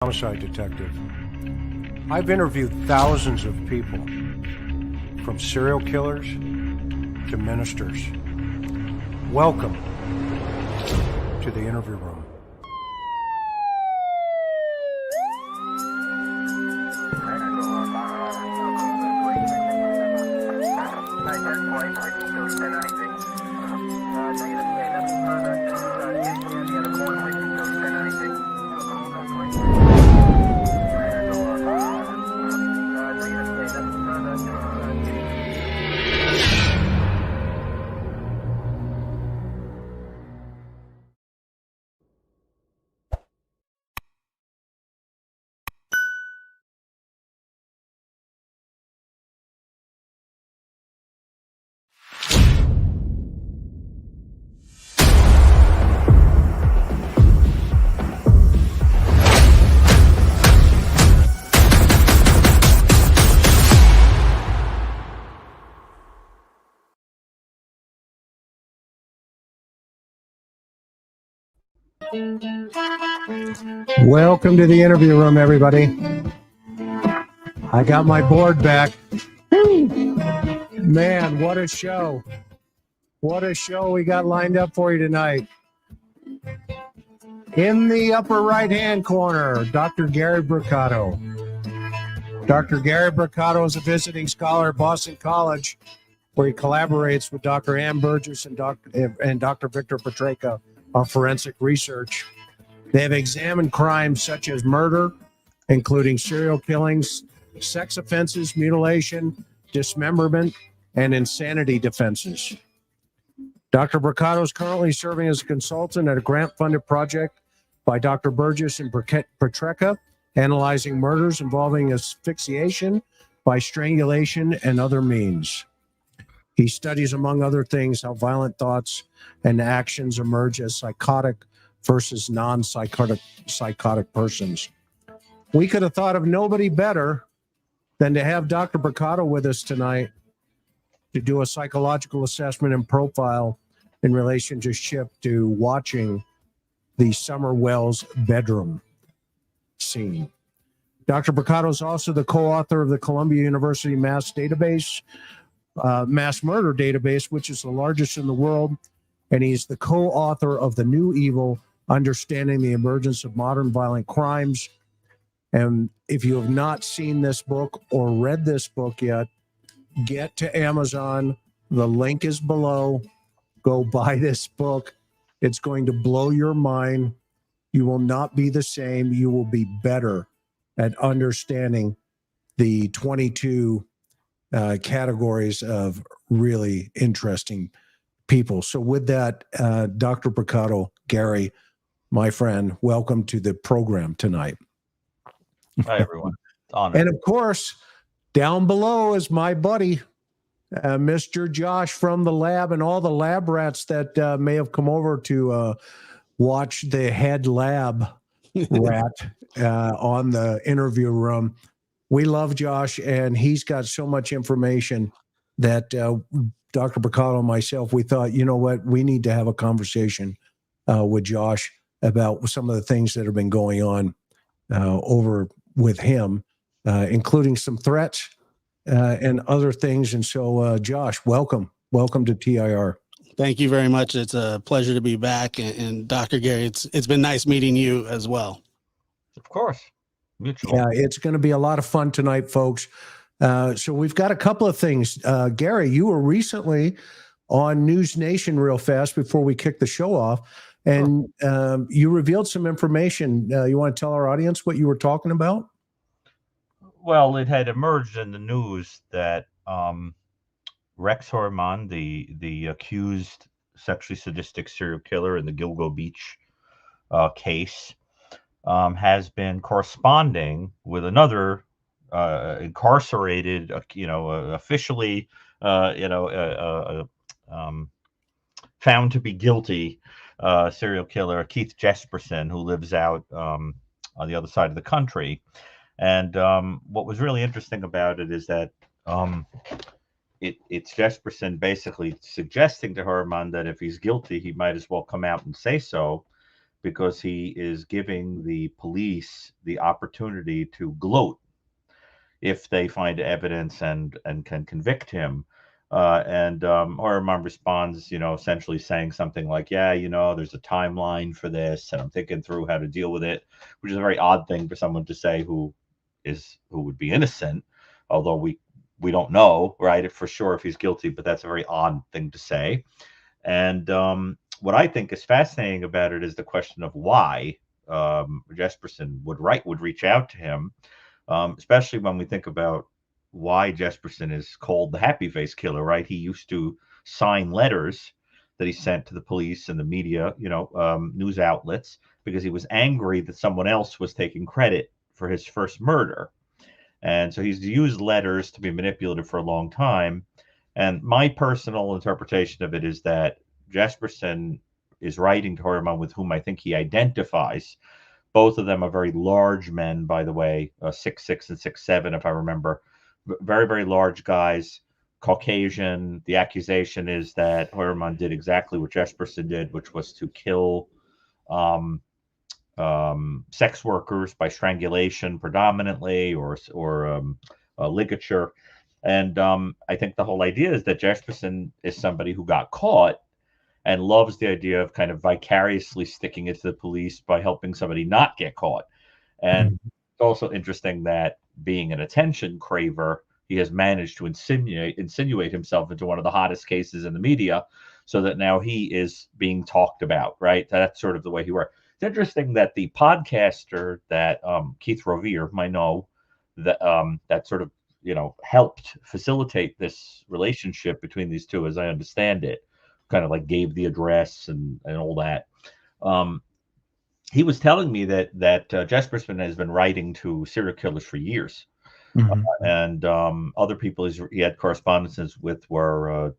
Homicide detective. I've interviewed thousands of people, from serial killers to ministers. Welcome to the interview room. Welcome to the interview room, everybody. I got my board back. Man, what a show. What a show we got lined up for you tonight. In the upper right-hand corner, Dr. Gary Brucato. Dr. Gary Brucato is a visiting scholar at Boston College, where he collaborates with Dr. Ann Burgess and Dr. Victor Petreka on forensic research. They have examined crimes such as murder, including serial killings, sex offenses, mutilation, dismemberment, and insanity defenses. Dr. Brucato is currently serving as a consultant at a grant-funded project by Dr. Burgess and Petreka, analyzing murders involving asphyxiation by strangulation and other means. He studies, among other things, how violent thoughts and actions emerge as psychotic versus non-psychotic persons. We could have thought of nobody better than to have Dr. Brucato with us tonight to do a psychological assessment and profile in relationship to watching the Summer Wells bedroom scene. Dr. Brucato is also the co-author of the Columbia University Mass Murder Database, which is the largest in the world, and he's the co-author of The New Evil, Understanding the Emergence of Modern Violent Crimes. And if you have not seen this book or read this book yet, get to Amazon. The link is below. Go buy this book. It's going to blow your mind. You will not be the same. You will be better at understanding the 22 categories of really interesting people. So with that, Dr. Brucato, Gary, my friend, welcome to the program tonight. Hi, everyone. Honor. And of course, down below is my buddy, Mr. Josh from the lab, and all the lab rats that may have come over to watch the head lab rat on the interview room. We love Josh, and he's got so much information that Dr. Brucato and myself, we thought, you know what, we need to have a conversation with Josh about some of the things that have been going on over with him, including some threats and other things. And so, Josh, welcome to TIR. Thank you very much. It's a pleasure to be back. And Dr. Gary, it's been nice meeting you as well. Of course. Mutual. Yeah, it's going to be a lot of fun tonight, folks. So we've got a couple of things. Gary, you were recently on News Nation real fast before we kick the show off, and you revealed some information. You want to tell our audience what you were talking about? Well, it had emerged in the news that Rex Heuermann, the accused sexually sadistic serial killer in the Gilgo Beach case, has been corresponding with another incarcerated, officially, found to be guilty serial killer, Keith Jesperson, who lives out on the other side of the country. And what was really interesting about it is that it's Jesperson basically suggesting to Heuermann that if he's guilty, he might as well come out and say so. because he is giving the police the opportunity to gloat if they find evidence and can convict him. And Horman responds, essentially saying something like, yeah, there's a timeline for this, and I'm thinking through how to deal with it, which is a very odd thing for someone to say who would be innocent, although we don't know, right, for sure if he's guilty, but that's a very odd thing to say. And what I think is fascinating about it is the question of why Jesperson would reach out to him, especially when we think about why Jesperson is called the happy face killer, right? He used to sign letters that he sent to the police and the media, news outlets, because he was angry that someone else was taking credit for his first murder. And so he's used letters to be manipulative for a long time. And my personal interpretation of it is that Jesperson is writing to Horman, with whom I think he identifies. Both of them are very large men, by the way, 6'6" and 6'7", if I remember. Very, very large guys, Caucasian. The accusation is that Horman did exactly what Jesperson did, which was to kill sex workers by strangulation predominantly, or ligature. And I think the whole idea is that Jesperson is somebody who got caught and loves the idea of kind of vicariously sticking it to the police by helping somebody not get caught. And it's also interesting that, being an attention craver, he has managed to insinuate himself into one of the hottest cases in the media, so that now he is being talked about, right? That's sort of the way he works. It's interesting that the podcaster that Keith Rovere might know, that sort of helped facilitate this relationship between these two, as I understand it, kind of like gave the address and all that. He was telling me that Jesperson has been writing to serial killers for years. And other people he had correspondences with were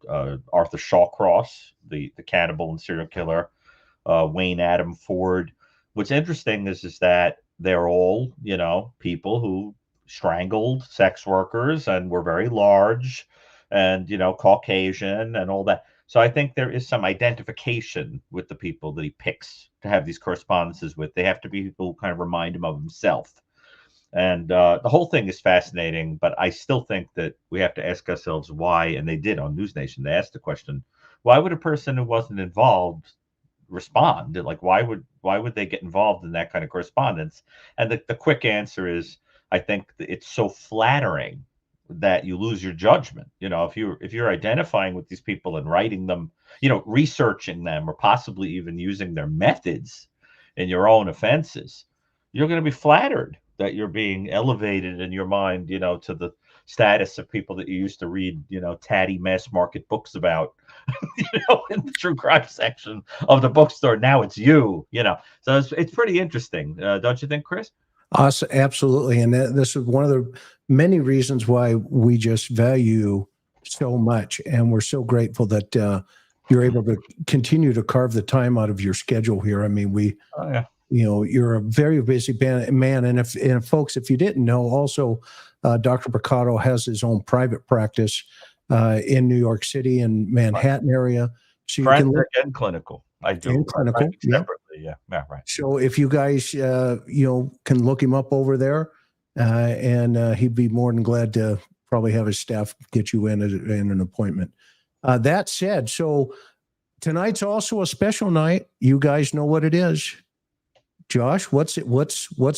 Arthur Shawcross, the cannibal and serial killer, Wayne Adam Ford. What's interesting is that they're all, people who strangled sex workers and were very large and, Caucasian and all that. So I think there is some identification with the people that he picks to have these correspondences with. They have to be people who kind of remind him of himself. And the whole thing is fascinating, but I still think that we have to ask ourselves why, and they did on News Nation. They asked the question, why would a person who wasn't involved respond? Like, why would they get involved in that kind of correspondence? And the quick answer is, I think that it's so flattering that you lose your judgment. If you're identifying with these people and writing them, researching them, or possibly even using their methods in your own offenses, you're going to be flattered that you're being elevated in your mind, to the status of people that you used to read, tatty mass market books about, in the true crime section of the bookstore. Now it's you, So it's pretty interesting, don't you think, Chris? Absolutely. And this is one of the many reasons why we just value so much. And we're so grateful that you're able to continue to carve the time out of your schedule here. I mean, you're a very busy man. And if folks, if you didn't know, also Dr. Brucato has his own private practice in New York City and Manhattan area. So you can look and clinical. I do. And clinical, right, separately. Yeah, right. So if you guys, can look him up over there, and he'd be more than glad to probably have his staff get you in an appointment. That said, so tonight's also a special night. You guys know what it is. Josh, what's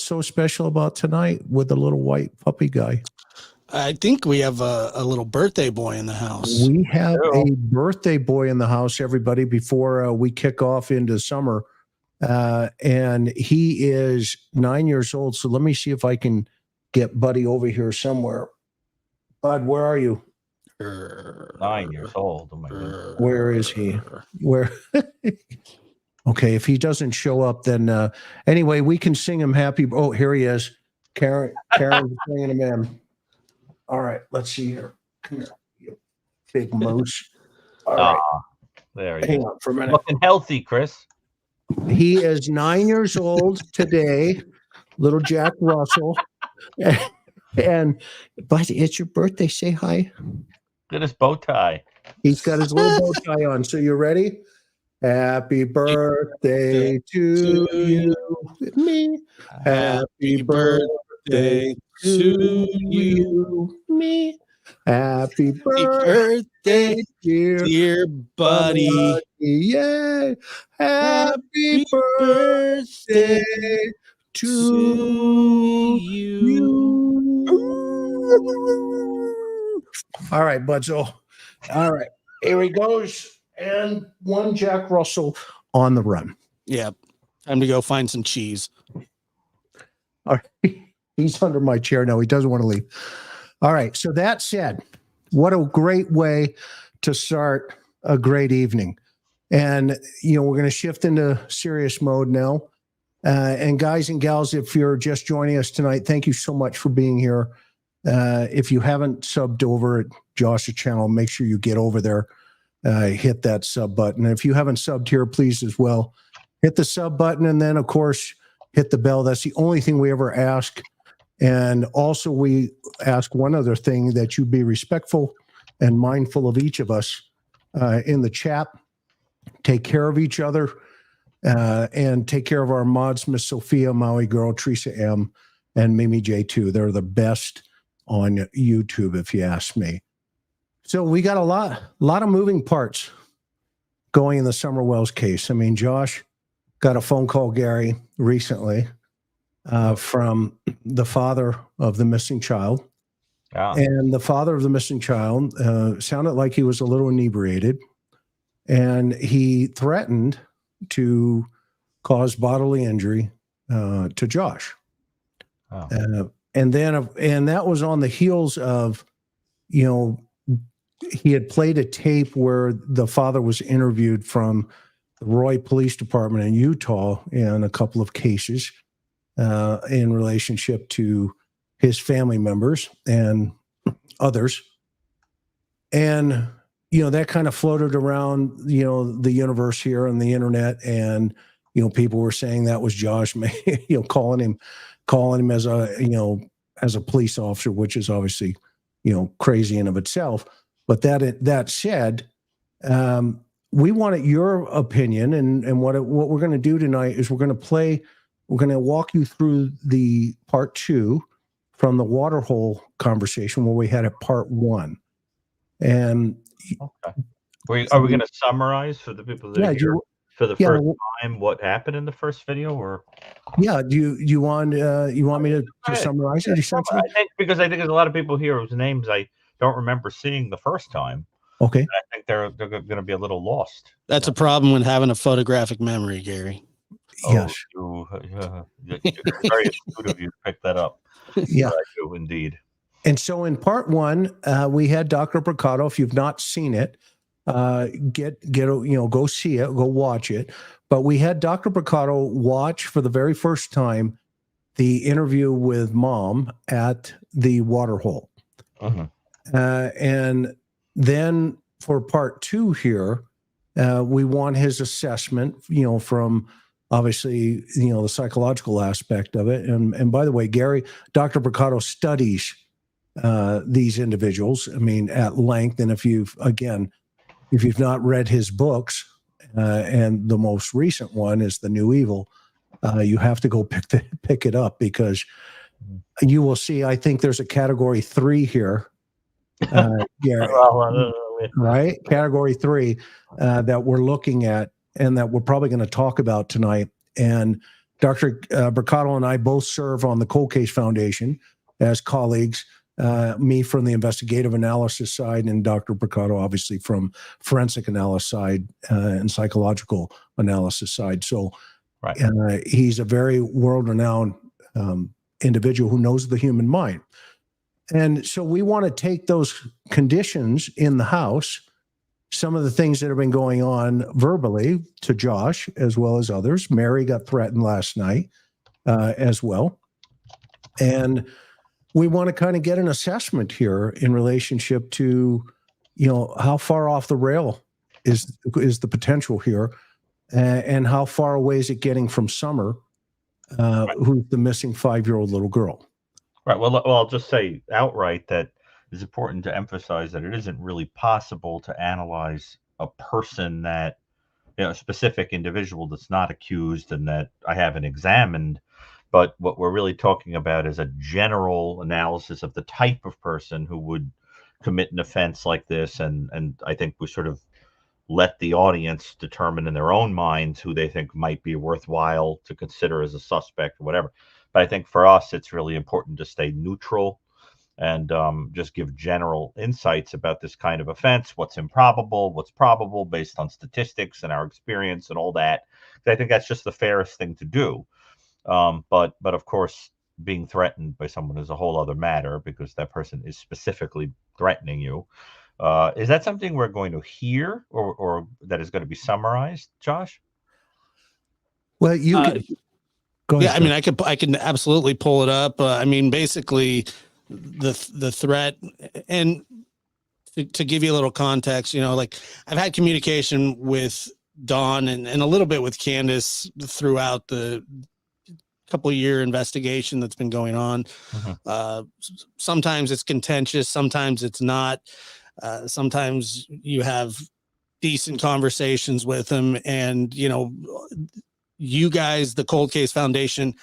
so special about tonight with the little white puppy guy? I think we have a little birthday boy in the house. We have a birthday boy in the house, everybody, before we kick off into summer. And he is 9 years old. So let me see if I can get Buddy over here somewhere. Bud, where are you? 9 years old. Oh my goodness. Where is he? Where? Okay, if he doesn't show up, then anyway, we can sing him happy. Oh, here he is. Karen's bringing him in. All right, let's see here. Come here, you big moose. All right. There he Hang is. on for a minute. Looking healthy, Chris. He is 9 years old today, little Jack Russell. But it's your birthday. Say hi. Look at his bow tie. He's got his little bow tie on. So you ready? Happy birthday to you, me. Happy birthday to you, me. Happy Happy birthday, birthday, dear dear buddy. Yay. Happy Happy birthday birthday to to you. you. All right, Budzo. All right, here he goes. And one Jack Russell on the run. Yeah. Time to go find some cheese. All right. He's under my chair now. He doesn't want to leave. All right. So that said, what a great way to start a great evening. And, you know, we're going to shift into serious mode now. And guys and gals, if you're just joining us tonight, thank you so much for being here. If you haven't subbed over at Josh's channel, make sure you get over there, hit that sub button. And if you haven't subbed here, please as well, hit the sub button. And then, of course, hit the bell. That's the only thing we ever ask. And also, we ask one other thing, that you be respectful and mindful of each of us in the chat. Take care of each other and take care of our mods, Miss Sophia, Maui Girl, Teresa M, and Mimi J2. They're the best on YouTube, if you ask me. So we got a lot of moving parts going in the Summer Wells case. I mean, Josh got a phone call, Gary, recently from the father of the missing child. Yeah. And the father of the missing child sounded like he was a little inebriated, and he threatened to cause bodily injury to Josh. Oh. And that was on the heels of, you know, he had played a tape where the father was interviewed from the Roy Police Department in Utah in a couple of cases in relationship to his family members and others. And, you know, that kind of floated around, you know, the universe here on the internet. And, you know, people were saying that was Josh, you know, calling him as a, you know, as a police officer, which is obviously, you know, crazy in of itself. But that said, we wanted your opinion, and what we're going to do tonight is we're going to walk you through the part 2 from the waterhole conversation where we had a part 1. And okay, are we going to summarize for the people that are here for the first time what happened in the first video, or? Yeah, do you want me to summarize it essentially? I think because I think there's a lot of people here whose names I don't remember seeing the first time. Okay. I think they're going to be a little lost. That's a problem with having a photographic memory, Gary. Yes. Very astute of you to pick that up. Yeah, I do indeed. And so in part 1, we had Dr. Brucato. If you've not seen it, go see it, go watch it. But we had Dr. Brucato watch for the very first time the interview with Mom at the waterhole. Uh-huh. And then for part 2 here, we want his assessment, you know, from obviously, you know, the psychological aspect of it. And by the way, Gary, Dr. Brucato studies these individuals, I mean, at length. And if you've not read his books, and the most recent one is The New Evil, you have to go pick it up, because you will see, I think there's a category 3 here. Gary, right? Category 3 that we're looking at and that we're probably going to talk about tonight. And Dr. Brucato and I both serve on the Cold Case Foundation as colleagues, me from the investigative analysis side, and Dr. Brucato obviously from forensic analysis side and psychological analysis side. So right. He's a very world-renowned individual who knows the human mind. And so we want to take those conditions in the house, some of the things that have been going on verbally to Josh, as well as others. Mary got threatened last night as well. And we want to kind of get an assessment here in relationship to, you know, how far off the rail is the potential here, and how far away is it getting from Summer, who's the missing 5-year-old little girl. Right. Well, I'll just say outright that it's important to emphasize that it isn't really possible to analyze a person that specific individual that's not accused and that I haven't examined. But what we're really talking about is a general analysis of the type of person who would commit an offense like this. And I think we sort of let the audience determine in their own minds who they think might be worthwhile to consider as a suspect or whatever. But I think for us, it's really important to stay neutral and just give general insights about this kind of offense, what's improbable, what's probable based on statistics and our experience and all that. I think that's just the fairest thing to do. But of course, being threatened by someone is a whole other matter because that person is specifically threatening you. Is that something we're going to hear or that is going to be summarized, Josh? Well, you could go ahead. Yeah, I mean, I can absolutely pull it up. I mean, basically, the threat, and to give you a little context, like I've had communication with Dawn and a little bit with Candace throughout the couple-year investigation that's been going on. Mm-hmm. Sometimes it's contentious, sometimes it's not. Sometimes you have decent conversations with them, and you guys, the Cold Case Foundation,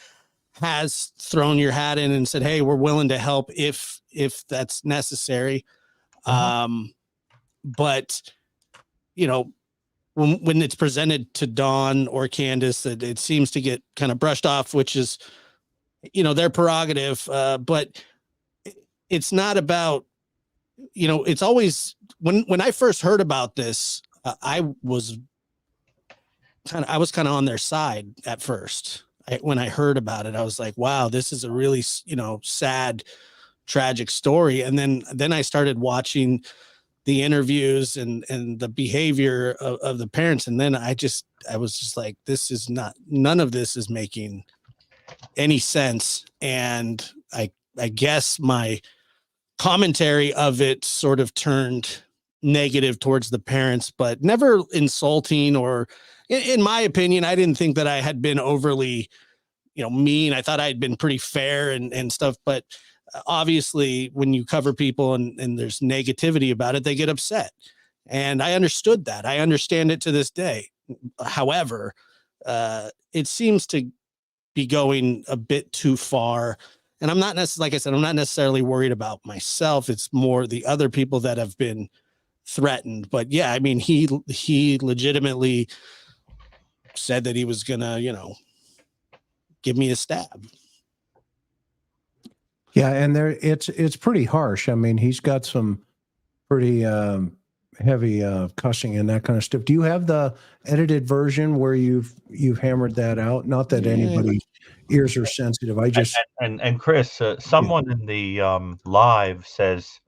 has thrown your hat in and said, hey, we're willing to help if that's necessary. Mm-hmm. But when it's presented to Dawn or Candace, it seems to get kind of brushed off, which is their prerogative. But it's not about, it's always when I first heard about this, I was kind of on their side at first. When I heard about it, I was like, wow, this is a really, sad, tragic story. And then I started watching the interviews and the behavior of the parents. And then I was just like, none of this is making any sense. And I guess my commentary of it sort of turned negative towards the parents, but never insulting or, in my opinion, I didn't think that I had been overly, mean. I thought I had been pretty fair and stuff, but obviously when you cover people and there's negativity about it, they get upset. And I understood that. I understand it to this day. However, it seems to be going a bit too far. And I'm not necessarily, like I said, I'm not necessarily worried about myself. It's more the other people that have been threatened. But yeah, I mean, he legitimately said that he was gonna, give me a stab. Yeah, and it's pretty harsh. I mean, he's got some pretty heavy cussing and that kind of stuff. Do you have the edited version where you've hammered that out? Not that anybody's ears are sensitive. I just and Chris, someone in the live says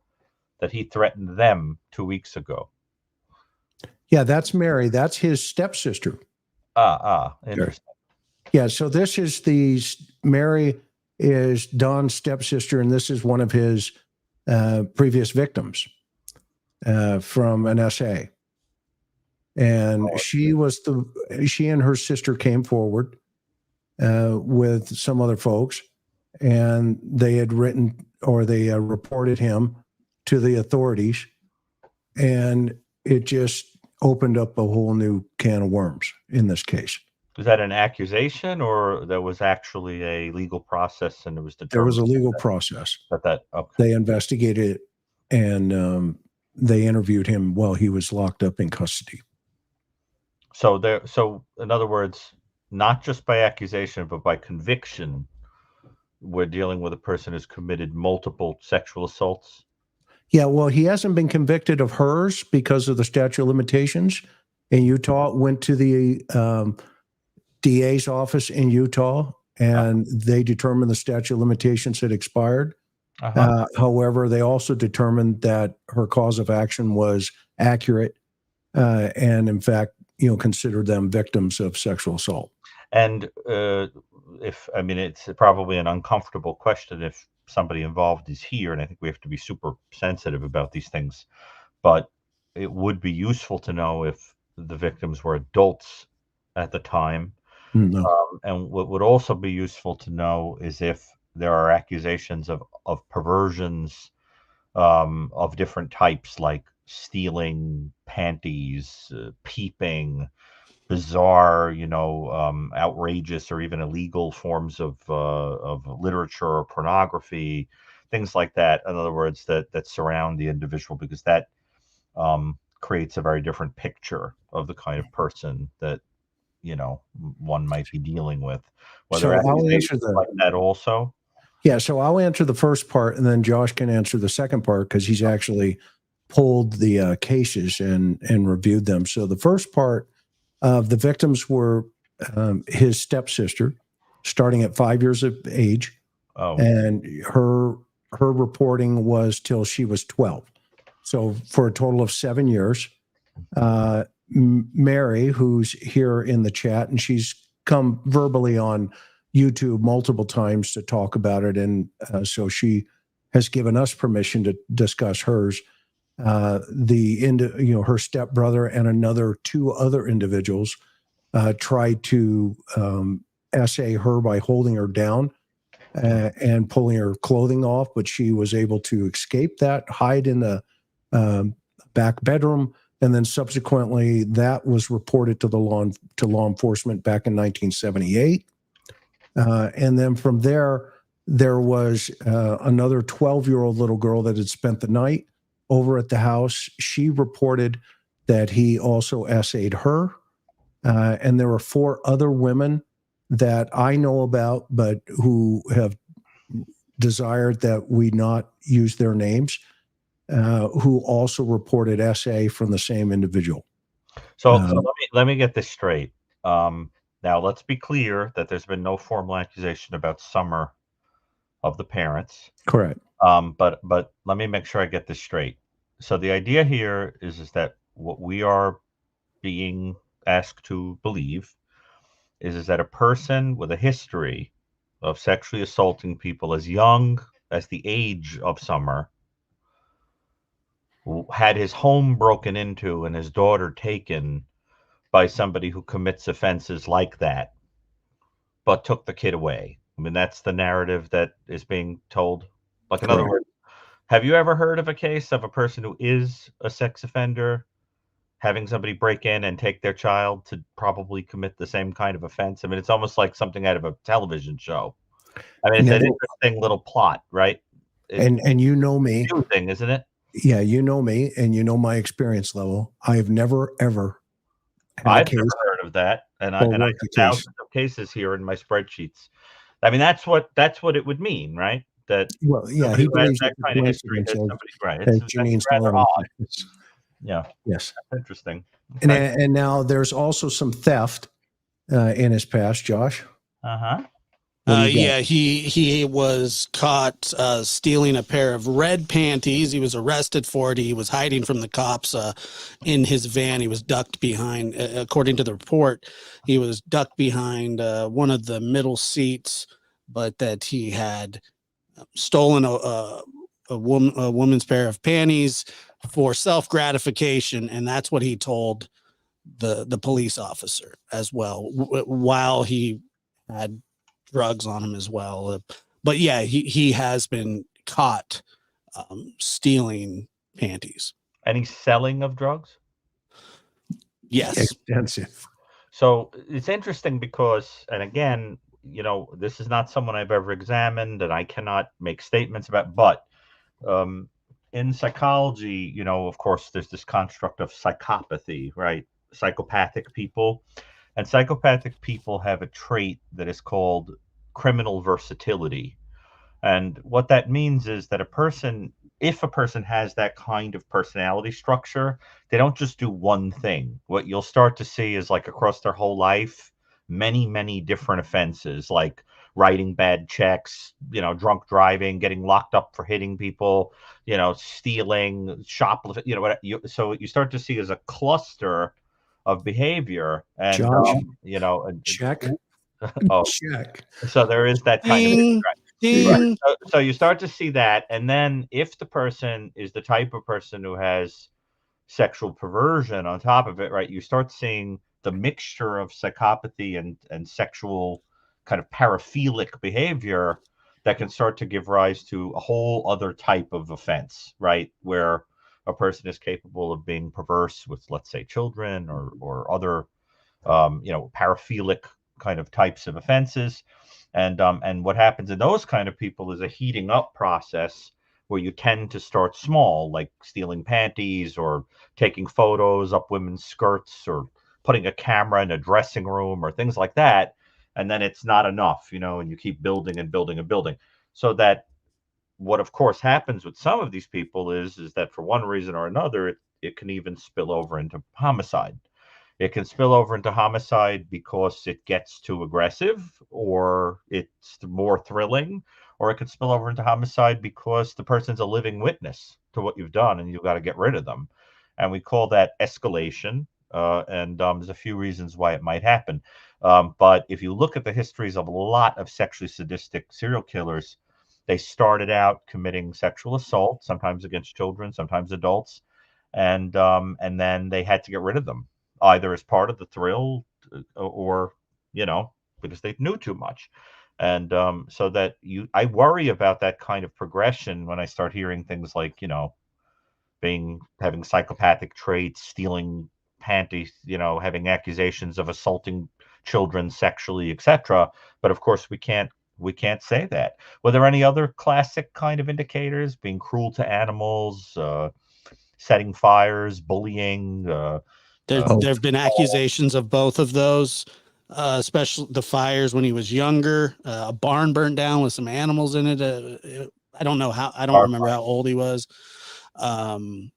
that he threatened them 2 weeks ago. Yeah, that's Mary. That's his stepsister. Interesting. Yeah, so this is Mary is Don's stepsister, and this is one of his previous victims from an SA. And she and her sister came forward with some other folks, and they had they reported him to the authorities, and it just opened up a whole new can of worms in this case. Was that an accusation, or there was actually a legal process, and it was determined? There was a legal process. Okay. They investigated it, and they interviewed him while he was locked up in custody. So in other words, not just by accusation, but by conviction, we're dealing with a person who's committed multiple sexual assaults. Yeah, well, he hasn't been convicted of hers because of the statute of limitations in Utah. Went to the DA's office in Utah, and they determined the statute of limitations had expired. However, they also determined that her cause of action was accurate, and in fact, considered them victims of sexual assault. And it's probably an uncomfortable question if somebody involved is here, and I think we have to be super sensitive about these things, but it would be useful to know if the victims were adults at the time. No. And what would also be useful to know is if there are accusations of perversions of different types, like stealing panties, peeping, bizarre, outrageous or even illegal forms of literature or pornography, things like that. In other words, that surround the individual, because that creates a very different picture of the kind of person that one might be dealing with. So I'll answer like that also. Yeah, so I'll answer the first part, and then Josh can answer the second part because he's actually pulled the cases and reviewed them. So the first part of the victims were his stepsister, starting at 5 years of age, and her reporting was till she was 12. So for a total of 7 years. Mary, who's here in the chat, and she's come verbally on YouTube multiple times to talk about it, and so she has given us permission to discuss hers. Her stepbrother and two other individuals tried to essay her by holding her down and pulling her clothing off, but she was able to escape that, hide in the back bedroom, and then subsequently that was reported to law enforcement back in 1978. And then from there was another 12-year-old little girl that had spent the night over at the house. She reported that he also essayed her. And there were 4 other women that I know about, but who have desired that we not use their names, who also reported essay from the same individual. So let me get this straight. Now, let's be clear that there's been no formal accusation about Summer of the parents. Correct. But let me make sure I get this straight. So the idea here is that what we are being asked to believe is that a person with a history of sexually assaulting people as young as the age of Summer had his home broken into and his daughter taken by somebody who commits offenses like that, but took the kid away. I mean, that's the narrative that is being told. Like, in other words, have you ever heard of a case of a person who is a sex offender having somebody break in and take their child to probably commit the same kind of offense? I mean, it's almost like something out of a television show. I mean, it's an interesting little plot, right? And you know me. It's a new thing, isn't it? Yeah, you know me, and you know my experience level. I have never, ever I've never heard of that, and I have thousands of cases here in my spreadsheets. I mean, that's what it would mean, right? That he believes that kind of history has somebody, right? It's rather odd. Yeah. Yes. That's interesting. Okay. And now there's also some theft in his past, Josh. He was caught stealing a pair of red panties. He was arrested for it. He was hiding from the cops in his van. He was ducked behind, according to the report, he was ducked behind one of the middle seats, but that he had stolen a woman's pair of panties for self-gratification, and that's what he told the police officer as well, while he had drugs on him as well. But yeah, he has been caught stealing panties. Any selling of drugs? Yes. Extensive. So it's interesting because, and again, this is not someone I've ever examined and I cannot make statements about, but in psychology, of course, there's this construct of psychopathy, right? Psychopathic people. And psychopathic people have a trait that is called criminal versatility. And what that means is that if a person has that kind of personality structure, they don't just do one thing. What you'll start to see is, like, across their whole life, many, many different offenses, like writing bad checks, drunk driving, getting locked up for hitting people, stealing, shoplifting, so what you start to see is a cluster of behavior. And check. Check. So there is that kind of right. So you start to see that, and then if the person is the type of person who has sexual perversion on top of it, right, you start seeing the mixture of psychopathy and sexual kind of paraphilic behavior that can start to give rise to a whole other type of offense, right, where a person is capable of being perverse with, let's say, children or other paraphilic kind of types of offenses. And what happens in those kind of people is a heating up process where you tend to start small, like stealing panties or taking photos up women's skirts or putting a camera in a dressing room or things like that. And then it's not enough, and you keep building and building and building. So that what of course happens with some of these people is that for one reason or another, it can even spill over into homicide. It can spill over into homicide because it gets too aggressive or it's more thrilling, or it could spill over into homicide because the person's a living witness to what you've done and you've got to get rid of them. And we call that escalation. And there's a few reasons why it might happen. But if you look at the histories of a lot of sexually sadistic serial killers, they started out committing sexual assault, sometimes against children, sometimes adults, and then they had to get rid of them, either as part of the thrill or, because they knew too much. And so that I worry about that kind of progression when I start hearing things like, having psychopathic traits, stealing panties, having accusations of assaulting children sexually, etc. But of course, we can't say that. Were there any other classic kind of indicators? Being cruel to animals, setting fires, bullying. There have been accusations of both of those, especially the fires when he was younger. A barn burned down with some animals in it. I don't know how. I don't remember how old he was. They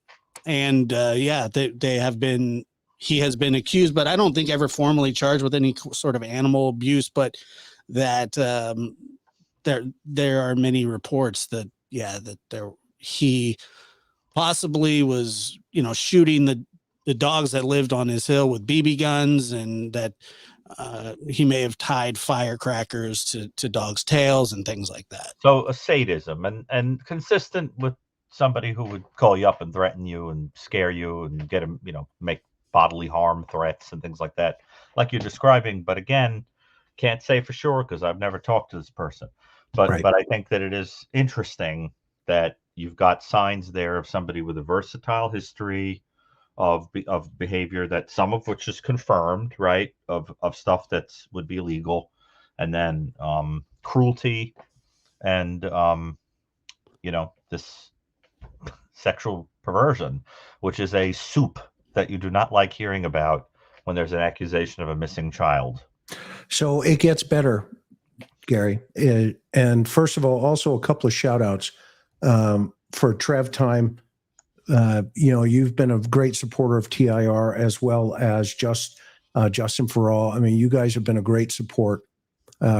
have been. He has been accused, but I don't think ever formally charged with any sort of animal abuse. But that there are many reports that he possibly was shooting the dogs that lived on his hill with BB guns, and that he may have tied firecrackers to dogs' tails and things like that. So a sadism and consistent with somebody who would call you up and threaten you and scare you and get him, make bodily harm threats and things like that, like you're describing. But again, can't say for sure because I've never talked to this person. But Right. But I think that it is interesting that you've got signs there of somebody with a versatile history of behavior, that some of which is confirmed, right, of stuff that would be illegal, and then cruelty and this sexual perversion, which is a soup that you do not like hearing about when there's an accusation of a missing child. So it gets better, Gary. And first of all, also a couple of shout outs for Trev Time. You've been a great supporter of TIR as well as Justin for All. I mean, you guys have been a great support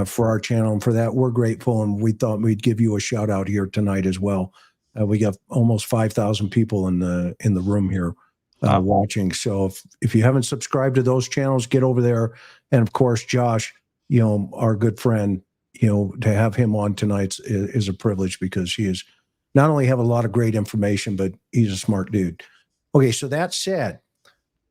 for our channel, and for that, we're grateful. And we thought we'd give you a shout out here tonight as well. We got almost 5,000 people in the room here watching. So if you haven't subscribed to those channels, get over there. And of course, Josh, our good friend, to have him on tonight is a privilege, because he is not only have a lot of great information, but he's a smart dude. Okay, so that said,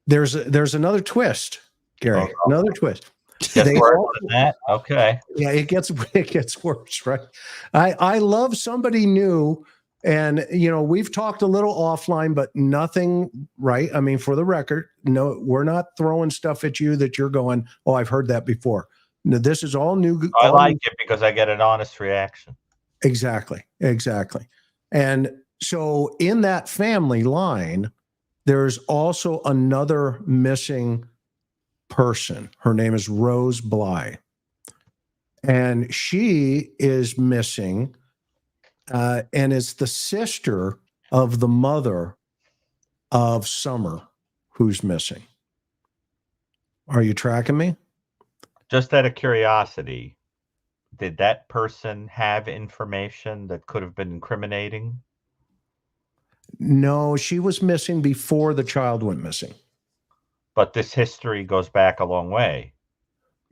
there's another twist, Gary. Another twist. Okay. Yeah, it gets worse, right? I love somebody new, and we've talked a little offline, but nothing, right? I mean, for the record, no, we're not throwing stuff at you that you're going, oh, I've heard that before. No, this is all new. I like it because I get an honest reaction. Exactly. And so in that family line, there's also another missing person. Her name is Rose Bly. And she is missing, and is the sister of the mother of Summer, who's missing. Are you tracking me? Just out of curiosity, did that person have information that could have been incriminating? No, she was missing before the child went missing. But this history goes back a long way.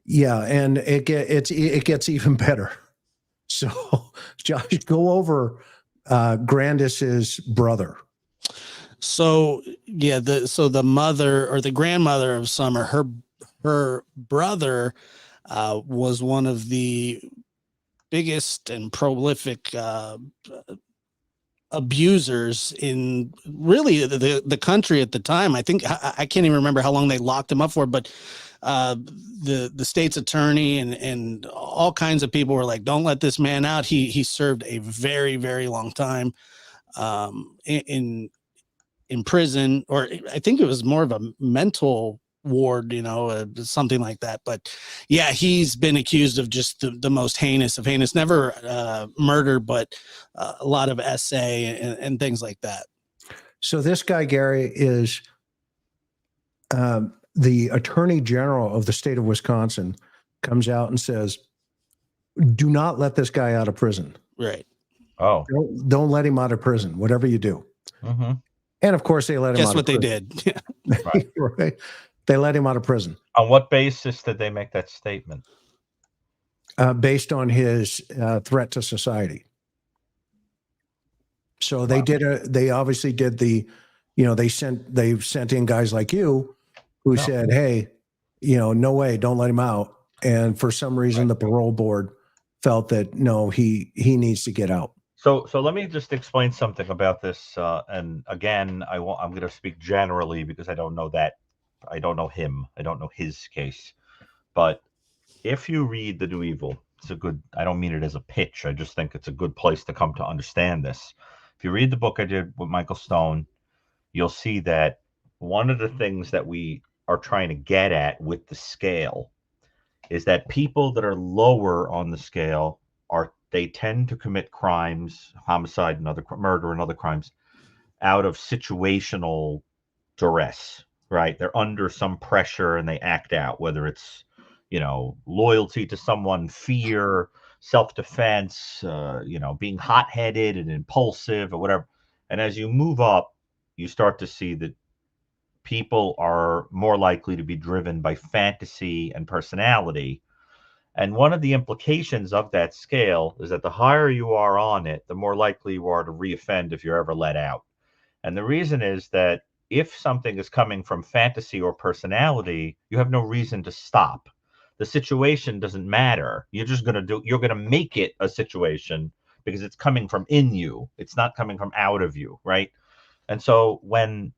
Yeah, and it gets even better. So, Josh, go over Grandis's brother. So yeah, the mother or the grandmother of Summer, her brother was one of the biggest and prolific abusers in really the country at the time. I think I can't even remember how long they locked him up for, but the state's attorney and all kinds of people were like, don't let this man out. He served a very, very long time in prison, or I think it was more of a mental ward, something like that. But yeah, he's been accused of just the most heinous of heinous, never murder, but a lot of SA and things like that. So this guy, Gary, is the Attorney General of the state of Wisconsin comes out and says, do not let this guy out of prison. Right. Oh, don't let him out of prison, whatever you do. mm-hmm. And of course, they let him Guess out what of they prison. did. Right. Right. They let him out of prison. On what basis did they make that statement? Based on his threat to society. So they they obviously did they sent in guys like you who said, hey, no way, don't let him out. And for some reason, the parole board felt that no, he needs to get out. So let me just explain something about this. And again, I'm going to speak generally because I don't know him. I don't know his case. But if you read The New Evil, I don't mean it as a pitch. I just think it's a good place to come to understand this. If you read the book I did with Michael Stone, you'll see that one of the things that we are trying to get at with the scale is that people that are lower on the scale they tend to commit crimes, homicide and murder and other crimes out of situational duress, right? They're under some pressure and they act out, whether it's, loyalty to someone, fear, self-defense, being hot-headed and impulsive or whatever. And as you move up, you start to see that people are more likely to be driven by fantasy and personality. And one of the implications of that scale is that the higher you are on it, the more likely you are to reoffend if you're ever let out. And the reason is that if something is coming from fantasy or personality, you have no reason to stop. The situation doesn't matter. You're going to make it a situation because it's coming from in you. It's not coming from out of you, right? And so when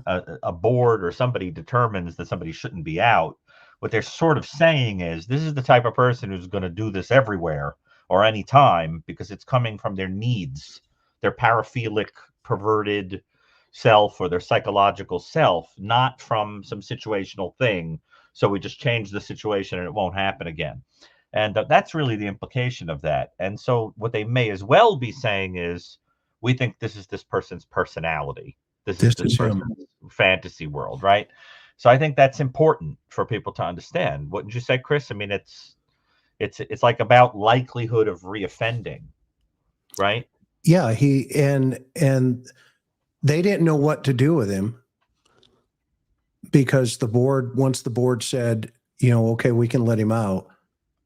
a board or somebody determines that somebody shouldn't be out, what they're sort of saying is this is the type of person who's going to do this everywhere or anytime because it's coming from their needs, their paraphilic, perverted self or their psychological self, not from some situational thing. So we just change the situation and it won't happen again. And that's really the implication of that. And so what they may as well be saying is, we think this is this person's personality. This is this person's fantasy world, right? So I think that's important for people to understand. Wouldn't you say, Chris? I mean, it's like about likelihood of reoffending, right? Yeah, and they didn't know what to do with him because once the board said, okay, we can let him out.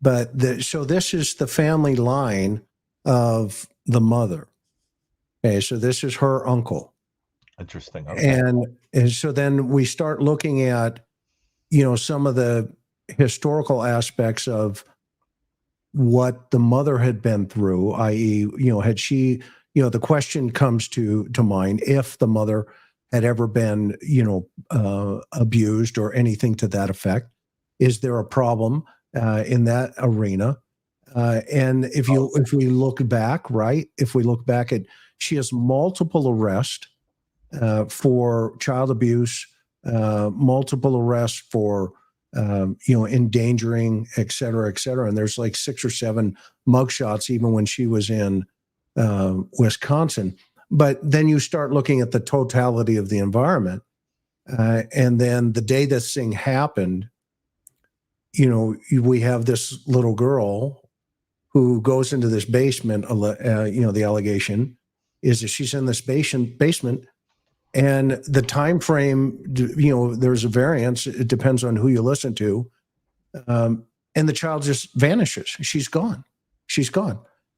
But so this is the family line of the mother. Okay, so this is her uncle. Interesting. Okay. And so then we start looking at, some of the historical aspects of what the mother had been through, i.e., had she, the question comes to mind if the mother had ever been, abused or anything to that effect. Is there a problem in that arena? And if we look back, right, at, she has multiple arrests for child abuse, multiple arrests for, endangering, et cetera, et cetera. And there's like 6 or 7 mugshots even when she was in Wisconsin. But then you start looking at the totality of the environment. And then the day this thing happened, we have this little girl who goes into this basement. The allegation is that she's in this basement. And the time frame, there's a variance. It depends on who you listen to. And the child just vanishes. She's gone.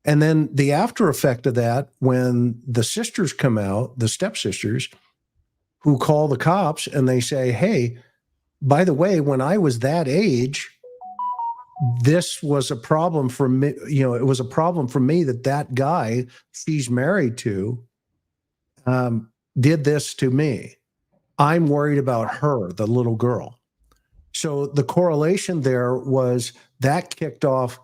And then the after effect of that, when the sisters come out, the stepsisters, who call the cops and they say, hey, by the way, when I was that age, this was a problem for me. It was a problem for me that guy she's married to did this to me. I'm worried about her, the little girl. So the correlation there was that kicked off,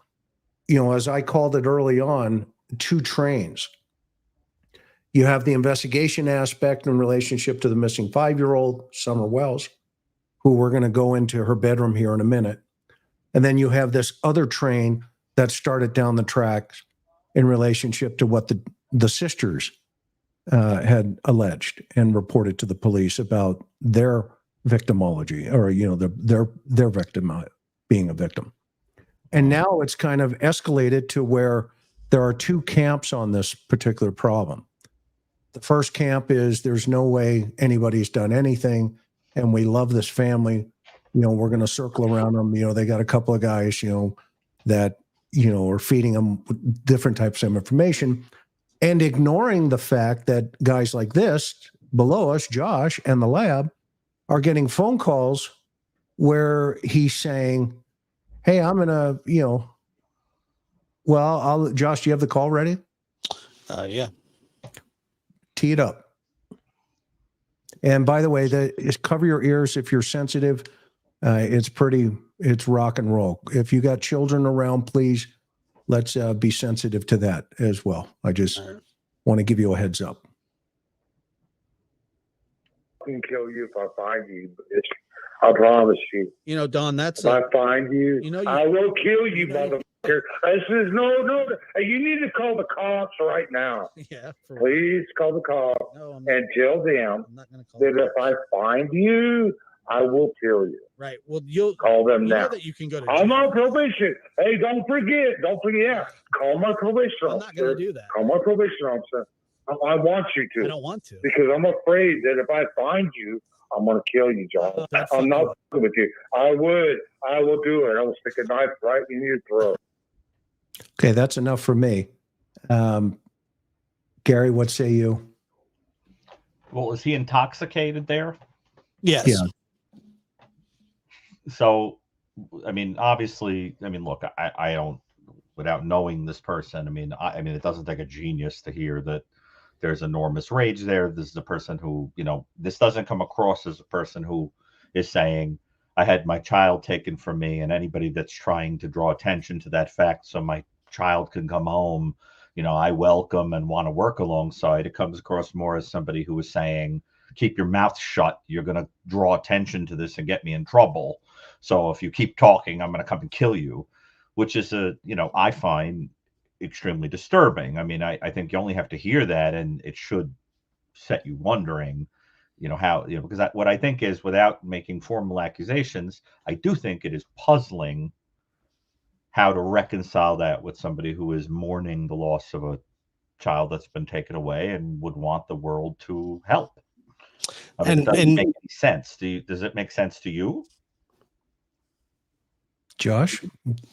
as I called it early on, 2 trains. You have the investigation aspect in relationship to the missing 5-year-old, Summer Wells, who we're going to go into her bedroom here in a minute. And then you have this other train that started down the tracks in relationship to what the sisters had alleged and reported to the police about their victimology, or their victim being a victim. And now it's kind of escalated to where there are 2 camps on this particular problem. The first camp is there's no way anybody's done anything, and we love this family. We're going to circle around them. They got a couple of guys, that are feeding them different types of information, and ignoring the fact that guys like this below us, Josh and the lab, are getting phone calls where he's saying, hey, I'm going to, Josh, do you have the call ready? Yeah. Tee it up. And by the way, cover your ears if you're sensitive. It's rock and roll. If you got children around, please, let's be sensitive to that as well. I just want to give you a heads up. I can kill you if I find you, bitch. I promise you. Don, that's if I find you, I will kill you, motherfucker. This is no. You need to call the cops right now. Yeah. Please call the cops and tell them that if I find you, I will kill you. Right. Well, you'll call them now. That you can go to I'm on probation. Hey, don't forget. Call my probation officer. I'm not going to do that. Call my probation officer. I want you to. I don't want to. Because I'm afraid that if I find you, I'm going to kill you, John. I'm not with you. I will do it. I will stick a knife right in your throat. Okay, that's enough for me. Gary, what say you? Well, is he intoxicated there? Yes. Yeah. So, obviously, look, I don't, without knowing this person, it doesn't take a genius to hear that there's enormous rage there. This is a person who, this doesn't come across as a person who is saying, I had my child taken from me, and anybody that's trying to draw attention to that fact so my child can come home, I welcome and want to work alongside. It comes across more as somebody who is saying, keep your mouth shut. You're going to draw attention to this and get me in trouble. So if you keep talking, I'm going to come and kill you, which is I find extremely disturbing. I think you only have to hear that, and it should set you wondering, how, because what I think is, without making formal accusations, I do think it is puzzling how to reconcile that with somebody who is mourning the loss of a child that's been taken away and would want the world to help. It doesn't make any sense. Does it make sense to you? Josh?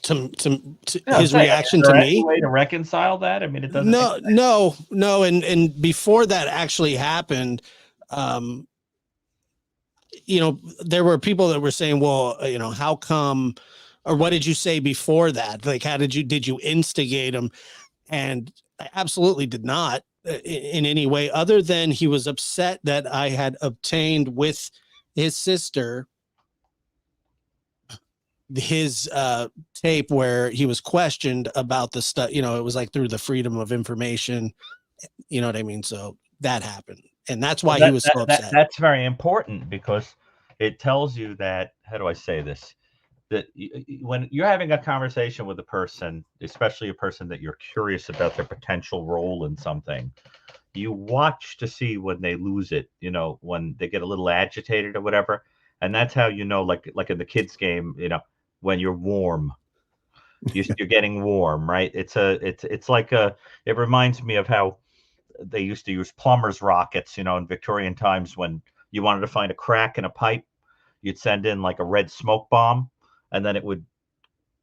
His reaction to me? Way to reconcile that? It doesn't. No. And before that actually happened, there were people that were saying, well, how come, or what did you say before that? Like, did you instigate him? And I absolutely did not in any way, other than he was upset that I had obtained with his sister his tape where he was questioned about the stuff. It was like through the Freedom of Information. You know what I mean? So that happened. And that's why he was so upset. That's very important, because it tells you that, how do I say this? That when you're having a conversation with a person, especially a person that you're curious about their potential role in something, you watch to see when they lose it, when they get a little agitated or whatever. And that's how like in the kids game, when you're warm, you're getting warm, right? It's like it reminds me of how they used to use plumbers' rockets, in Victorian times, when you wanted to find a crack in a pipe, you'd send in like a red smoke bomb, and then it would,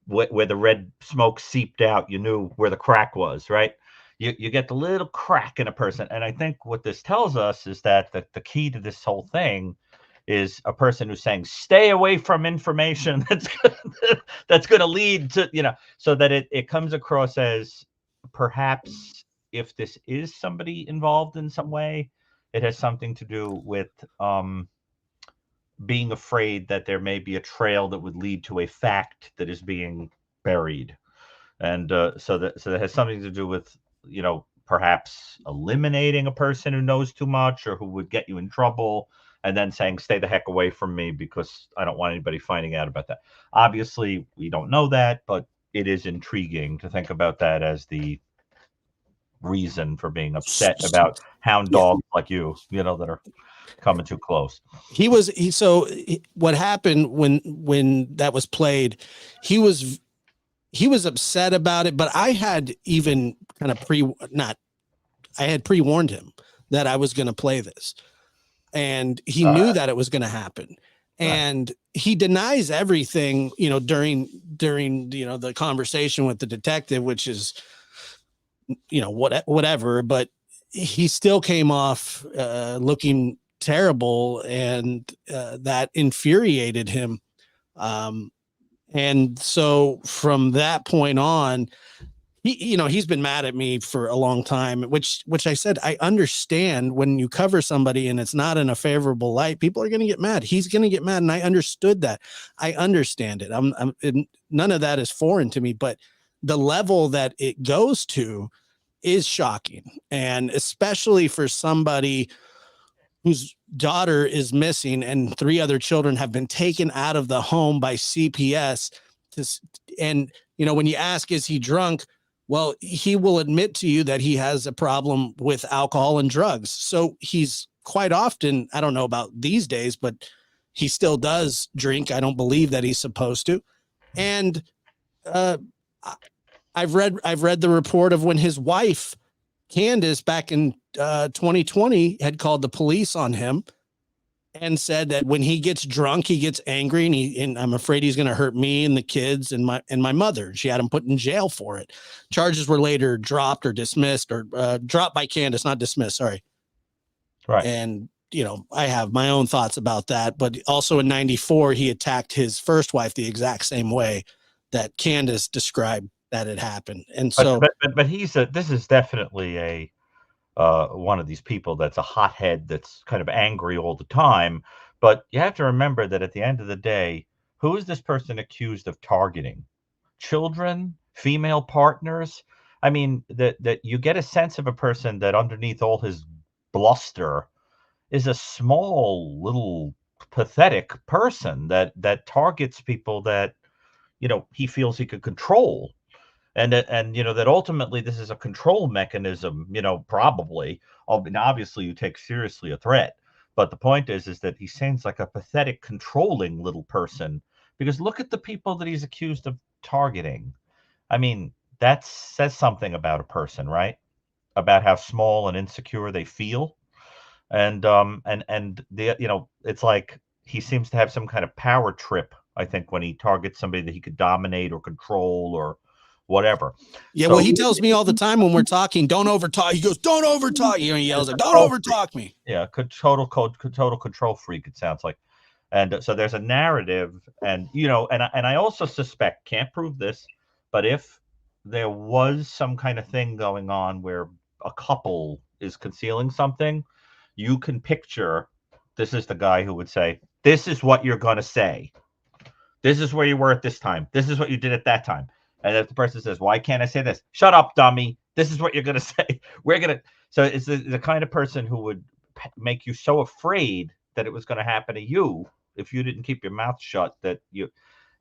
where the red smoke seeped out, you knew where the crack was, right? You get the little crack in a person. And I think what this tells us is that the key to this whole thing is a person who's saying, stay away from information that's going to lead to, so that it comes across as, perhaps if this is somebody involved in some way, It has something to do with being afraid that there may be a trail that would lead to a fact that is being buried. And so that has something to do with, perhaps eliminating a person who knows too much or who would get you in trouble, and then saying, stay the heck away from me because I don't want anybody finding out about that. Obviously, we don't know that, but it is intriguing to think about that as the reason for being upset about hound dogs like you, that are coming too close. What happened when that was played, he was upset about it, but I had even kind of pre-warned him that I was going to play this, and he knew that it was going to happen. And he denies everything, during the conversation with the detective, which is, whatever, but he still came off looking terrible, and that infuriated him. And so from that point on, he's been mad at me for a long time, which I said, I understand when you cover somebody and it's not in a favorable light, people are going to get mad. He's going to get mad. And I understood that. I understand it. None of that is foreign to me, but the level that it goes to is shocking. And especially for somebody whose daughter is missing and 3 other children have been taken out of the home by CPS. And, when you ask, is he drunk? Well, he will admit to you that he has a problem with alcohol and drugs. So he's quite often, I don't know about these days, but he still does drink. I don't believe that he's supposed to. And I've read the report of when his wife, Candace, back in 2020 had called the police on him and said that when he gets drunk, he gets angry, and I'm afraid he's going to hurt me and the kids and my mother. She had him put in jail for it. Charges were later dropped or dismissed, or dropped by Candace, not dismissed. Sorry. Right. And, I have my own thoughts about that, but also in 94, he attacked his first wife the exact same way that Candace described that had happened. And so, but this is definitely a one of these people that's a hothead, that's kind of angry all the time. But you have to remember that at the end of the day, who is this person accused of targeting? Children, female partners? I mean, that you get a sense of a person that underneath all his bluster is a small, little, pathetic person that targets people that, he feels he could control. And that ultimately this is a control mechanism, probably. Obviously you take seriously a threat, but the point is that he seems like a pathetic, controlling little person, because look at the people that he's accused of targeting. I mean, that says something about a person, right? About how small and insecure they feel. And it's like he seems to have some kind of power trip, I think, when he targets somebody that he could dominate or control or whatever. Yeah, well, he tells me all the time when we're talking, don't overtalk. He goes, don't overtalk. He yells like, don't overtalk me. Yeah, total control freak, it sounds like. And so there's a narrative, and and I also suspect, can't prove this, but if there was some kind of thing going on where a couple is concealing something, you can picture this is the guy who would say, this is what you're going to say. This is where you were at this time. This is what you did at that time. And if the person says, why can't I say this? Shut up, dummy. This is what you're going to say. So it's the kind of person who would make you so afraid that it was going to happen to you if you didn't keep your mouth shut, that you,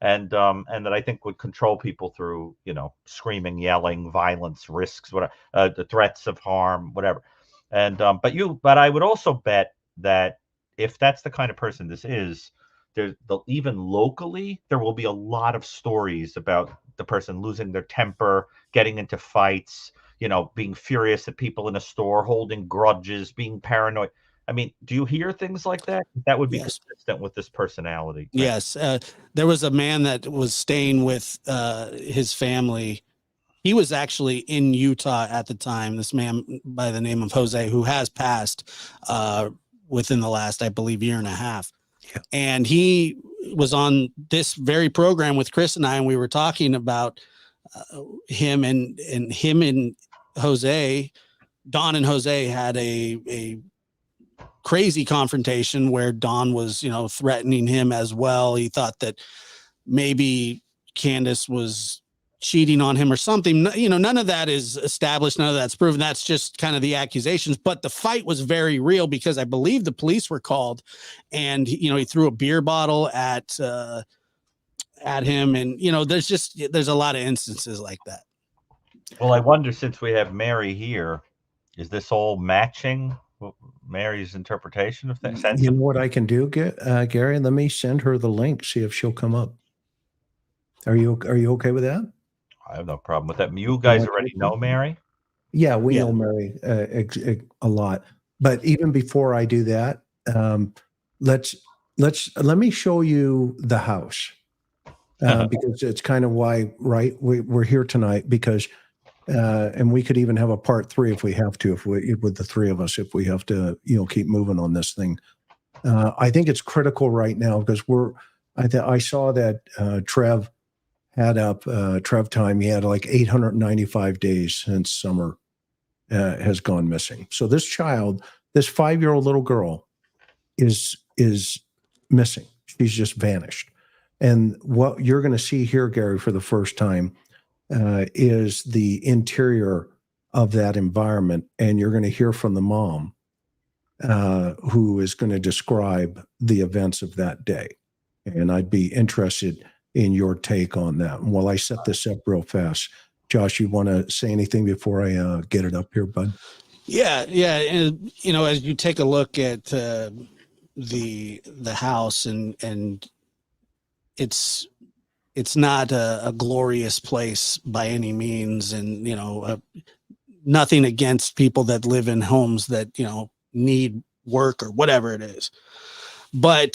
and that I think would control people through, screaming, yelling, violence, risks, whatever, the threats of harm, whatever. And, but I would also bet that if that's the kind of person this is, even locally, there will be a lot of stories about the person losing their temper, getting into fights, being furious at people in a store, holding grudges, being paranoid. I mean, do you hear things like that? That would be consistent with this personality. Right? Yes. There was a man that was staying with his family. He was actually in Utah at the time. This man by the name of Jose, who has passed within the last, I believe, year and a half. Yeah. And he was on this very program with Chris and I, and we were talking about him and Jose, Don and Jose had a crazy confrontation where Don was, you know, threatening him as well. He thought that maybe Candace was cheating on him or something. You know, none of that is established. None of that's proven. That's just kind of the accusations. But the fight was very real because I believe the police were called, and you know, he threw a beer bottle at him, and you know, there's a lot of instances like that. Well, I wonder, since we have Mary here, is this all matching Mary's interpretation of that? You know what I can do, Gary? Let me send her the link. See if she'll come up. Are you okay with that? I have no problem with that. You guys already know Mary? Yeah, we know Mary a lot. But even before I do that, let me show you the house because it's kind of why, right? We're here tonight because, and we could even have a part 3 if we have to, with the 3 of us, if we have to, you know, keep moving on this thing. I think it's critical right now because I saw that Trev had up Trev time. He had like 895 days since Summer has gone missing. So this child, this 5-year-old little girl is missing. She's just vanished. And what you're going to see here, Gary, for the first time is the interior of that environment. And you're going to hear from the mom who is going to describe the events of that day. And I'd be interested in your take on that. And while I set this up real fast, Josh, you want to say anything before I get it up here, bud? Yeah. And, you know, as you take a look at the house and it's not a glorious place by any means. And, you know, nothing against people that live in homes that, you know, need work or whatever it is. But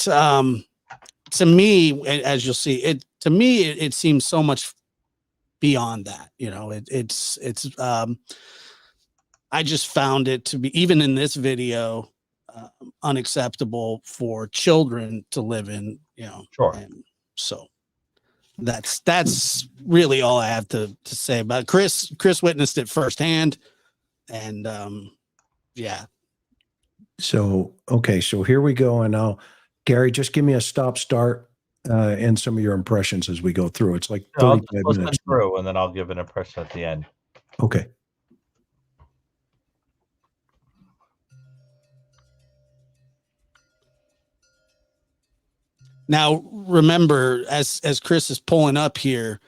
to me, as you'll see, it seems so much beyond that. You know, it's I just found it to be, even in this video, unacceptable for children to live in, you know. Sure. And so that's really all I have to say about it. Chris witnessed it firsthand, and yeah. So, okay, so here we go. And now, Gary, just give me a start and some of your impressions as we go through. It's like 35 minutes through, and then I'll give an impression at the end. Okay. Now, remember, as Chris is pulling up here,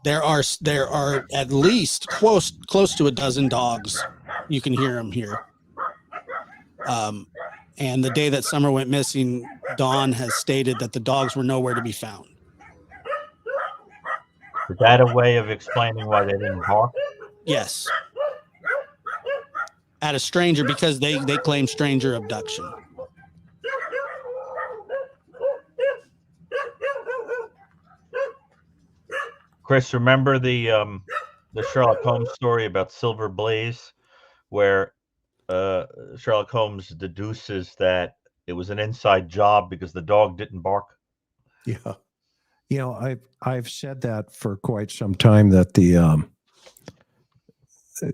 there are at least close to a dozen dogs. You can hear them here. And the day that Summer went missing, Dawn has stated that the dogs were nowhere to be found. Is that a way of explaining why they didn't bark? Yes. At a stranger, because they claim stranger abduction. Chris, remember the Sherlock Holmes story about Silver Blaze, where Sherlock Holmes deduces that it was an inside job because the dog didn't bark? Yeah. You know, I've said that for quite some time, that the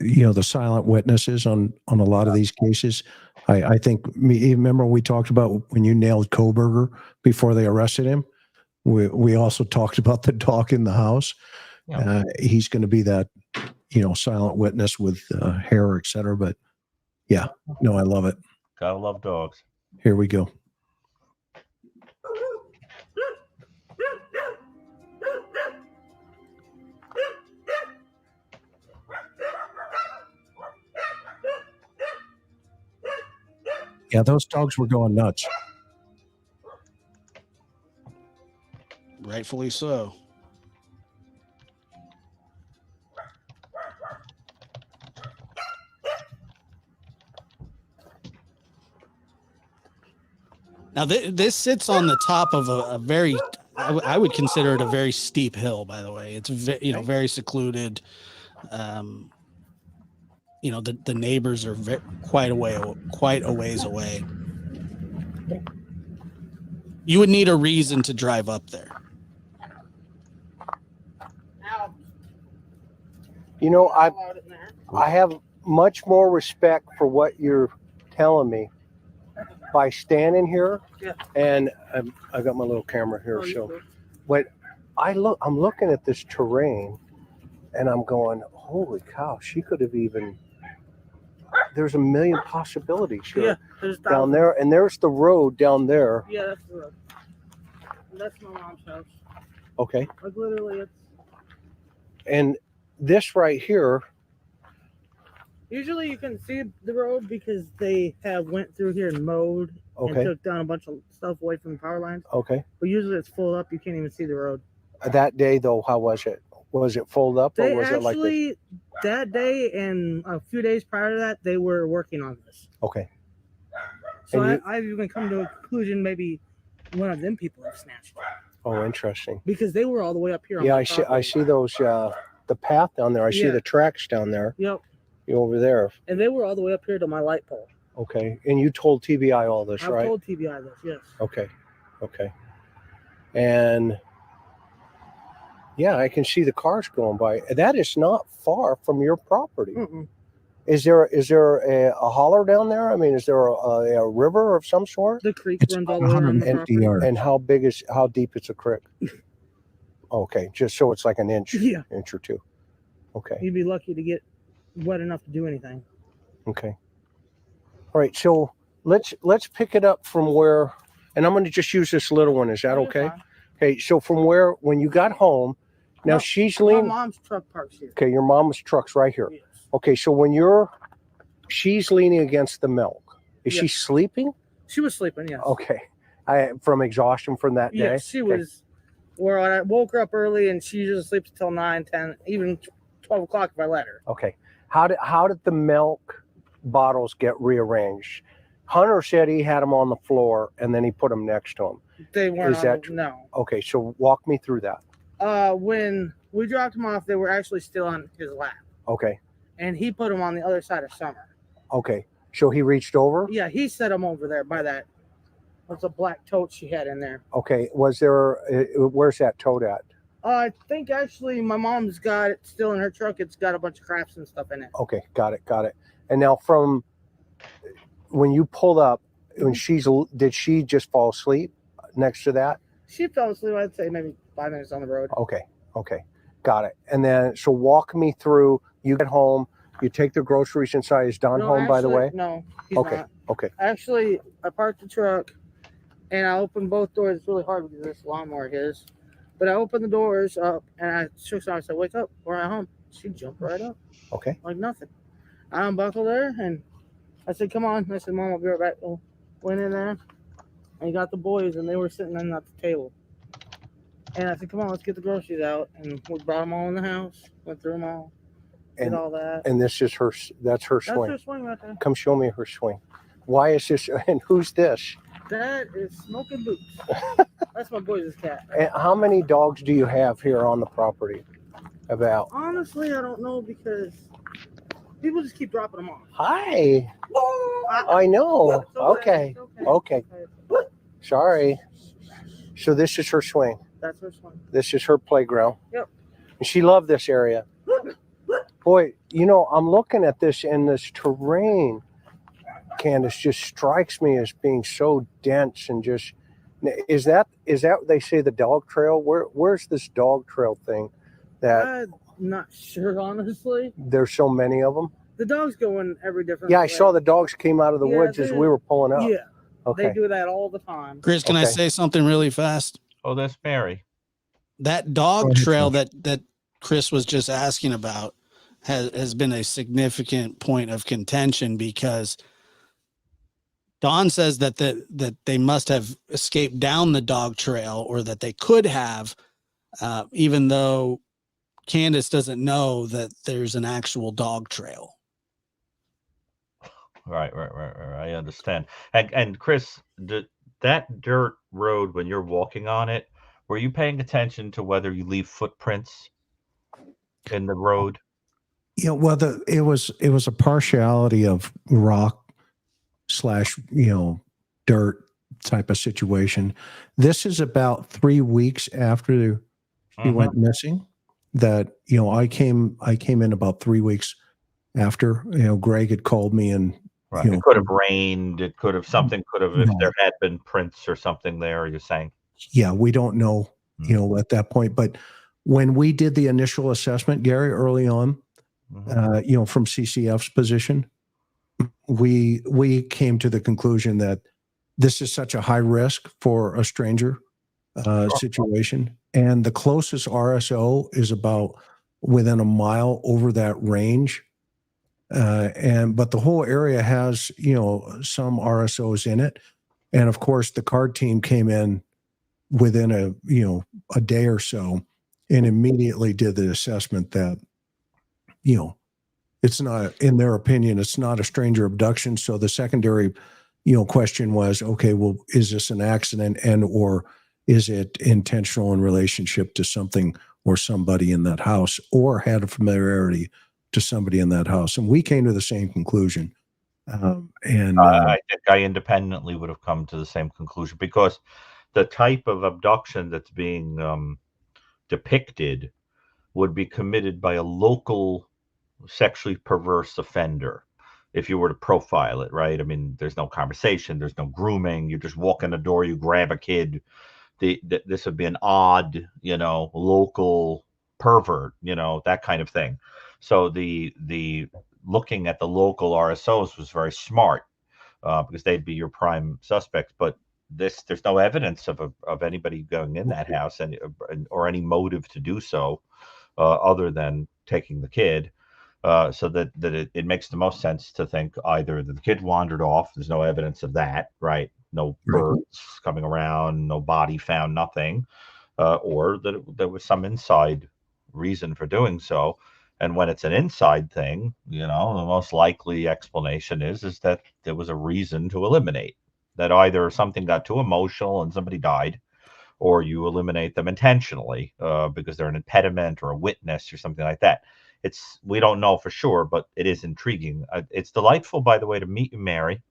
you know, the silent witnesses on a lot of these cases. I think remember we talked about when you nailed Koberger before they arrested him. We also talked about the dog in the house. Yeah. He's going to be that, you know, silent witness with hair, et cetera. But yeah, no, I love it. Gotta love dogs. Here we go. Yeah, those dogs were going nuts. Rightfully so. Now, this sits on the top of a very, I would consider it a very steep hill, by the way. It's, you know, very secluded. You know, the neighbors are quite a ways away. You would need a reason to drive up there. You know, I have much more respect for what you're telling me by standing here, Yeah. and I got my little camera here, Oh, so. you But I'm looking at this terrain, and I'm going, holy cow! She could have even. There's a million possibilities here. Yeah, there's Down thousands. there, and there's the road down there. Yeah, that's the road. That's my mom's house. Okay, Like literally, it's and this right here. usually you can see the road because they have went through here and mowed and Okay, took down a bunch of stuff away from the power lines. okay. But usually it's full up. You can't even see the road. That day though, how was it? Was it full up, or They was it like this? actually that day and a few days prior to that, they were working on this. Okay, So And I've even come to a conclusion maybe one of them people have snatched it oh, interesting. because they were all the way up here. On Yeah, my I see. I property. see those. The path down there. I see Yeah. the tracks down there. Yep, Over there. and they were all the way up here to my light pole. Okay, and you told TBI all this, I've right? told TBI this, yes. Okay, okay. And yeah, I can see the cars going by. That is not far from your property. Mm-mm. Is there a holler down there? I mean, is there a river of some sort? The creek It's runs all the way around the 150 property. yards. And how deep is a creek? Okay, just so it's like an inch, Yeah, inch or two. Okay, you'd be lucky to get wet enough to do anything. okay. All right, so let's pick it up from where, and I'm going to just use this little one. Is that Oh, you're okay? fine. Okay, so from when you got home, now No, she's My leaning. mom's truck parks here. Okay, your mom's truck's right here. Yes. Okay, so she's leaning against the milk. Is she Yes. sleeping? She was sleeping, yes. Okay, from exhaustion from that day. Yes, she Okay. was. Where I woke her up early and she usually sleeps until 9, 10, even 12 o'clock if I let her. Okay, how did the milk bottles get rearranged? Hunter said he had them on the floor and then he put them next to him. They weren't Is that on true? no. Okay, so walk me through that. When we dropped them off, they were actually still on his lap. Okay, And he put them on the other side of Summer. okay. So he reached over. Yeah, he set them over there by that. What's a black tote she had in there? Okay, was there? Where's that tote at? I think actually my mom's got it still in her truck. It's got a bunch of crafts and stuff in it. Okay, got it. And now from when you pulled up, did she just fall asleep next to that? She fell asleep, I'd say maybe 5 minutes on the road. Okay, got it. And then so walk me through. You get home, you take the groceries inside. Is Don No, home, by the actually, way? No, he's Okay, not. okay, Actually, I parked the truck and I opened both doors. It's really hard because this lawnmower is. But I opened the doors up and I shook her. I said, "Wake up, we're at home." She jumped right up okay. like nothing. I unbuckled her and I said, "Come on." I said, "Mom, I'll be right back." Well, went in there and got the boys and they were sitting at the table. And I said, "Come on, let's get the groceries out." And we brought them all in the house, went through them all, did all that. And this is her. That's her That's swing. her swing right there. Come show me her swing. Why is this? And who's this? That is Smoking Boots. That's my boys' cat. And how many dogs do you have here on the property? About. Honestly, I don't know because people just keep dropping them off. Hi. I know. It's okay, Okay. Okay. Sorry. So this is her swing. That's her swing. This is her playground. Yep. And she loved this area. Boy, I'm looking at this, and this terrain, Candace, just strikes me as being so dense and just. Is that what they say, the dog trail? Where's this dog trail thing? That I'm not sure, honestly. there's so many of them. The dogs go in every different Yeah, I way. saw the dogs came out of the Yeah, woods as they- we were pulling up. Yeah, Okay. they do that all the time. Chris, can I Okay. say something really fast? Oh, that's Mary. That Go dog ahead, trail that Chris was just asking about has been a significant point of contention because Don says that they must have escaped down the dog trail, or that they could have, even though Candace doesn't know that there's an actual dog trail. Right. I understand. And Chris, that dirt road, when you're walking on it, were you paying attention to whether you leave footprints in the road? Yeah, well, it was a partiality of rock / dirt type of situation. This is about 3 weeks after he went missing. That I came in about 3 weeks after. Greg had called me and Right. You know, It could have rained. It could have something. Could have if Right. there had been prints or something there. You're saying. yeah, we don't know, you know, at that point. But when we did the initial assessment, Gary, early on, you know, from CCF's position, we came to the conclusion that this is such a high risk for a stranger situation, and the closest RSO is about within a mile over that range. But the whole area has, you know, some RSOs in it, and of course the card team came in within a day or so and immediately did the assessment that, you know, it's not, in their opinion, it's not a stranger abduction. So the secondary, you know, question was, okay, well, is this an accident or is it intentional in relationship to something or somebody in that house, or had a familiarity to somebody in that house? And we came to the same conclusion. I think I independently would have come to the same conclusion, because the type of abduction that's being depicted would be committed by a local sexually perverse offender. If you were to profile it, right? I mean, there's no conversation, there's no grooming. You just walk in the door, you grab a kid. This would be an odd, you know, local pervert, you know, that kind of thing. So the looking at the local RSOs was very smart, because they'd be your prime suspects. But there's no evidence of anybody going in that house or any motive to do so, other than taking the kid. So that it makes the most sense to think either that the kid wandered off. There's no evidence of that, right? No birds coming around, no body found, nothing, or that there was some inside reason for doing so. And when it's an inside thing, you know, the most likely explanation is that there was a reason to eliminate. That either something got too emotional and somebody died, or you eliminate them intentionally because they're an impediment or a witness or something like that. We don't know for sure, but it is intriguing. It's delightful, by the way, to meet you, Mary.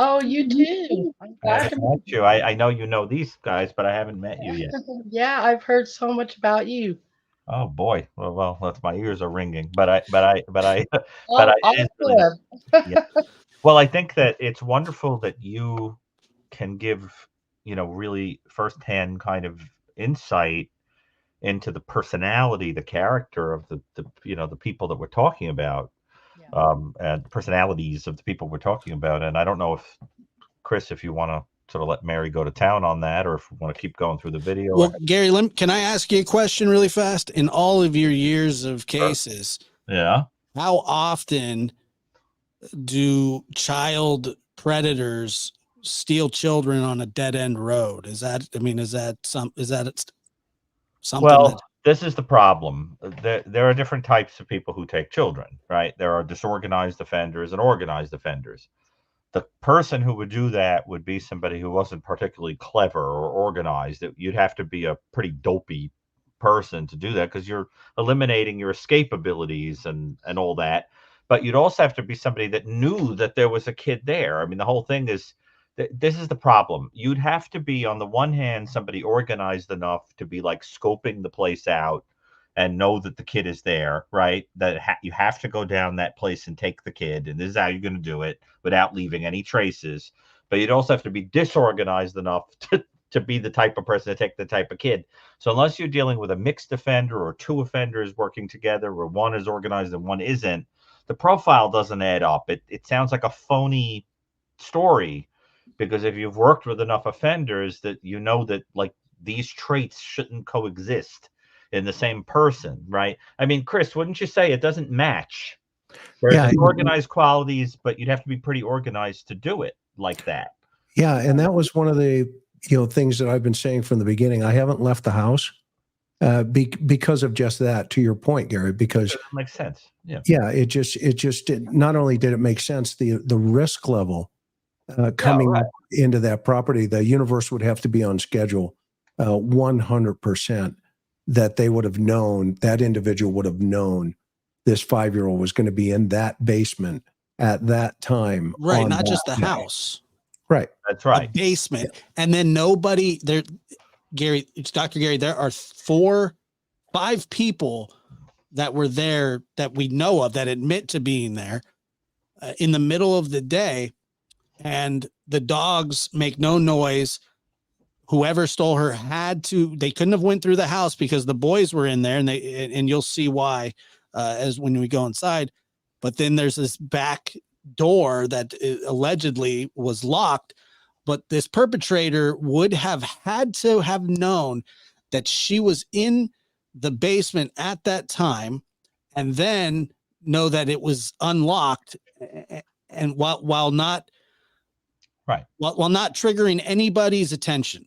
Oh, you too. I'm glad to meet you. I know you know these guys, but I haven't met you yet. Yeah, I've heard so much about you. Oh boy. Well, that's, my ears are ringing. But I Oh, it is really, yeah. Well, I think that it's wonderful that you can give, you know, really firsthand kind of insight into the personality, the character of the you know, the people that we're talking about, and the personalities of the people we're talking about. And I don't know if, Chris, if you want to sort of let Mary go to town on that, or if we want to keep going through the video. Well, Gary, can I ask you a question really fast? In all of your years of cases, yeah, how often do child predators steal children on a dead end road? Is that something? Well, this is the problem. There are different types of people who take children, right? There are disorganized offenders and organized offenders. The person who would do that would be somebody who wasn't particularly clever or organized. You'd have to be a pretty dopey person to do that, because you're eliminating your escape abilities and all that. But you'd also have to be somebody that knew that there was a kid there. I mean, the whole thing is, this is the problem. You'd have to be, on the one hand, somebody organized enough to be like scoping the place out and know that the kid is there, right? That you have to go down that place and take the kid, and this is how you're going to do it without leaving any traces. But you'd also have to be disorganized enough to be the type of person to take the type of kid. So unless you're dealing with a mixed offender or two offenders working together, where one is organized and one isn't, the profile doesn't add up. It sounds like a phony story, because if you've worked with enough offenders, that you know that, like, these traits shouldn't coexist in the same person, right? I mean, Chris, wouldn't you say it doesn't match? There's organized qualities, but you'd have to be pretty organized to do it like that. Yeah, and that was one of the, you know, things that I've been saying from the beginning. I haven't left the house because of just that. To your point, Gary, because that makes sense. Yeah, it just did, not only did it make sense, the risk level coming up into that property, the universe would have to be on schedule 100%. That they would have known, that individual would have known this 5-year-old was going to be in that basement at that time. Right. Not just the house. Right. That's right. The basement. And then nobody there, Gary, it's Dr. Gary, there are 5 people that were there that we know of that admit to being there. in the middle of the day, and the dogs make no noise. Whoever stole her they couldn't have went through the house because the boys were in there, and you'll see why as when we go inside. But then there's this back door that allegedly was locked, but this perpetrator would have had to have known that she was in the basement at that time, and then know that it was unlocked, and while not triggering anybody's attention,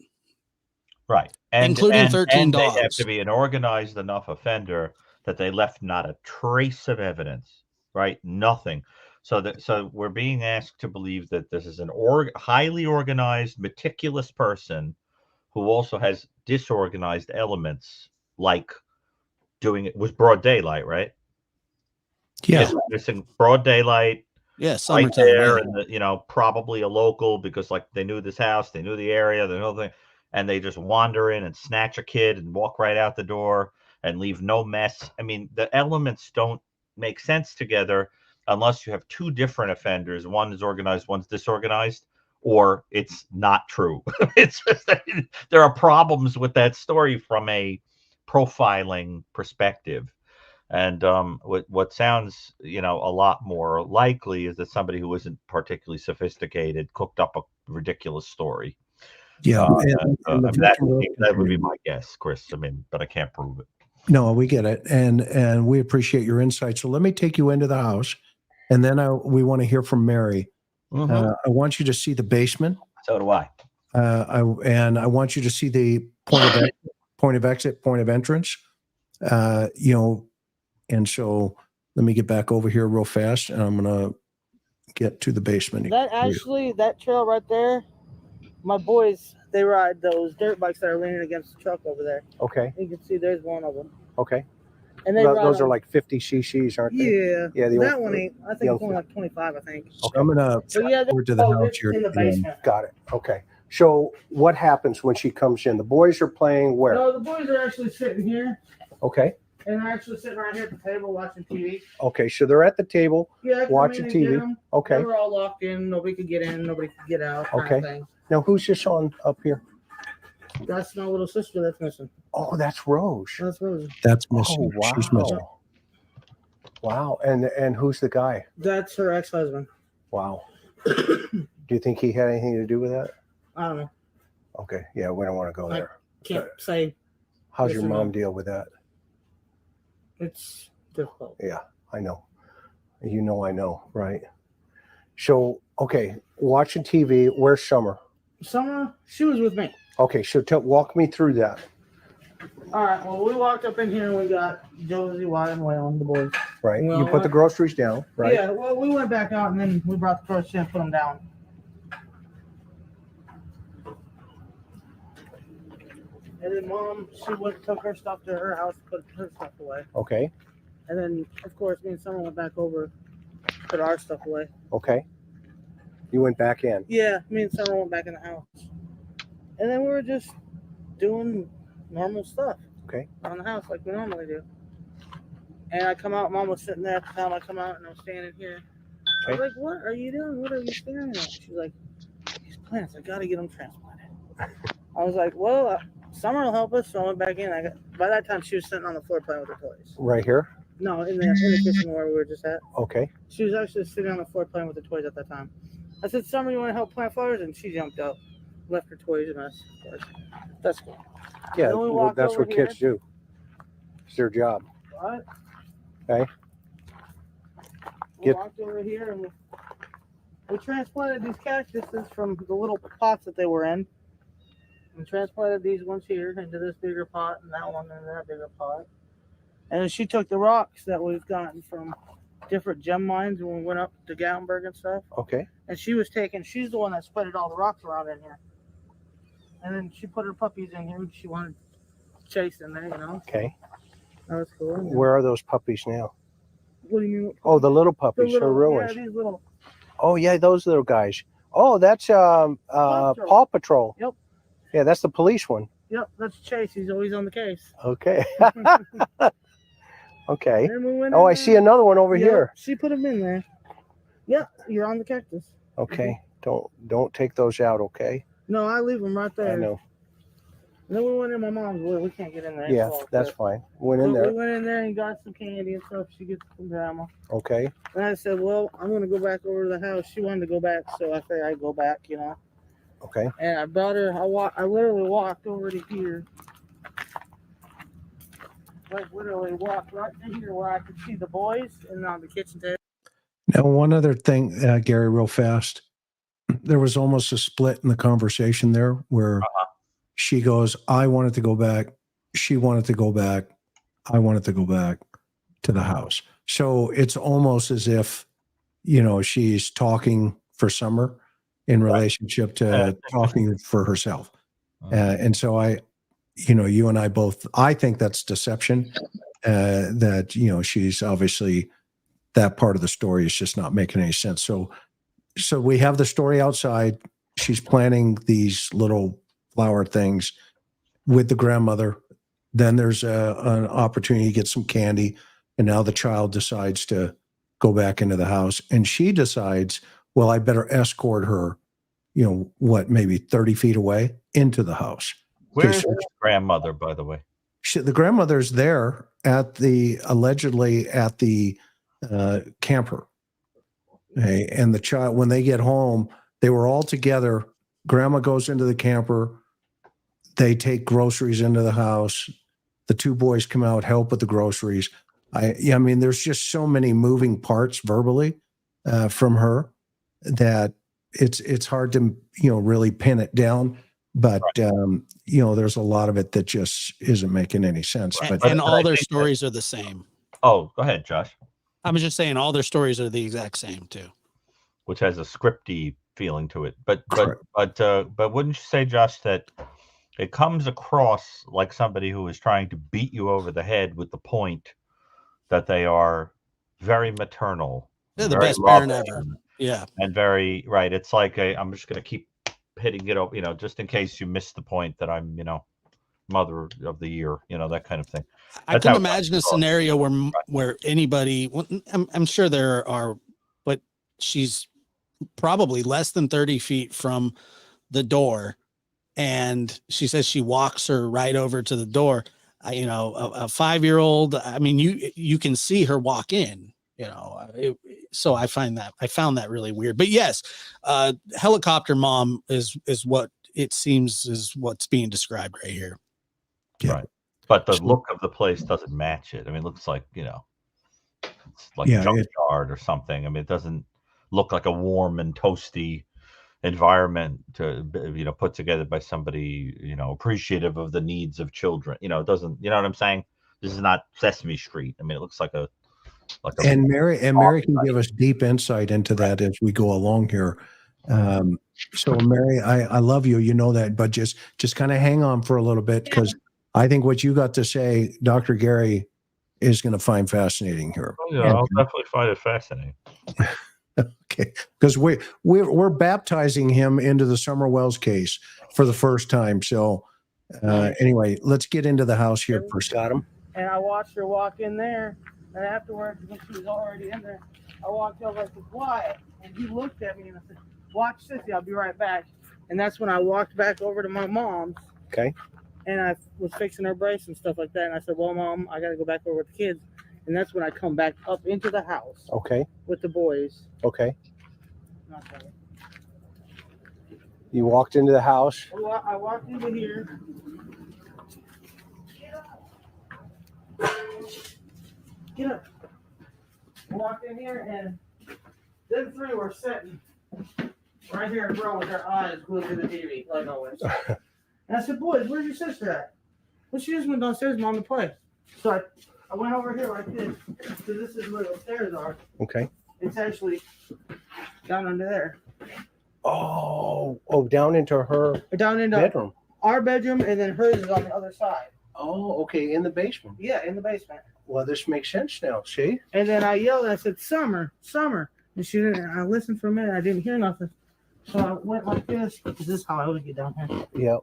right, including 13 dogs. They have to be an organized enough offender that they left not a trace of evidence, right? Nothing. So we're being asked to believe that this is an highly organized, meticulous person who also has disorganized elements, like doing it was broad daylight, right? Yeah. It's in broad daylight. Yeah, Right summertime. there, Yeah. and probably a local, because like they knew this house, they knew the area, the whole thing, and they just wander in and snatch a kid and walk right out the door and leave no mess. I mean, the elements don't make sense together unless you have two different offenders. One is organized, one's disorganized, or it's not true. It's just that there are problems with that story from a profiling perspective. And what sounds, a lot more likely is that somebody who isn't particularly sophisticated cooked up a ridiculous story. Yeah. That would be my guess, Chris. But I can't prove it. No, we get it. And we appreciate your insight. So let me take you into the house, and then we want to hear from Mary. Mm-hmm. I want you to see the basement. So do I. I want you to see the point of exit, point of entrance. And so let me get back over here real fast, and I'm going to get to the basement. That trail right there, my boys, they ride those dirt bikes that are leaning against the truck over there. Okay. You can see there's one of them. Okay. And they those are like 50 cc's, aren't they? Yeah. Yeah. That one ain't. I think it's only like 25, I think. Okay. I'm going to over to the house here. In the basement. Got it. Okay. So what happens when she comes in? The boys are playing where? No, the boys are actually sitting here. Okay. And they're actually sitting right here at the table watching TV. Okay, so they're at the table watching TV. Okay. They were all locked in. Nobody could get in. Nobody could get out. Okay. Thing. Now, who's this on up here? That's my little sister that's missing. Oh, that's Rose. That's Rose. That's missing. Oh, wow. She's missing. Wow. And who's the guy? That's her ex-husband. Wow. Do you think he had anything to do with that? I don't know. Okay. Yeah, we don't want to go there. Can't say. How's your mom deal with that? It's difficult. Yeah, I know. I know, right? So, okay, watching TV. Where's Summer? Summer, she was with me. Okay, so walk me through that. All right, well, we walked up in here and we got Josie, Wyatt, and Waylon, the boys. Right, you put the groceries down, right? Yeah, well, we went back out and then we brought the groceries in and put them down. And then Mom, she went and took her stuff to her house, put her stuff away. Okay. And then, of course, me and Summer went back over, put our stuff away. Okay. You went back in? Yeah, me and Summer went back in the house. And then we were just doing normal stuff. Okay. Around the house like we normally do. And I come out, Mom was sitting there at the time I come out, and I'm standing here. Okay. I was like, what are you doing? What are you staring at? She's like, these plants, I got to get them transplanted. I was like, well, Summer will help us, so I went back in. By that time, she was sitting on the floor playing with her toys. Right here? No, in the kitchen where we were just at. Okay. She was actually sitting on the floor playing with the toys at that time. I said, Summer, you want to help plant flowers? And she jumped up, left her toys and us. That's cool. Yeah, that's what kids do. It's their job. What? Okay. We walked over here and we transplanted these cactuses from the little pots that they were in. And transplanted these ones here into this bigger pot and that one into that bigger pot. And then she took the rocks that we've gotten from different gem mines when we went up to Gatlinburg and stuff. Okay. And she's the one that spreaded all the rocks around in here. And then she put her puppies in here. She wanted Chase in there, Okay. That was cool. Where are those puppies now? What do you mean? Oh, the little puppies. Her real ones. Yeah, these little. Oh, yeah, those little guys. Oh, that's Paw Patrol. Yep. Yeah, that's the police one. Yep, that's Chase. He's always on the case. Okay. Okay. We I see another one over here. She put him in there. Yeah, you're on the cactus. Okay. Don't take those out, okay? No, I leave them right there. I know. And then we went in my mom's way. We can't get in there. Yeah, that's fine. Went in We there. went in there and got some candy and stuff. She gets from grandma. Okay. And I said, well, I'm going to go back over to the house. She wanted to go back, so I said I'd go back, you know. Okay. And I brought her, I literally walked over to here. Like, literally walked right to here where I could see the boys and on the kitchen table. Now, one other thing, Gary, real fast. There was almost a split in the conversation there where she goes, I wanted to go back. She wanted to go back. I wanted to go back to the house. So it's almost as if, you know, she's talking for Summer in relationship to talking for herself. And so you know, you and I both, I think that's deception, that, you know, she's obviously, that part of the story is just not making any sense. So we have the story outside. She's planting these little flower things with the grandmother. Then there's an opportunity to get some candy. And now the child decides to go back into the house. And she decides, well, I better escort her, you know, what, maybe 30 feet away into the house. Where is the grandmother, by the way? The grandmother's there allegedly at the camper. Okay. And the child, when they get home, they were all together. Grandma goes into the camper. They take groceries into the house. The two boys come out, help with the groceries. I mean, there's just so many moving parts verbally from her that it's hard to, you know, really pin it down. But, you know, there's a lot of it that just isn't making any sense. And all their stories are the same. Oh, go ahead, Josh. I was just saying all their stories are the exact same too. Which has a scripty feeling to it. But wouldn't you say, Josh, that it comes across like somebody who is trying to beat you over the head with the point that they are very maternal. They're the best parent ever. Yeah. And very right. It's like I'm just going to keep hitting it up, you know, just in case you missed the point that I'm, you know, mother of the year, you know, that kind of thing. I can imagine a scenario where anybody, well, I'm sure there are, but she's probably less than 30 feet from the door. And she says she walks her right over to the door. You know, a 5-year-old, I mean, you can see her walk in, you know, so I found that really weird. But yes, helicopter mom is what it seems is what's being described right here. Yeah. Right. But the look of the place doesn't match it. I mean, it looks like, you know, it's like a junkyard or something. I mean, it doesn't look like a warm and toasty environment to, you know, put together by somebody, you know, appreciative of the needs of children. You know, it doesn't, you know what I'm saying? This is not Sesame Street. I mean, it looks like a and Mary can give us deep insight into that as we go along here. So Mary, I love you, you know that, but just kind of hang on for a little bit, because I think what you got to say, Dr. Gary is going to find fascinating here. Oh, yeah, I'll definitely find it fascinating. Okay, because we're baptizing him into the Summer Wells case for the first time. So anyway, let's get into the house here first, Adam. And I watched her walk in there, and afterwards, when she was already in there, I walked over. I said, "Why?" And he looked at me and I said, "Watch Sissy, I'll be right back." And that's when I walked back over to my mom's. Okay. And I was fixing her brace and stuff like that. And I said, "Well, Mom, I got to go back over with the kids." And that's when I come back up into the house. Okay. With the boys. Okay. You walked into the house. Well, I walked into here. Get up. I walked in here and them three were sitting right here in row with their eyes glued to the TV, like always. And I said, "Boys, where's your sister at?" Well, she just went downstairs, Mom, to play. So I went over here like this, because this is where the stairs are. Okay. It's actually down under there. Oh, down into her bedroom. Our bedroom, and then hers is on the other side. Oh, okay, in the basement. Yeah, in the basement. Well, this makes sense now, see? And then I yelled, I said, Summer. And she didn't, I listened for a minute, I didn't hear nothing. So I went like this, because this is how I would get down here. Yeah.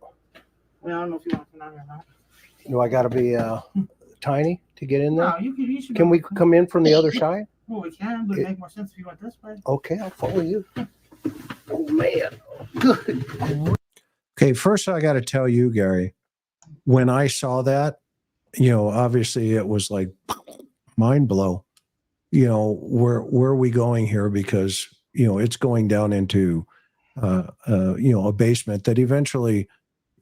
I don't know if you want to come down here or not. Do I got to be tiny to get in there? No, you should. Can we come in from the other side? Well, we can, but it'd make more sense if you went this way. Okay, I'll follow you. Oh man, good. Okay, first I got to tell you, Gary, when I saw that, obviously it was like mind blow. Where are we going here? Because it's going down into a basement that eventually,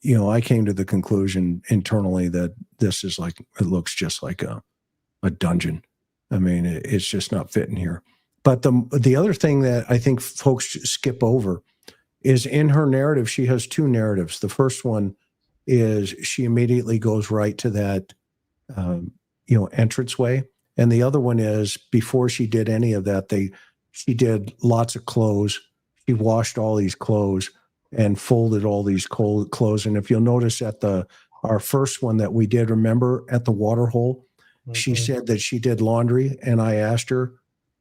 I came to the conclusion internally that this is like, it looks just like a dungeon. I mean, it's just not fitting here. But the other thing that I think folks skip over is in her narrative, she has two narratives. The first one is she immediately goes right to that, entranceway. And the other one is before she did any of that, she did lots of clothes. She washed all these clothes and folded all these clothes. And if you'll notice at our first one that we did, remember at the water hole, she said that she did laundry. And I asked her,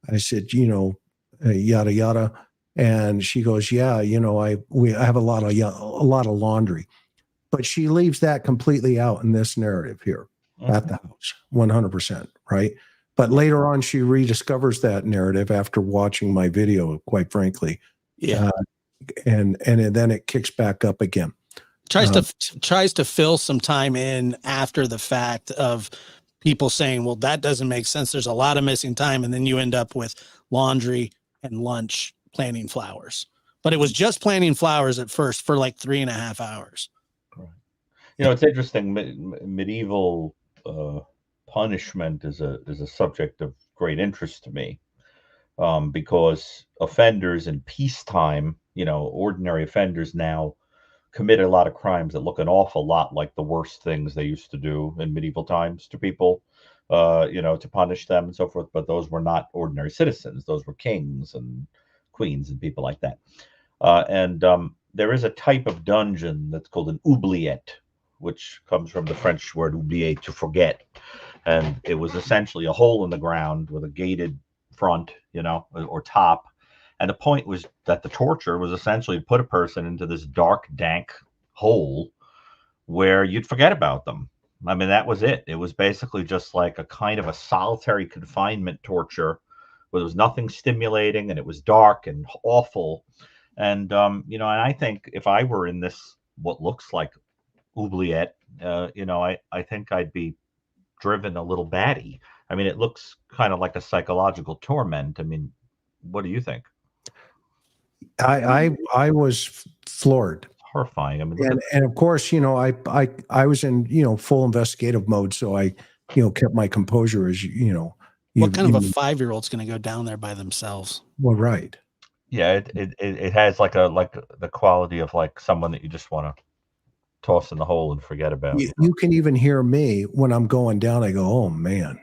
I said, yada, yada. And she goes, yeah, I have a lot of laundry, but she leaves that completely out in this narrative here at the house, 100%. Right. But later on, she rediscovers that narrative after watching my video, quite frankly. Yeah. And then it kicks back up again. Tries to fill some time in after the fact of people saying, well, that doesn't make sense. There's a lot of missing time. And then you end up with laundry and lunch planting flowers. But it was just planting flowers at first for like 3.5 hours. Right. It's interesting. Medieval punishment is a subject of great interest to me, because offenders in peacetime, ordinary offenders now commit a lot of crimes that look an awful lot like the worst things they used to do in medieval times to people, to punish them and so forth. But those were not ordinary citizens. Those were kings and queens and people like that. And there is a type of dungeon that's called an oubliette, which comes from the French word oublier, to forget. And it was essentially a hole in the ground with a gated front, or top. And the point was that the torture was essentially put a person into this dark, dank hole where you'd forget about them. I mean, that was it. It was basically just like a kind of a solitary confinement torture where there was nothing stimulating and it was dark and awful. And, and I think if I were in this, what looks like oubliette, I think I'd be driven a little batty. I mean, it looks kind of like a psychological torment. I mean, what do you think? I was floored. Horrifying. I mean, and of course, I was in, full investigative mode. So I, kept my composure as, What kind of a 5-year-old's going to go down there by themselves? Well, right. Yeah. It has like the quality of like someone that you just want to toss in the hole and forget about. You can even hear me when I'm going down. I go, oh man,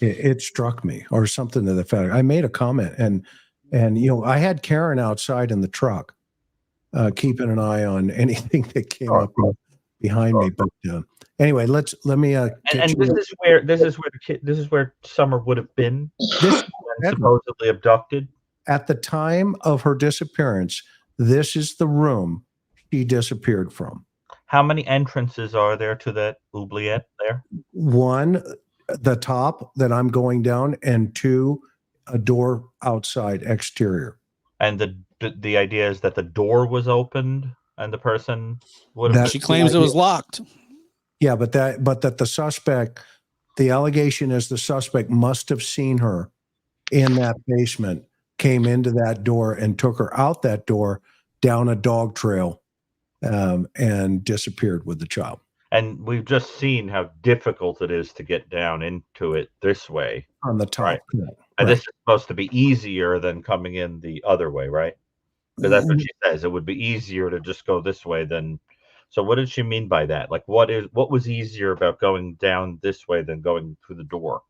it struck me, or something to the fact. I made a comment and I had Karen outside in the truck, keeping an eye on anything that came up behind me. But anyway, let me. And this is where Summer would have been. This supposedly abducted at the time of her disappearance. This is the room she disappeared from. How many entrances are there to that oubliette there? One, the top that I'm going down, and two, a door outside exterior. And the idea is that the door was opened and the person would have. She claims it was locked. Yeah, but that the suspect, the allegation is the suspect must have seen her in that basement, came into that door and took her out that door down a dog trail, and disappeared with the child. And we've just seen how difficult it is to get down into it this way. On the top. Right. Yeah, and this is supposed to be easier than coming in the other way, right? Because that's what she says. It would be easier to just go this way than. So what did she mean by that? Like, what was easier about going down this way than going through the door?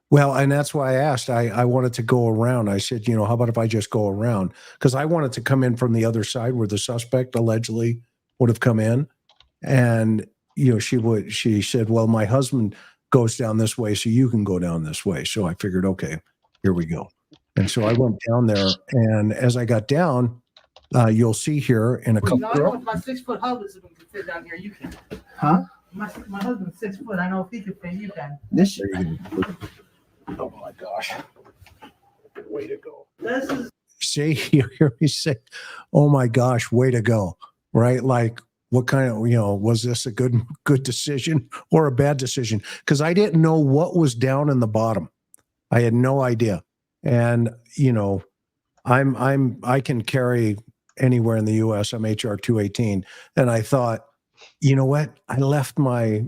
Well, and that's why I asked. I wanted to go around. I said, how about if I just go around? Because I wanted to come in from the other side where the suspect allegedly would have come in. And, she said, well, my husband goes down this way, so you can go down this way. So I figured, okay, here we go. And so I went down there. And as I got down, you'll see here in a couple. I know if my 6-foot husband can fit down here, you can. Huh? My husband's 6 foot. I know if he can fit, you can. This. Oh my gosh. Way to go. This is See, you hear me say, "Oh my gosh, way to go!" Right? Like, what kind of, was this a good decision or a bad decision? Because I didn't know what was down in the bottom. I had no idea, and I can carry anywhere in the U.S. I'm HR 218, and I thought, you know what? I left my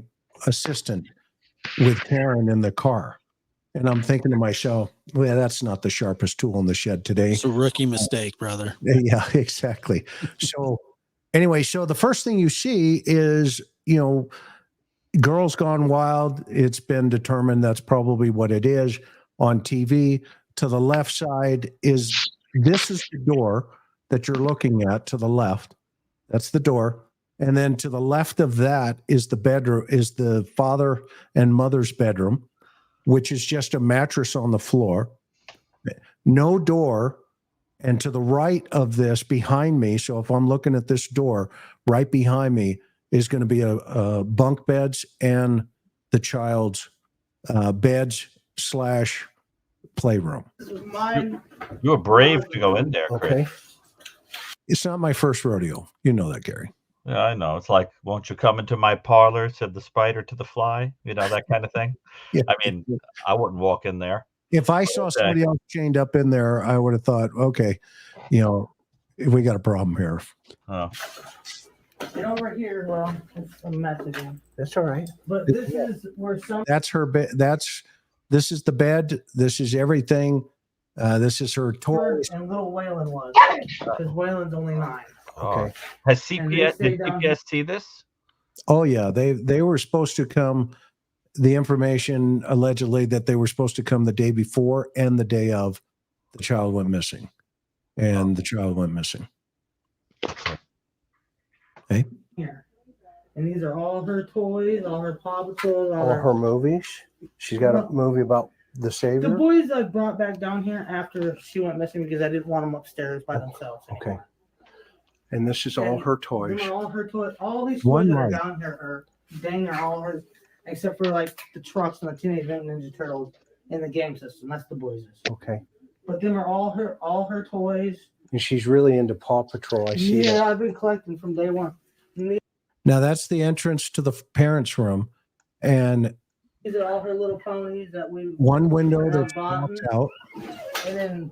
assistant with Karen in the car, and I'm thinking to myself, well, that's not the sharpest tool in the shed today. It's a rookie mistake, brother. Yeah, exactly. So anyway, so the first thing you see is, Girls Gone Wild. It's been determined that's probably what it is on TV. To the left side this is the door that you're looking at to the left. That's the door. And then to the left of that is the bedroom, is the father and mother's bedroom, which is just a mattress on the floor. No door. And to the right of this, behind me, so if I'm looking at this door, right behind me is going to be a bunk beds and the child's beds / playroom. This is mine. You were brave to go in there, Chris. Okay. It's not my first rodeo. You know that, Gary. Yeah, I know. It's like, won't you come into my parlor, said the spider to the fly, that kind of thing. Yeah. I mean, I wouldn't walk in there. If I saw somebody else chained up in there, I would have thought, okay, we got a problem here. Oh. And over here, well, it's a mess again. That's all right. But this is where some That's her bed. This is the bed. This is everything. This is her toys. and little Waylon was. Because Waylon's only 9. Okay. Has And they CPS, stay did down CPS see this? Oh yeah, they were supposed to come. The information allegedly that they were supposed to come the day before and the day of, the child went missing, and the child went missing. Okay. Here. And these are all her toys, all her Paw Patrols, all All her movies. She's got a movie about the The Savior. boys I brought back down here after she went missing because I didn't want them upstairs by themselves. Okay. anymore. And this is all her toys. Them are all her toys. All these One toys that are mic. down here are dang are all hers, except for like the trucks and the Teenage Mutant Ninja Turtles in the game system. That's the boys'. Okay. But them are all her toys. And she's really into Paw Patrol. I see Yeah, that. I've been collecting from day one. And Now that's the entrance to the parents' room, and these are all her little ponies that we. one window Her that's bottom. blocked out. And then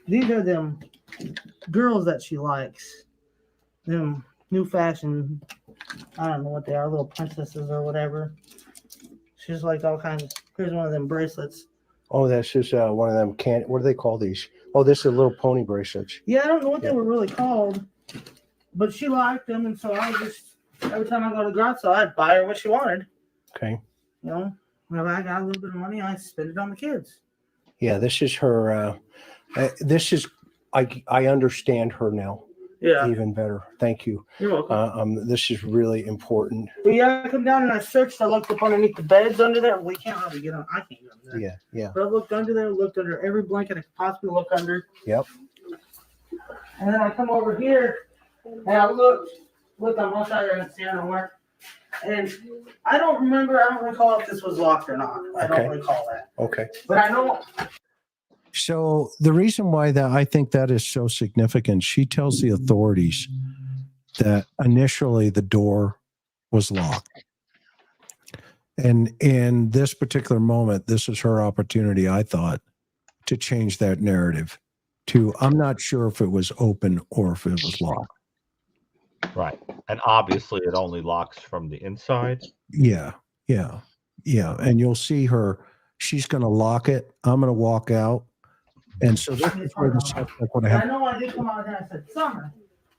these are them girls that she likes. Them new fashion, I don't know what they are, little princesses or whatever. She's like all kinds of, here's one of them bracelets. Oh, that's just one of them. What do they call these? Oh, this is a little pony bracelets. Yeah, I don't know what they were really called, but she liked them. And so I just, every time I go to the garage sale, I'd buy her what she wanted. Okay. Whenever I got a little bit of money, I spend it on the kids. Yeah, this is her. I understand her now Yeah, even better. Thank you. you're welcome. This is really important. But yeah, I come down and I searched. I looked up underneath the beds under there. We can't really get on. I can't get under there. Yeah, yeah. But I looked under there, looked under every blanket I could possibly look under. Yep. And then I come over here and I looked on both sides and see nowhere. And I don't recall if this was locked or not. I Okay. don't recall that. Okay. But I know So the reason why that I think that is so significant, she tells the authorities that initially the door was locked. And in this particular moment, this is her opportunity, I thought, to change that narrative to, I'm not sure if it was open or if it was locked. Right. And obviously it only locks from the inside. Yeah. And you'll see her, she's going to lock it. I'm going to walk out. And so this is where the suspect would I have. know I did come out here and I said, Summer,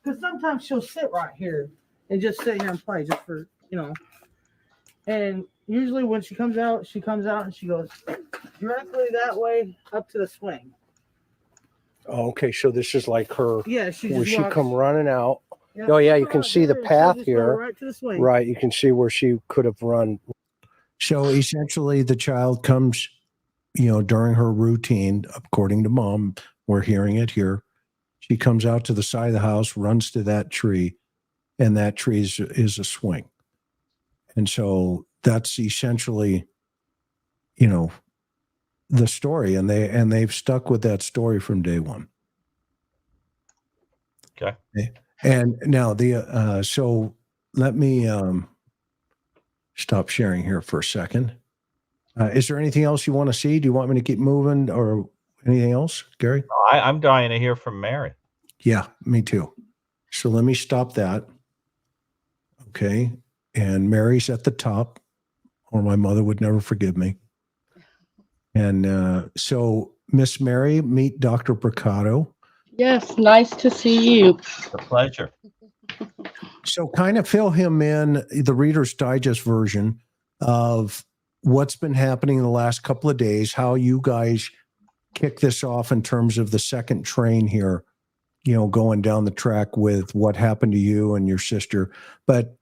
because sometimes she'll sit right here and just sit here and play just for, And usually when she comes out and she goes directly that way up to the swing. Oh, okay. So this is like her. Yeah, she Where just she walks- come running out. Yeah, Oh, yeah, she you can goes see the there, she'll path just go here. right to the swing. Right. You can see where she could have run. So essentially the child comes, during her routine, according to mom, we're hearing it here. She comes out to the side of the house, runs to that tree, and that tree is a swing. And so that's essentially, the story, and they've stuck with that story from day one. Okay. And now so let me stop sharing here for a second. Is there anything else you want to see? Do you want me to keep moving or anything else, Gary? I'm dying to hear from Mary. Yeah, me too. So let me stop that. Okay. And Mary's at the top, or my mother would never forgive me. And so, Miss Mary, meet Dr. Brucato. Yes, nice to see you. A pleasure. So kind of fill him in, the Reader's Digest version of what's been happening in the last couple of days, how you guys kick this off in terms of the second train here, going down the track with what happened to you and your sister. But,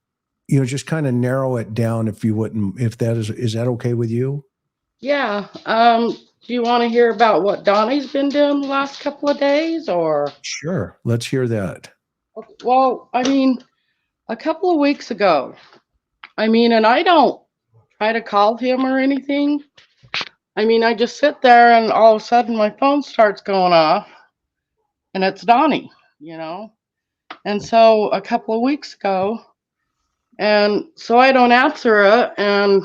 just kind of narrow it down if you wouldn't, if that is that okay with you? Yeah. Do you want to hear about what Donnie's been doing the last couple of days, or? Sure. Let's hear that. Well, I mean, a couple of weeks ago, and I don't try to call him or anything. I just sit there and all of a sudden my phone starts going off and it's Donnie, And so a couple of weeks ago, and so I don't answer it. And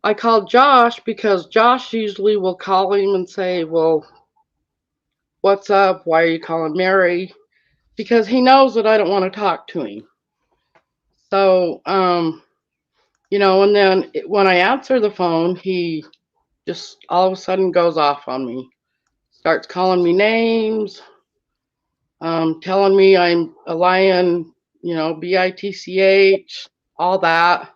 I called Josh because Josh usually will call him and say, well, what's up? Why are you calling Mary? Because he knows that I don't want to talk to him. So, and then when I answer the phone, he just all of a sudden goes off on me, starts calling me names, telling me I'm a lion, bitch, all that.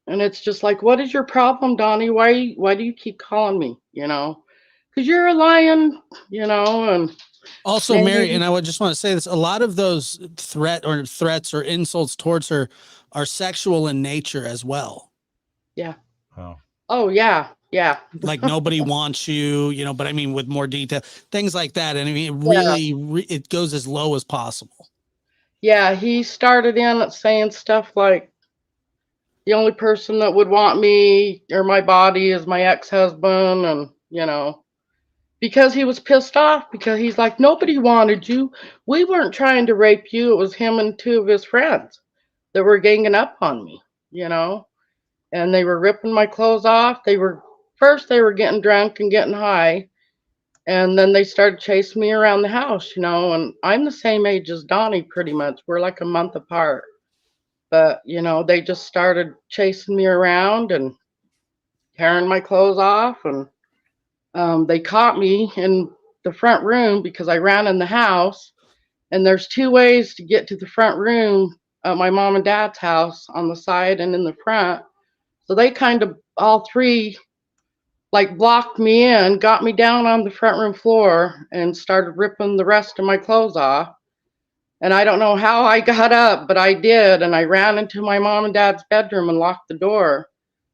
And it's just like, what is your problem, Donnie? Why do you keep calling me? Because you're a lion, and Also, Mary, and I would just want to say this, a lot of those threats or insults towards her are sexual in nature as well. Yeah. Oh, yeah. Yeah. Like nobody wants you, but with more detail, things like that. And it really, it goes as low as possible. Yeah. He started in saying stuff like, the only person that would want me or my body is my ex-husband. And, because he was pissed off, because he's like, nobody wanted you. We weren't trying to rape you. It was him and two of his friends that were ganging up on me, and they were ripping my clothes off. First they were getting drunk and getting high. And then they started chasing me around the house, and I'm the same age as Donnie pretty much. We're like a month apart. But, they just started chasing me around and tearing my clothes off. And they caught me in the front room because I ran in the house. And there's two ways to get to the front room at my mom and dad's house, on the side and in the front. So they kind of, all three, like blocked me in, got me down on the front room floor and started ripping the rest of my clothes off. And I don't know how I got up, but I did. And I ran into my mom and dad's bedroom and locked the door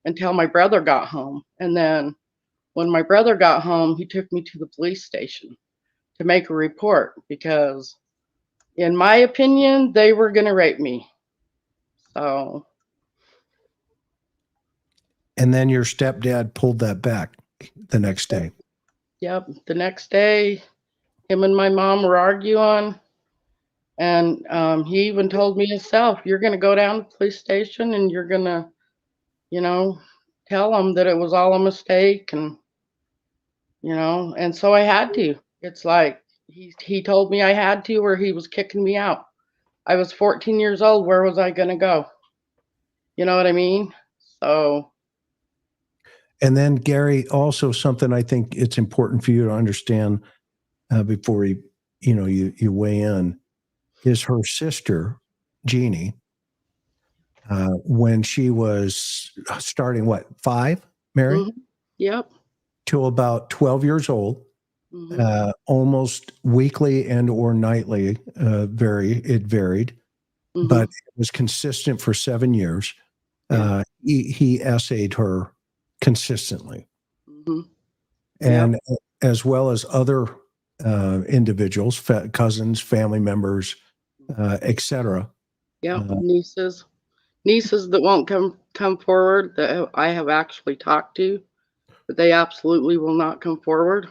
until my brother got home. And then when my brother got home, he took me to the police station to make a report because, in my opinion, they were going to rape me. So. And then your stepdad pulled that back the next day. Yep. The next day, him and my mom were arguing. And he even told me himself, you're going to go down to the police station and you're going to, tell them that it was all a mistake. And, and so I had to. It's like he told me I had to, or he was kicking me out. I was 14 years old. Where was I going to go? You know what I mean? So. And then, Gary, also something I think it's important for you to understand before you weigh in, is her sister, Jeannie, when she was starting, 5, Mary? Mm-hmm. Yep. Till about 12 years old, almost weekly and or nightly, it varied, but it was consistent for 7 years. He essayed her consistently. And as well as other individuals, cousins, family members, etc. Yeah, nieces. nieces that won't come forward that I have actually talked to, but they absolutely will not come forward.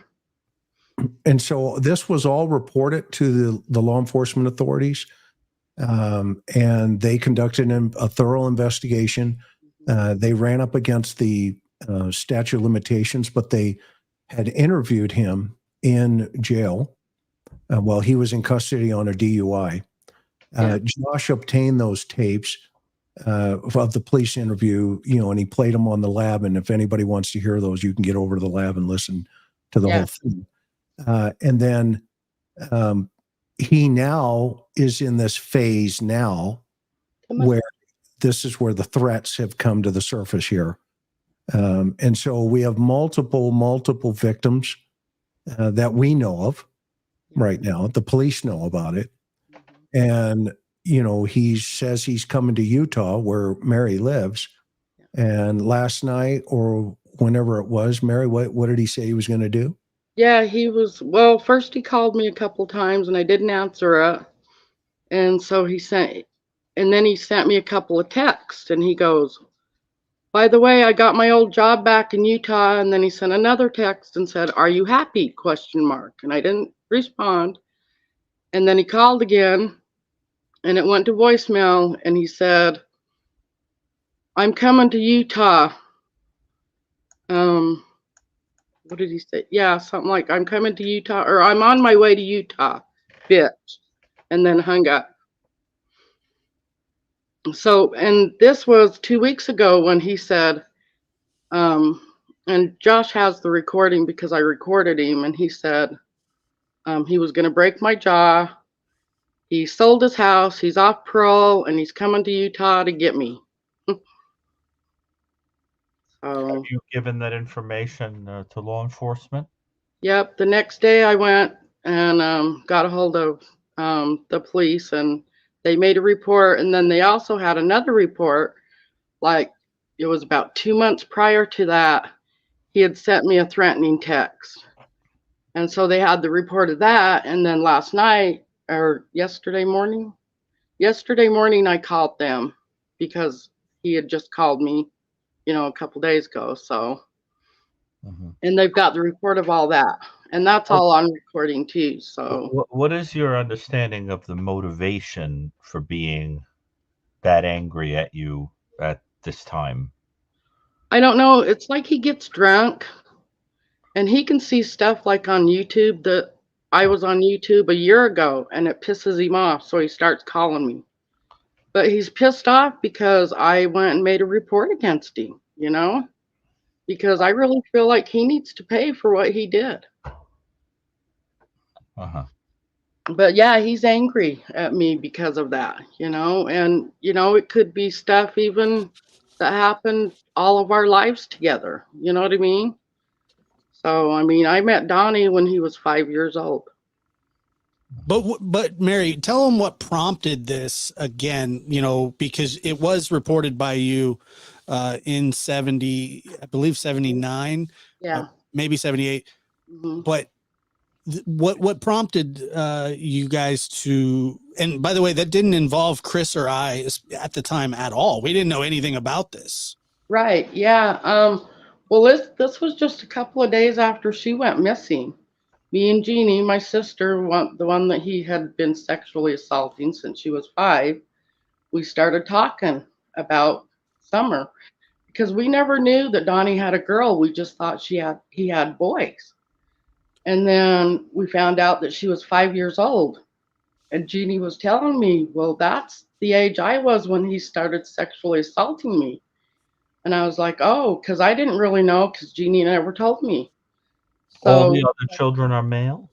And so this was all reported to the law enforcement authorities, and they conducted a thorough investigation. They ran up against the statute of limitations, but they had interviewed him in jail while he was in custody on a DUI. Josh obtained those tapes of the police interview, and he played them on the lab. And if anybody wants to hear those, you can get over to the lab and listen to the whole thing. And then he now is in this phase now where this is where the threats have come to the surface here. And so we have multiple victims that we know of right now. The police know about it. And, he says he's coming to Utah where Mary lives. And last night or whenever it was, Mary, what did he say he was going to do? Yeah, first he called me a couple times and I didn't answer it. And so he sent me a couple of texts and he goes, by the way, I got my old job back in Utah. And then he sent another text and said, are you happy? ? And I didn't respond. And then he called again and it went to voicemail and he said, I'm coming to Utah. What did he say? Yeah, something like, I'm coming to Utah, or I'm on my way to Utah, bitch. And then hung up. So, and this was 2 weeks ago when he said, and Josh has the recording because I recorded him, and he said he was going to break my jaw. He sold his house, he's off parole, and he's coming to Utah to get me. Have you given that information to law enforcement? Yep. The next day I went and got a hold of the police and they made a report. And then they also had another report, like it was about 2 months prior to that. He had sent me a threatening text. And so they had the report of that. And then last night or yesterday morning, I called them because he had just called me, a couple days ago. So, and they've got the report of all that, and that's all on recording too. So, what is your understanding of the motivation for being that angry at you at this time? I don't know. It's like he gets drunk and he can see stuff like on YouTube that I was on YouTube a year ago and it pisses him off. So he starts calling me. But he's pissed off because I went and made a report against him, because I really feel like he needs to pay for what he did. But yeah, he's angry at me because of that, and, it could be stuff even that happened all of our lives together. You know what I mean? So, I met Donnie when he was 5 years old. But Mary, tell him what prompted this again, because it was reported by you in 70, I believe 79, maybe 78. But what prompted you guys to, and by the way, that didn't involve Chris or I at the time at all. We didn't know anything about this. Right. Yeah. Well, this was just a couple of days after she went missing. Me and Jeannie, my sister, the one that he had been sexually assaulting since she was 5, we started talking about Summer because we never knew that Donnie had a girl. We just thought he had boys. And then we found out that she was 5 years old. And Jeannie was telling me, well, that's the age I was when he started sexually assaulting me. And I was like, oh, because I didn't really know because Jeannie never told me. So, all the other children are male?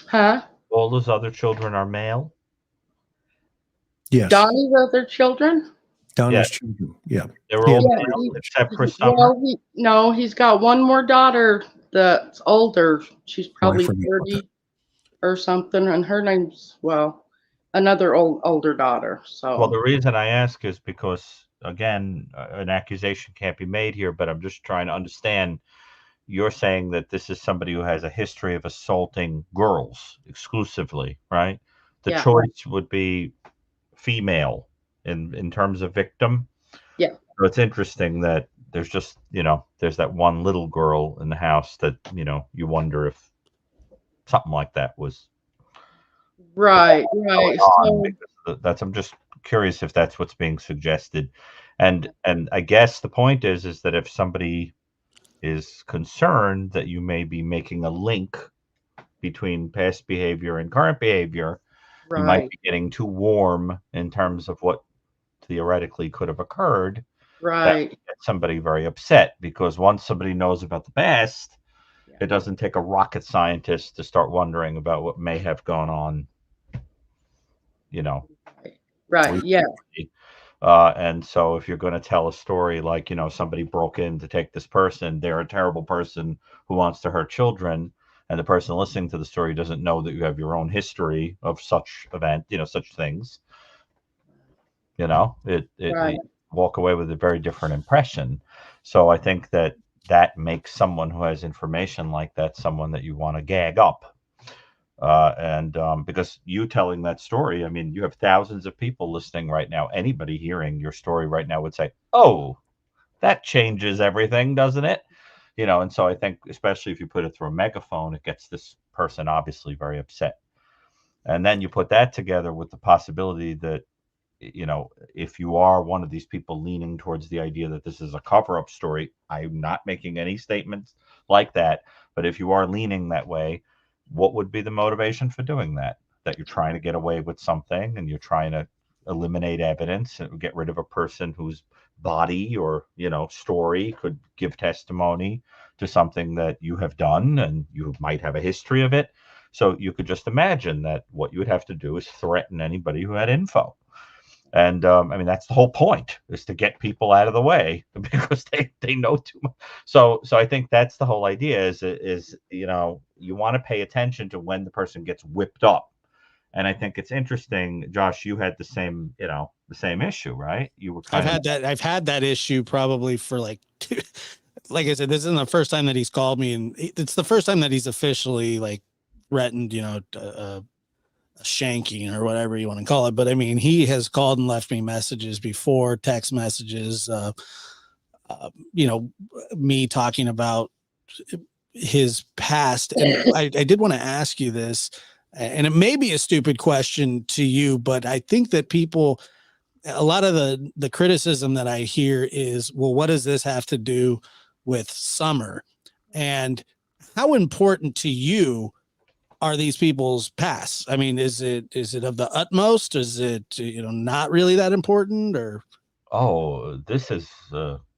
Huh? All those other children are male? Yes. Donnie's other children? Donnie's children, yeah. They're all male except for Summer? Well, no, he's got one more daughter that's older. She's probably 30 or something. And her name's, another older daughter. So. Well, the reason I ask is because, again, an accusation can't be made here, but I'm just trying to understand. You're saying that this is somebody who has a history of assaulting girls exclusively, right? The choice would be female in terms of victim. Yeah. So it's interesting that there's just, there's that one little girl in the house that, you wonder if something like that was Right. going on, because I'm just curious if that's what's being suggested. And I guess the point is that if somebody is concerned that you may be making a link between past behavior and current behavior, you might Right. be getting too warm in terms of what theoretically could have occurred. That Right. would get somebody very upset, because once somebody knows about the past, Yeah. it doesn't take a rocket scientist to start wondering about what may have gone on, Right. Yeah. recently. And so if you're going to tell a story like, somebody broke in to take this person, they're a terrible person who wants to hurt children, and the person listening to the story doesn't know that you have your own history of such event, such things, it Right. walk away with a very different impression. So I think that makes someone who has information like that someone that you want to gag up. And because you telling that story, I mean, you have thousands of people listening right now. Anybody hearing your story right now would say, "Oh, that changes everything, doesn't it?" And so I think, especially if you put it through a megaphone, it gets this person obviously very upset. And then you put that together with the possibility that, if you are one of these people leaning towards the idea that this is a cover-up story, I'm not making any statements like that, but if you are leaning that way, what would be the motivation for doing that? That you're trying to get away with something, and you're trying to eliminate evidence and get rid of a person whose body or, story could give testimony to something that you have done, and you might have a history of it. So you could just imagine that what you would have to do is threaten anybody who had info. And I mean, that's the whole point, is to get people out of the way because they know too much. So I think that's the whole idea is you want to pay attention to when the person gets whipped up. And I think it's interesting, Josh, you had the same issue, right? You were I've had that issue probably for like like I said, this isn't the first time that he's called me, and it's the first time that he's officially like threatened, a shanking or whatever you want to call it. But I mean, he has called and left me messages before, text messages, me talking about his past. And I did want to ask you this, and it may be a stupid question to you, but I think that a lot of the criticism that I hear is, well, what does this have to do with Summer? And how important to you are these people's pasts? I mean, is it of the utmost? Is it, not really that important? Or this is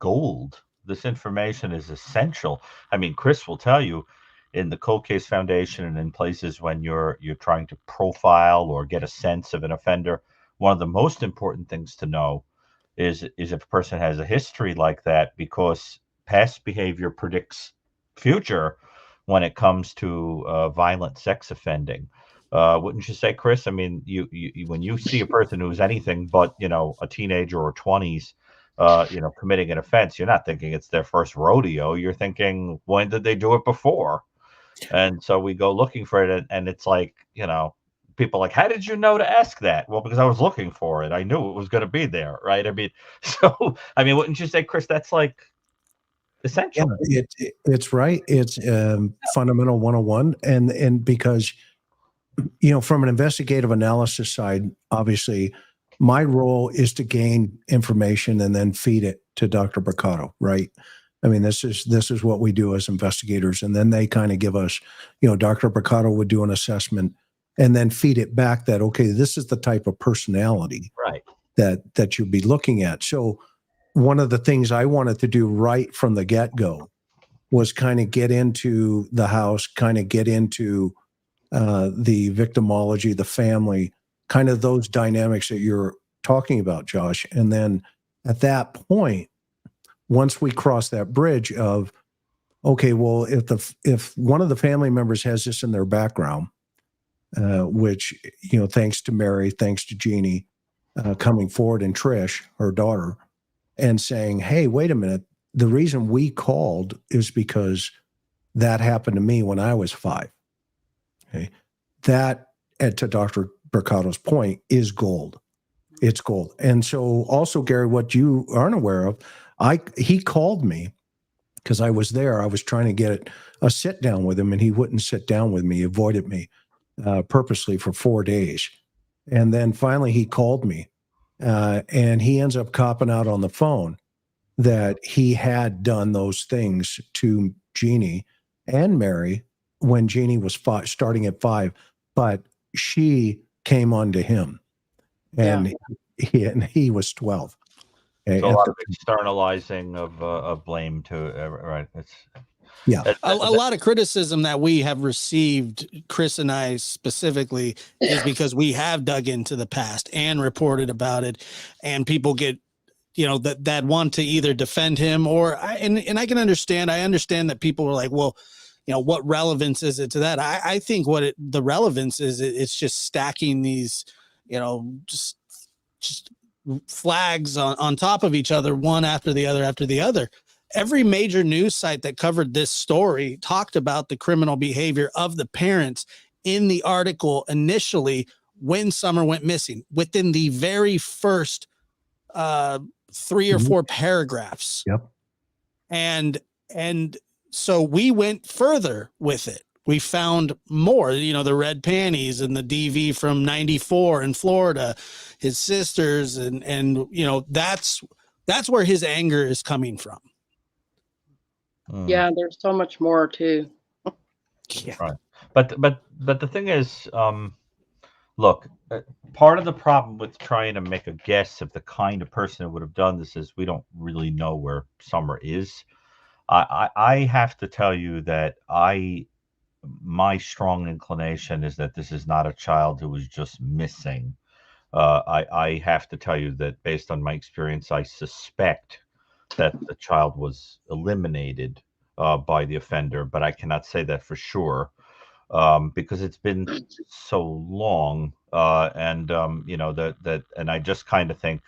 gold. This information is essential. I mean, Chris will tell you, in the Cold Case Foundation and in places when you're trying to profile or get a sense of an offender, one of the most important things to know is if a person has a history like that, because past behavior predicts future when it comes to violent sex offending. Wouldn't you say, Chris? I mean, you when you see a person who's anything but, a teenager or 20s, committing an offense, you're not thinking it's their first rodeo. You're thinking, when did they do it before? And so we go looking for it, and it's like, people like, how did you know to ask that? Well, because I was looking for it. I knew it was going to be there, right? I mean, so, I mean, wouldn't you say, Chris, that's like essential? Yeah, it's right. It's fundamental 101. And because, from an investigative analysis side, obviously my role is to gain information and then feed it to Dr. Brucato, right? I mean, this is what we do as investigators. And then they kind of give us, Dr. Brucato would do an assessment and then feed it back that, okay, this is the type of personality Right. that you'll be looking at. So one of the things I wanted to do right from the get-go was kind of get into the house, kind of get into the victimology, the family, kind of those dynamics that you're talking about, Josh. And then at that point, once we cross that bridge of, okay, well, if one of the family members has this in their background, which, thanks to Mary, thanks to Jeannie, coming forward, and Trish, her daughter, and saying, hey, wait a minute, the reason we called is because that happened to me when I was 5. Okay. That, and to Dr. Brucato's point, is gold. It's gold. And so also, Gary, what you aren't aware of, he called me because I was there. I was trying to get a sit down with him, and he wouldn't sit down with me. He avoided me purposely for 4 days. And then finally he called me, and he ends up copping out on the phone that he had done those things to Jeannie and Mary when Jeannie was starting at 5, but she came on to him, and he was 12. So a lot of externalizing of blame to right. It's a lot of criticism that we have received, Chris and I specifically, is because we have dug into the past and reported about it, and people get, that want to either defend him or and I can understand. I understand that people are like, well, what relevance is it to that? I think the relevance is, it's just stacking these, just flags on top of each other, one after the other. Every major news site that covered this story talked about the criminal behavior of the parents in the article initially when Summer went missing, within the very first 3 or 4 paragraphs. Yep. And so we went further with it. We found more, the red panties and the DV from 94 in Florida, his sisters. And that's where his anger is coming from. Yeah. There's so much more too. Yeah. Right. But the thing is, look, part of the problem with trying to make a guess of the kind of person who would have done this is we don't really know where Summer is. I have to tell you that my strong inclination is that this is not a child who was just missing. I have to tell you that based on my experience, I suspect that the child was eliminated by the offender, but I cannot say that for sure because it's been so long. And I just kind of think,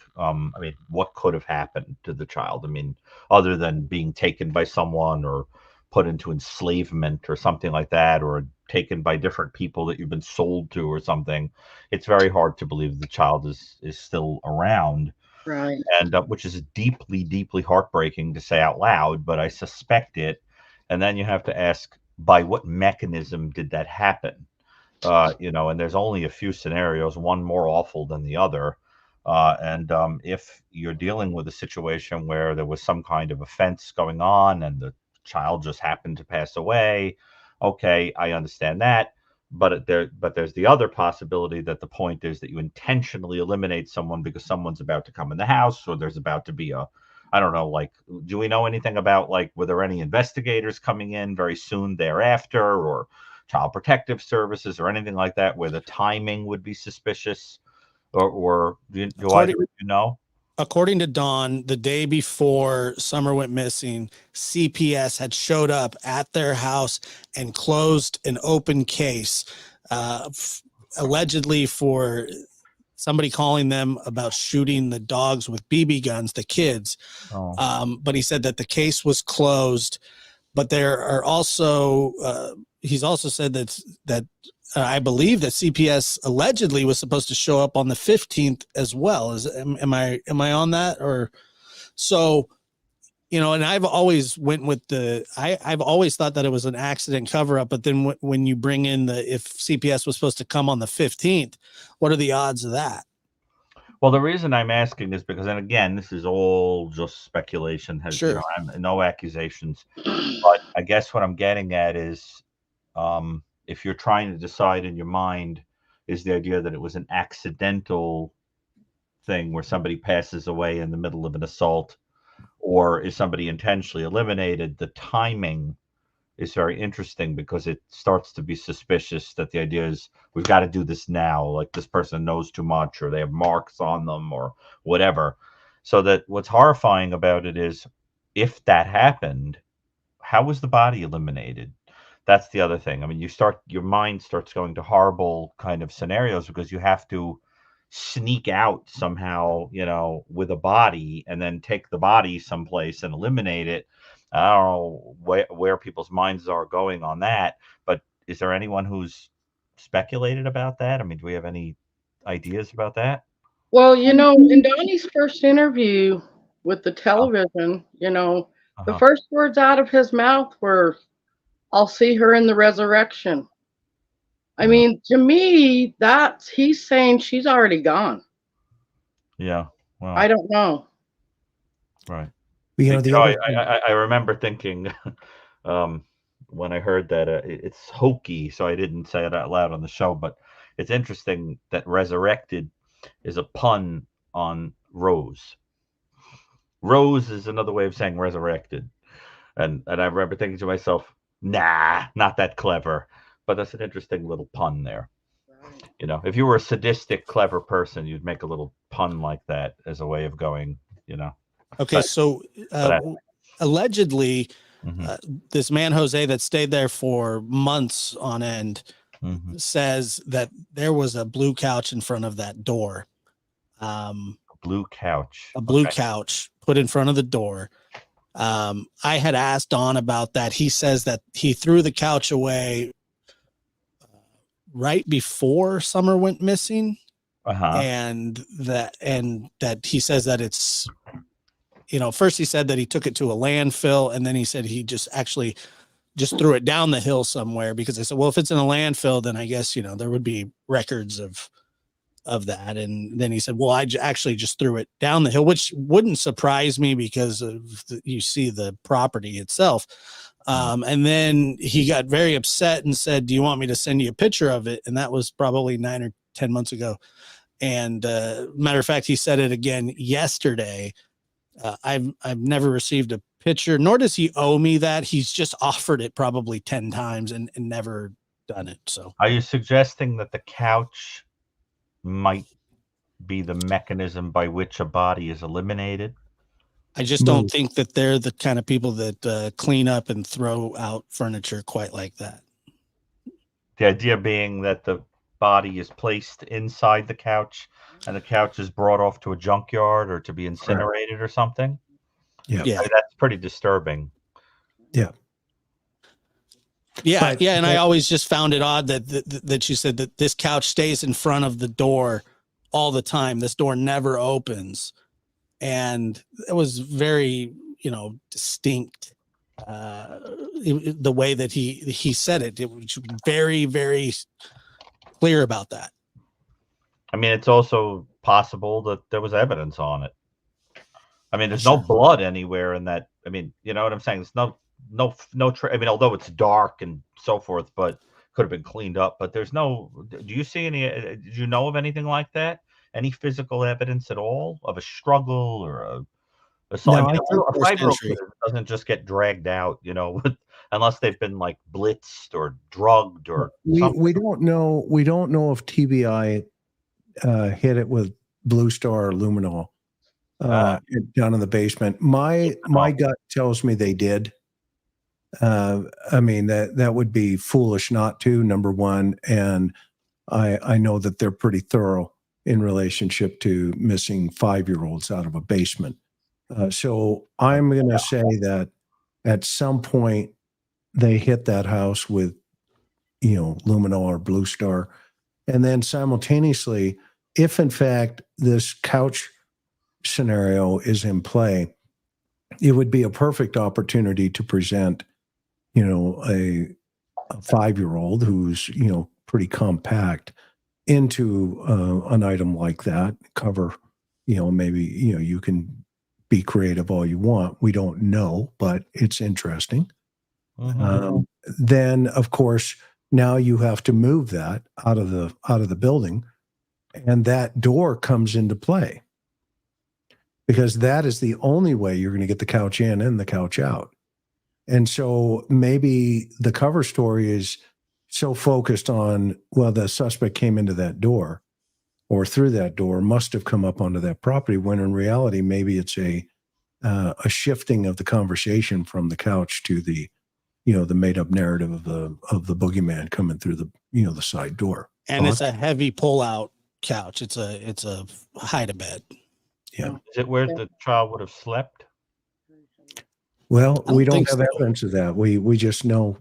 what could have happened to the child? I mean, other than being taken by someone or put into enslavement or something like that, or taken by different people that you've been sold to or something, it's very hard to believe the child is still around. Right. And which is deeply, deeply heartbreaking to say out loud, but I suspect it. And then you have to ask, by what mechanism did that happen? And there's only a few scenarios, one more awful than the other. If you're dealing with a situation where there was some kind of offense going on and the child just happened to pass away, okay, I understand that. But there's the other possibility that the point is that you intentionally eliminate someone because someone's about to come in the house, or there's about to be I don't know, like, do we know anything about, like, were there any investigators coming in very soon thereafter, or child protective services or anything like that where the timing would be suspicious? Or do either of you know? According to Dawn, the day before Summer went missing, CPS had showed up at their house and closed an open case, allegedly for somebody calling them about shooting the dogs with BB guns, the kids. Oh. But he said that the case was closed. But there are also, he's also said that I believe that CPS allegedly was supposed to show up on the 15th as well. Am I on that? Or so, and I've always went with I've always thought that it was an accident cover up, but then when you bring in if CPS was supposed to come on the 15th, what are the odds of that? Well, the reason I'm asking is because, and again, this is all just speculation. Sure. No accusations, but I guess what I'm getting at is, if you're trying to decide in your mind, is the idea that it was an accidental thing where somebody passes away in the middle of an assault, or is somebody intentionally eliminated? The timing is very interesting because it starts to be suspicious that the idea is we've got to do this now, like this person knows too much, or they have marks on them, or whatever. So that what's horrifying about it is, if that happened, how was the body eliminated? That's the other thing. I mean, your mind starts going to horrible kind of scenarios because you have to sneak out somehow, with a body, and then take the body someplace and eliminate it. I don't know where people's minds are going on that, but is there anyone who's speculated about that? I mean, do we have any ideas about that? Well, in Donnie's first interview with the television, the Uh-huh. first words out of his mouth were, "I'll see her in the resurrection." I Yeah. mean, to me, he's saying she's already gone. Yeah. Well, I don't know. right. You know, the other thing, I remember thinking when I heard that it's hokey, so I didn't say it out loud on the show, but it's interesting that resurrected is a pun on rose. Rose is another way of saying resurrected. And I remember thinking to myself, nah, not that clever. But that's an interesting little pun there. If you were a sadistic, clever person, you'd make a little pun like that as a way of going, Okay, But- so allegedly, this man Jose that stayed there for months on end Mhm. says that there was a blue couch in front of that door. Blue couch. A blue Okay. couch put in front of the door. I had asked Don about that. He says that he threw the couch away right before Summer went missing, Uh-huh. and that he says that it's, first he said that he took it to a landfill, and then he said he just threw it down the hill somewhere, because I said, well, if it's in a landfill, then I guess there would be records of that. And then he said, well, I actually just threw it down the hill, which wouldn't surprise me because of you see the property itself. And then he got very upset and said, do you want me to send you a picture of it? And that was probably 9 or 10 months ago. And matter of fact, he said it again yesterday. I've never received a picture, nor does he owe me that. He's just offered it probably 10 times and never done it. So Are you suggesting that the couch might be the mechanism by which a body is eliminated? I just don't think that they're the kind of people that clean up and throw out furniture quite like that. The idea being that the body is placed inside the couch and the couch is brought off to a junkyard or to be incinerated or something. Yeah. I mean, that's pretty disturbing. yeah. Yeah, But- yeah, and I always just found it odd that you said that this couch stays in front of the door all the time. This door never opens, and it was very, distinct. The way that he said it was very, very clear about that. I mean, it's also possible that there was evidence on it. I mean, there's Sure. no blood anywhere in that. I mean, you know what I'm saying? There's no. I mean, although it's dark and so forth, but could have been cleaned up. But there's no. Do you see any? Did you know of anything like that? Any physical evidence at all of a struggle or a No, I mean, I think a first fibro entry. doesn't just get dragged out, unless they've been like blitzed or drugged or something. We don't know. We don't know if TBI hit it with Blue Star or Luminol down in the basement. My gut tells me they did. I mean, that would be foolish not to, number one, and I know that they're pretty thorough in relationship to missing 5-year-olds out of a basement. So I'm going to say that at some point they hit that house with, Luminol or Blue Star, and then simultaneously, if in fact this couch scenario is in play, it would be a perfect opportunity to present, a 5-year-old who's, pretty compact into an item like that. Cover, maybe, you can be creative all you want. We don't know, but it's interesting. Then, of course, now you have to move that out of the building, and that door comes into play, because that is the only way you're going to get the couch in and the couch out. And so maybe the cover story is so focused on, well, the suspect came into that door or through that door, must have come up onto that property, when in reality, maybe it's a shifting of the conversation from the couch to the, the made up narrative of the boogeyman coming through the, the side door. And it's a heavy pull-out couch. It's a hide-a-bed. Yeah. Is it where the child would have slept? Well, I we don't don't think have so. evidence of that. We just know,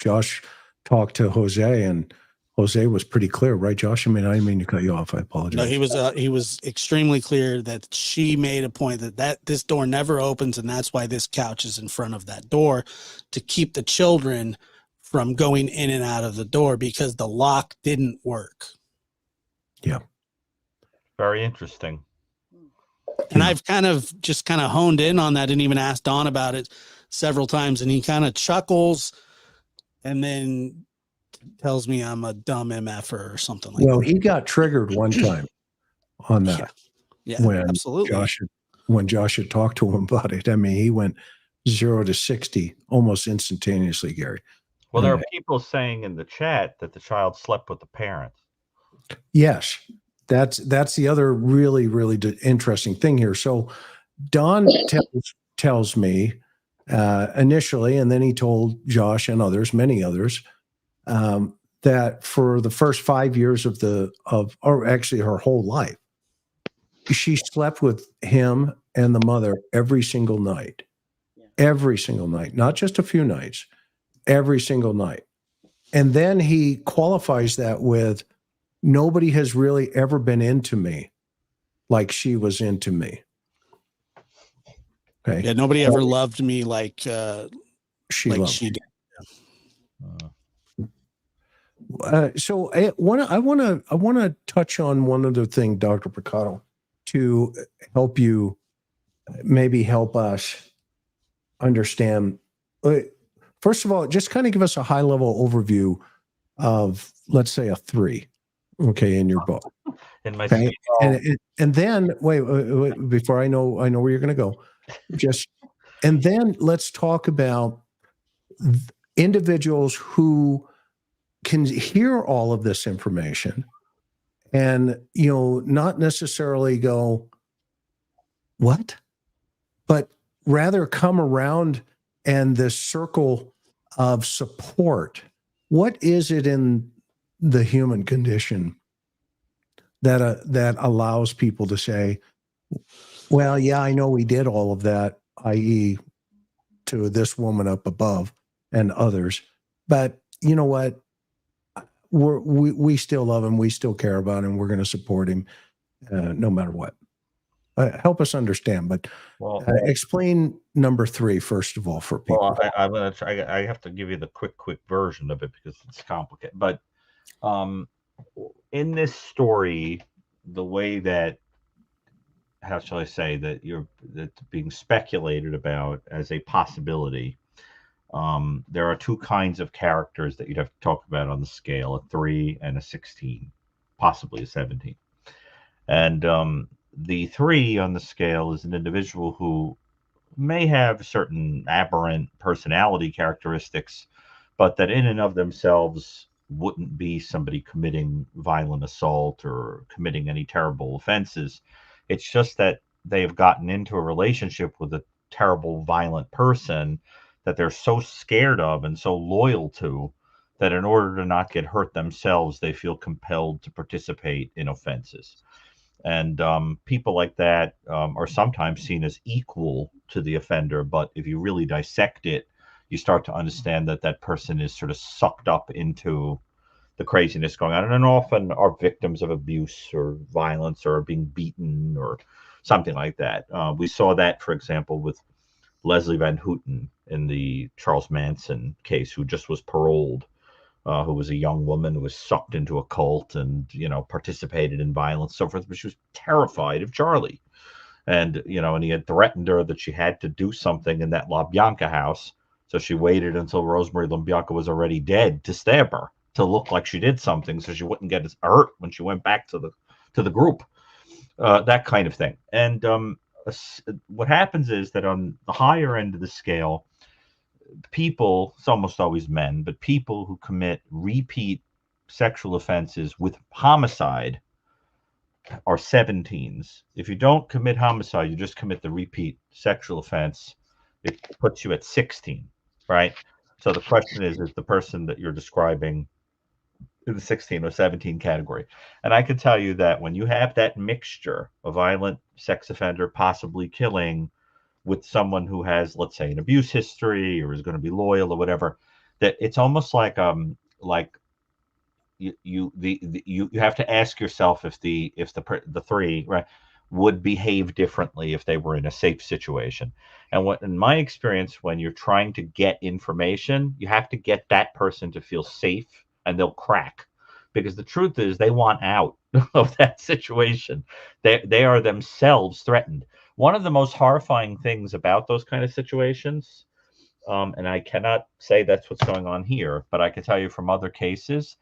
Josh talked to Jose, and Jose was pretty clear, right, Josh? I mean, I didn't mean to cut you off. I apologize. No, he was extremely clear that she made a point that this door never opens, and that's why this couch is in front of that door, to keep the children from going in and out of the door because the lock didn't work. Yeah. Very interesting. And I've kind of honed in on that and even asked Don about it several times, and he kind of chuckles and then tells me I'm a dumb MFer or something like that. Well, he got triggered one time on that. Yeah, when absolutely. When Josh had talked to him about it. I mean, he went 0 to 60 almost instantaneously, Gary. Well, there are people saying in the chat that the child slept with the parents. Yes, that's the other really, really interesting thing here. So Don tells me initially, and then he told Josh and others, many others, that for the first 5 years or actually her whole life, she slept with him and the mother every single night, not just a few nights, every single night. And then he qualifies that with, nobody has really ever been into me like she was into me. Okay. Yeah, nobody ever loved me like she did. So I want to touch on one other thing, Dr. Brucato, to help you, maybe help us understand. First of all, just kind of give us a high level overview of, let's say, a 3, okay, in your book. In my okay? And then wait, before I know where you're going to go, and then let's talk about individuals who can hear all of this information and, not necessarily go, what? But rather come around and this circle of support. What is it in the human condition that allows people to say, well, yeah, I know we did all of that, i.e. to this woman up above and others, but you know what? We still love him. We still care about him. We're going to support him no matter what. Help us understand, but explain number 3, first of all, for people. Well, I'm going to try. I have to give you the quick version of it because it's complicated. But in this story, the way that, how shall I say, that's being speculated about as a possibility, there are 2 kinds of characters that you'd have to talk about on the scale: a 3 and a 16, possibly a 17. And the 3 on the scale is an individual who may have certain aberrant personality characteristics, but that in and of themselves wouldn't be somebody committing violent assault or committing any terrible offenses. It's just that they've gotten into a relationship with a terrible, violent person that they're so scared of and so loyal to that in order to not get hurt themselves, they feel compelled to participate in offenses. And people like that are sometimes seen as equal to the offender. But if you really dissect it, you start to understand that that person is sort of sucked up into the craziness going on, and often are victims of abuse or violence or being beaten or something like that. We saw that, for example, with Leslie Van Houten in the Charles Manson case, who just was paroled, who was a young woman who was sucked into a cult and, participated in violence, so forth, but she was terrified of Charlie. And, and he had threatened her that she had to do something in that LaBianca house. So she waited until Rosemary LaBianca was already dead to stab her, to look like she did something so she wouldn't get hurt when she went back to the group, that kind of thing. And what happens is that on the higher end of the scale, people, it's almost always men, but people who commit repeat sexual offenses with homicide are 17s. If you don't commit homicide, you just commit the repeat sexual offense, it puts you at 16, right? So the question is the person that you're describing in the 16 or 17 category? And I can tell you that when you have that mixture of violent sex offender, possibly killing, with someone who has, let's say, an abuse history or is going to be loyal or whatever, that it's almost like you have to ask yourself if the three, right, would behave differently if they were in a safe situation. And what, in my experience, when you're trying to get information, you have to get that person to feel safe, and they'll crack, because the truth is they want out of that situation. They are themselves threatened. One of the most horrifying things about those kind of situations, and I cannot say that's what's going on here, but I can tell you from other cases,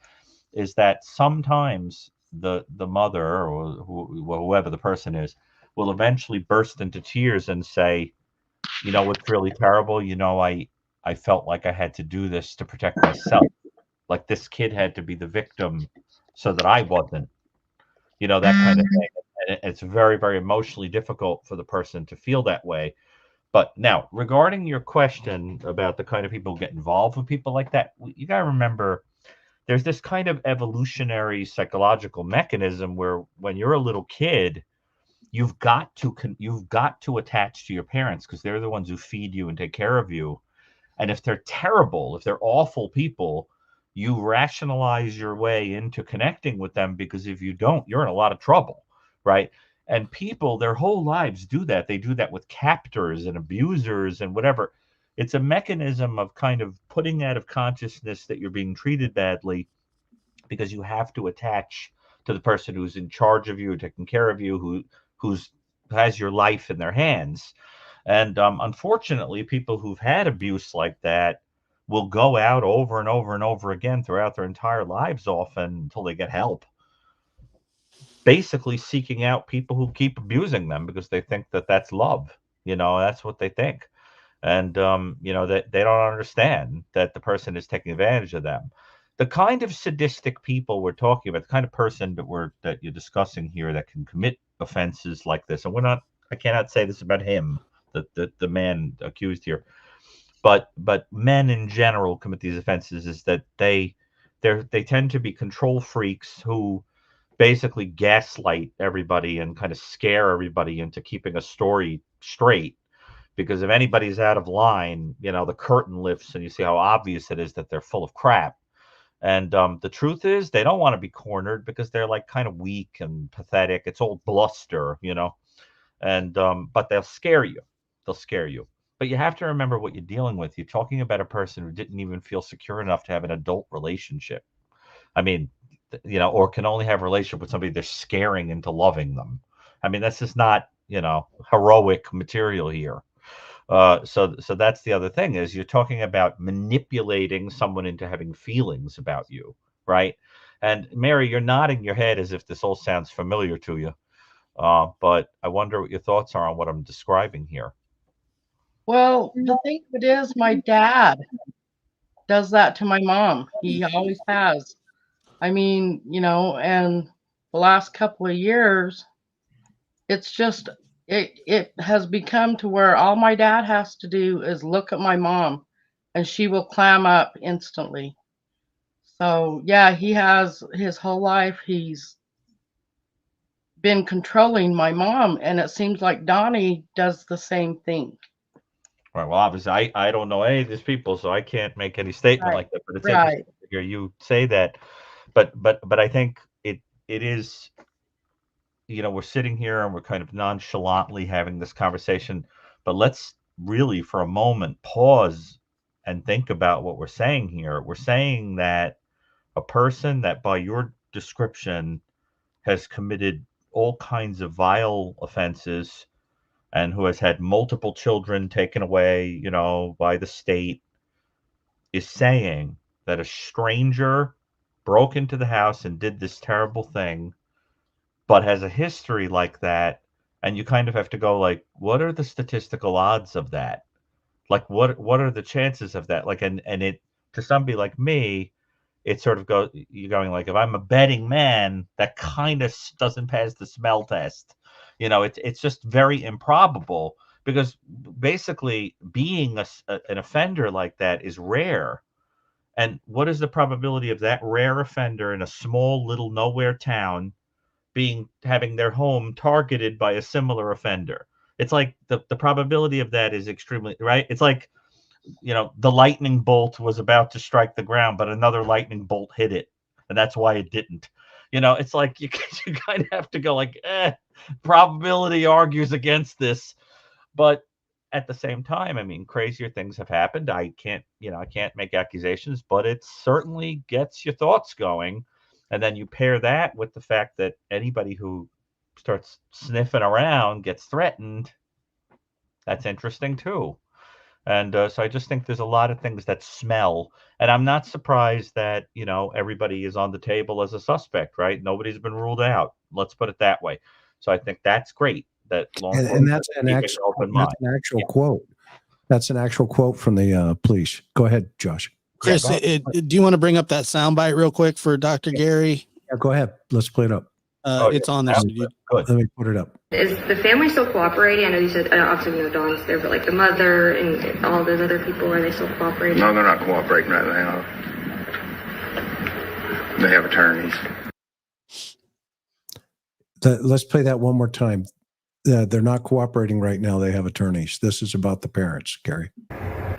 is that sometimes the mother, or whoever the person is, will eventually burst into tears and say, you know what's really terrible? You know, I felt like I had to do this to protect myself. Like this kid had to be the victim so that I wasn't. You know, that kind of thing. And it's very, very emotionally difficult for the person to feel that way. But now, regarding your question about the kind of people who get involved with people like that, you got to remember there's this kind of evolutionary psychological mechanism where when you're a little kid, you've got to attach to your parents because they're the ones who feed you and take care of you. And if they're terrible, if they're awful people, you rationalize your way into connecting with them, because if you don't, you're in a lot of trouble, right? And people, their whole lives do that. They do that with captors and abusers and whatever. It's a mechanism of kind of putting out of consciousness that you're being treated badly, because you have to attach to the person who's in charge of you, taking care of you, who has your life in their hands. And unfortunately, people who've had abuse like that will go out over and over and over again throughout their entire lives, often until they get help, basically seeking out people who keep abusing them because they think that that's love. You know, that's what they think. And, you know, that they don't understand that the person is taking advantage of them. The kind of sadistic people we're talking about, the kind of person that you're discussing here that can commit offenses like this, and I cannot say this about him, the man accused here, but men in general commit these offenses, is that they tend to be control freaks who basically gaslight everybody and kind of scare everybody into keeping a story straight. Because if anybody's out of line, you know, the curtain lifts and you see how obvious it is that they're full of crap. And the truth is, they don't want to be cornered because they're like kind of weak and pathetic. It's all bluster, you know. And but they'll scare you. They'll scare you. But you have to remember what you're dealing with. You're talking about a person who didn't even feel secure enough to have an adult relationship. I mean, you know, or can only have a relationship with somebody they're scaring into loving them. I mean, that's just not, you know, heroic material here. So that's the other thing, is you're talking about manipulating someone into having feelings about you, right? And Mary, you're nodding your head as if this all sounds familiar to you. But I wonder what your thoughts are on what I'm describing here. Well, the thing of it is, my dad does that to my mom. He always has. I mean, you know, and the last couple of years, it's just, it has become to where all my dad has to do is look at my mom and she will clam up instantly. So yeah, he has his whole life, he's been controlling my mom, and it seems like Donnie does the same thing. Right. Well, obviously, I don't know any of these people, so I can't make any statement Right. like that. But it's Right. interesting to hear you say that. But I think it is, you know, we're sitting here and we're kind of nonchalantly having this conversation, but let's really for a moment pause and think about what we're saying here. We're saying that a person that, by your description, has committed all kinds of vile offenses and who has had multiple children taken away, you know, by the state, is saying that a stranger broke into the house and did this terrible thing, but has a history like that. And you kind of have to go like, what are the statistical odds of that? Like, what are the chances of that? Like, and it, to somebody like me, it sort of goes, you're going like, if I'm a betting man, that kind of doesn't pass the smell test. You know, it's just very improbable, because basically being an offender like that is rare. And what is the probability of that rare offender in a small little nowhere town having their home targeted by a similar offender? It's like the probability of that is extremely, right? It's like, you know, the lightning bolt was about to strike the ground, but another lightning bolt hit it. and that's why it didn't. It's like you kind of have to go like, probability argues against this. But at the same time, I mean, crazier things have happened. I can't make accusations, but it certainly gets your thoughts going. And then you pair that with the fact that anybody who starts sniffing around gets threatened. That's interesting too. And so I just think there's a lot of things that smell. And I'm not surprised that, everybody is on the table as a suspect, right? Nobody's been ruled out. Let's put it that way. So I think that's great. That and that's an actual quote. That's an actual quote from the police. Go ahead, Josh. Chris, do you want to bring up that soundbite real quick for Dr. Gary? Yeah, go ahead. Let's play it up. It's on there. Good. Let me put it up. Is the family still cooperating? I know you said, obviously, Dawn's there, but like the mother and all those other people, are they still cooperating? No, they're not cooperating right now. They have attorneys. Let's play that one more time. They're not cooperating right now. They have attorneys. This is about the parents, Gary.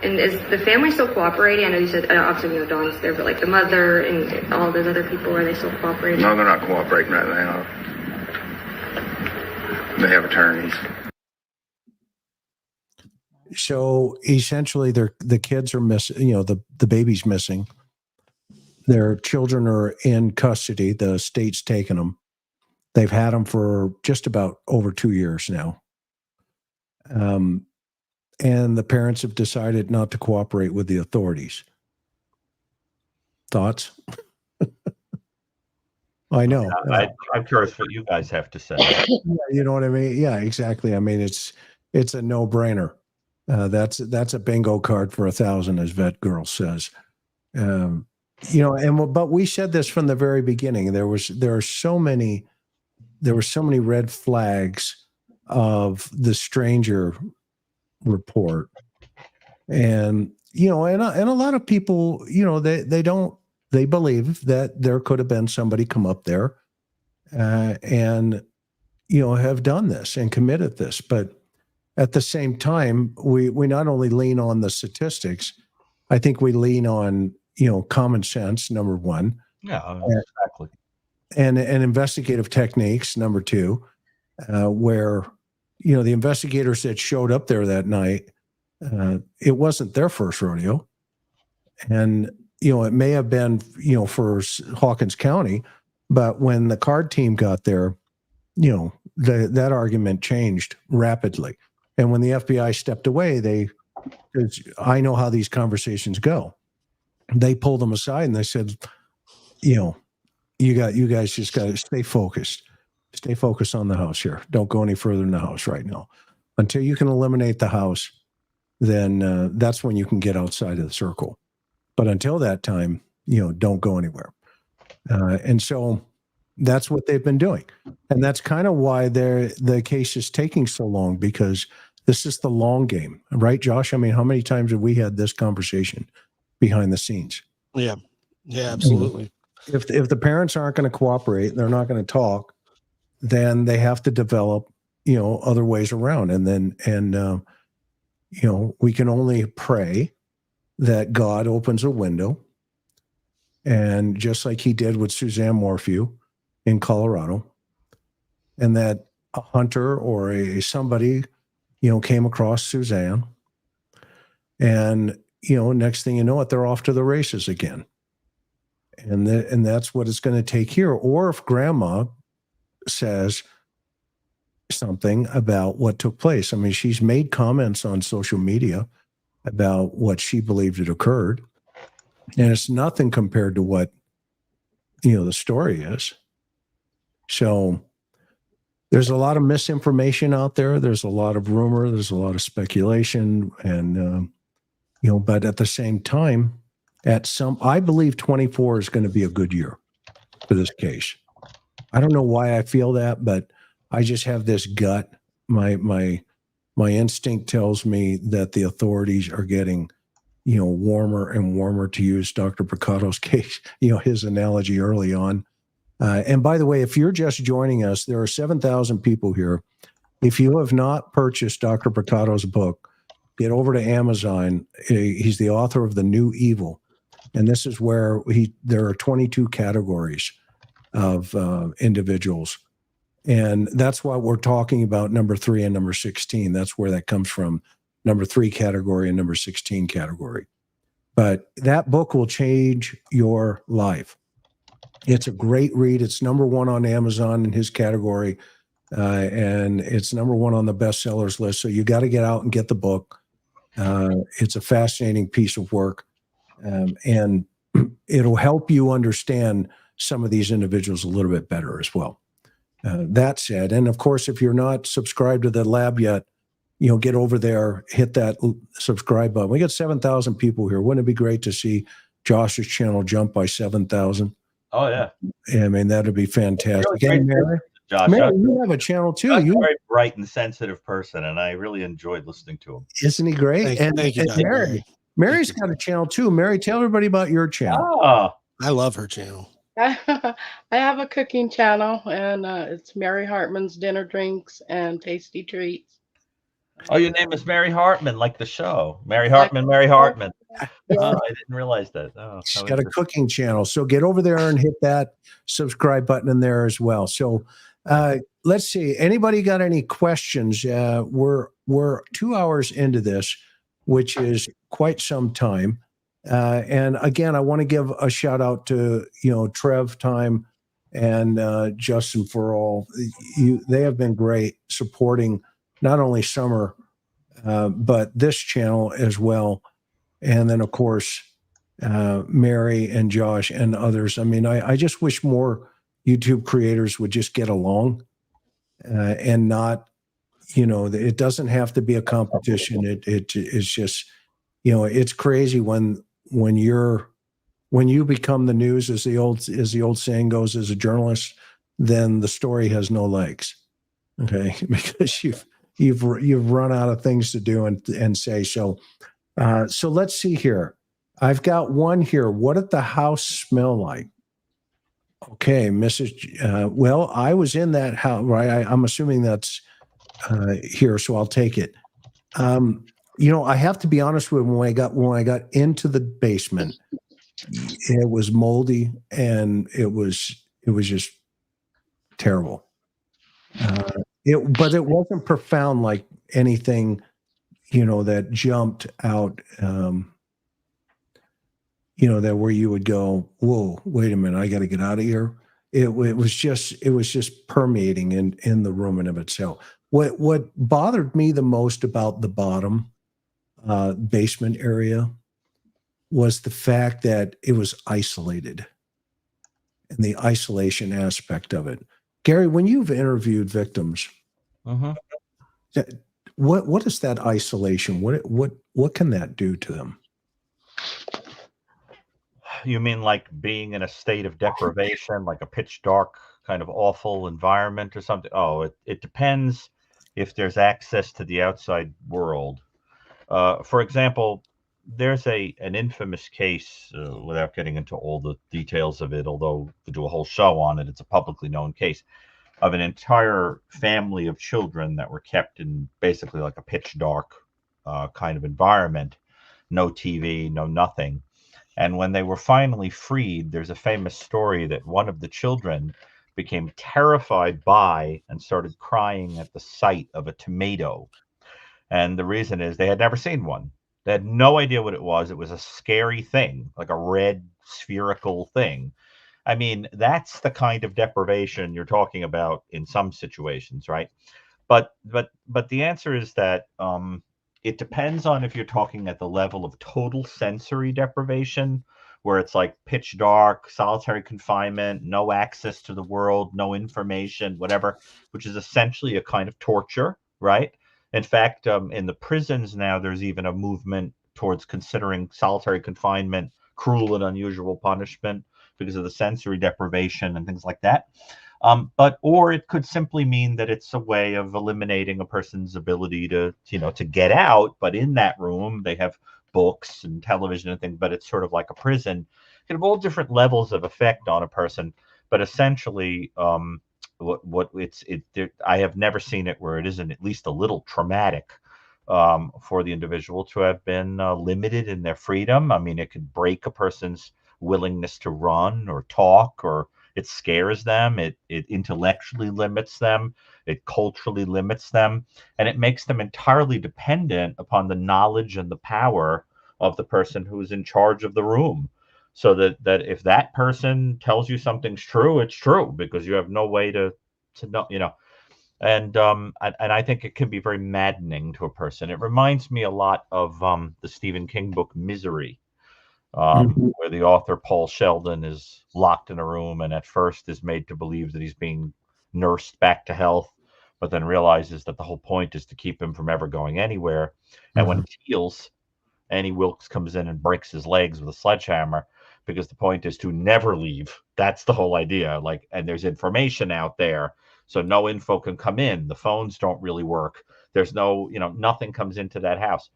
And is the family still cooperating? I know you said, obviously, Dawn's there, but like the mother and all those other people, are they still cooperating? No, they're not cooperating right now. They have attorneys. So essentially, the kids are missing. The baby's missing. Their children are in custody. The state's taken them. They've had them for just about over 2 years now. And the parents have decided not to cooperate with the authorities. Thoughts? I know. I'm curious what you guys have to say. You know what I mean? Yeah, exactly. I mean, it's a no-brainer. That's a bingo card for 1,000, as Vet Girl says. But we said this from the very beginning. There were so many red flags of the stranger report, and a lot of people, they believe that there could have been somebody come up there and have done this and committed this. But at the same time, we not only lean on the statistics, I think we lean on common sense, number one. Yeah, exactly. And investigative techniques, number two, where the investigators that showed up there that night, it wasn't their first rodeo. And, it may have been, for Hawkins County, but when the card team got there, that argument changed rapidly. And when the FBI stepped away, I know how these conversations go. They pulled them aside and they said, you guys just got to stay focused. Stay focused on the house here. Don't go any further in the house right now. Until you can eliminate the house, then that's when you can get outside of the circle. But until that time, don't go anywhere. And so that's what they've been doing. And that's kind of why the case is taking so long, because this is the long game. Right, Josh? I mean, how many times have we had this conversation behind the scenes? Yeah, absolutely. If the parents aren't going to cooperate, they're not going to talk, then they have to develop, other ways around. And we can only pray that God opens a window, and just like he did with Suzanne Morphew in Colorado, and that a hunter or somebody, came across Suzanne, and, next thing you know it, they're off to the races again. And that's what it's going to take here. Or if grandma says something about what took place. I mean, she's made comments on social media about what she believed had occurred. And it's nothing compared to what, the story is. So there's a lot of misinformation out there. There's a lot of rumor. There's a lot of speculation. And, but at the same time, I believe 24 is going to be a good year for this case. I don't know why I feel that, but I just have this gut. My instinct tells me that the authorities are getting, warmer and warmer, to use Dr. Brucato's case, his analogy early on. And by the way, if you're just joining us, there are 7,000 people here. If you have not purchased Dr. Brucato's book, get over to Amazon. He's the author of The New Evil. And this is where there are 22 categories of individuals. And that's what we're talking about, number 3 and number 16. That's where that comes from, number 3 category and number 16 category. But that book will change your life. It's a great read. It's number 1 on Amazon in his category, and it's number 1 on the bestsellers list. So you got to get out and get the book. It's a fascinating piece of work, and it'll help you understand some of these individuals a little bit better as well. That said, and of course, if you're not subscribed to the lab yet, get over there, hit that subscribe button. We got 7,000 people here. Wouldn't it be great to see Josh's channel jump by 7,000? Oh yeah. I mean, that'd be fantastic. Really And Mary, Josh, you have a channel too. Josh is a very bright and sensitive person, and I really enjoyed listening to him. Isn't he great? Thank you, and Mary's got a channel too. Mary, tell everybody about your channel. Oh, I love her channel. I have a cooking channel, and it's Mary Hartman's Dinner Drinks and Tasty Treats. oh, your name is Mary Hartman, like the show. Mary Hartman, Mary Hartman. Yeah. Oh, I didn't realize that. Oh, She's got a cooking channel. So get over there and hit that subscribe button in there as well. So let's see. Anybody got any questions? We're 2 hours into this, which is quite some time. And again, I want to give a shout out to, Trev Time and Justin for all. They have been great supporting not only Summer, but this channel as well. And then, of course, Mary and Josh and others. I mean, I just wish more YouTube creators would just get along and not, it doesn't have to be a competition. It's just, it's crazy when you become the news, as the old saying goes, as a journalist, then the story has no legs. Okay, because you've run out of things to do and say. So let's see here. I've got one here. What did the house smell like? Okay, Mrs. Well, I was in that house, right? I'm assuming that's here, so I'll take it. I have to be honest with you, when I got into the basement, it was moldy and it was just terrible. But it wasn't profound like anything, that jumped out, that where you would go, whoa, wait a minute, I got to get out of here. It was just permeating in the room and of itself. What bothered me the most about the bottom basement area was the fact that it was isolated and the isolation aspect of it. Gary, when you've interviewed victims, what is that isolation? What can that do to them? You mean like being in a state of deprivation, like a pitch dark kind of awful environment or something? Oh, it depends if there's access to the outside world. For example, there's an infamous case, without getting into all the details of it, although to do a whole show on it, it's a publicly known case of an entire family of children that were kept in basically like a pitch dark kind of environment, no TV, no nothing. And when they were finally freed, there's a famous story that one of the children became terrified by and started crying at the sight of a tomato. And the reason is they had never seen one. They had no idea what it was. It was a scary thing, like a red spherical thing. I mean, that's the kind of deprivation you're talking about in some situations, right? But the answer is that it depends on if you're talking at the level of total sensory deprivation, where it's like pitch dark, solitary confinement, no access to the world, no information, whatever, which is essentially a kind of torture, right? In fact, in the prisons now, there's even a movement towards considering solitary confinement cruel and unusual punishment because of the sensory deprivation and things like that. Or it could simply mean that it's a way of eliminating a person's ability to get out. But in that room, they have books and television and things, but it's sort of like a prison. It can have all different levels of effect on a person. But essentially, I have never seen it where it isn't at least a little traumatic for the individual to have been limited in their freedom. I mean, it could break a person's willingness to run or talk, or it scares them. It intellectually limits them. It culturally limits them, and it makes them entirely dependent upon the knowledge and the power of the person who's in charge of the room. So that if that person tells you something's true, it's true, because you have no way to know, you know. And I think it can be very maddening to a person. It reminds me a lot of the Stephen King book Misery, where the author Paul Sheldon is locked in a room and at first is made to believe that he's being nursed back to health, but then realizes that the whole point is to keep him from ever going anywhere. And when he heals, Annie Wilkes comes in and breaks his legs with a sledgehammer, because the point is to never leave. That's the whole idea. Like, and there's information out there, so no info can come in. The phones don't really work. There's no, you know, nothing comes into that house,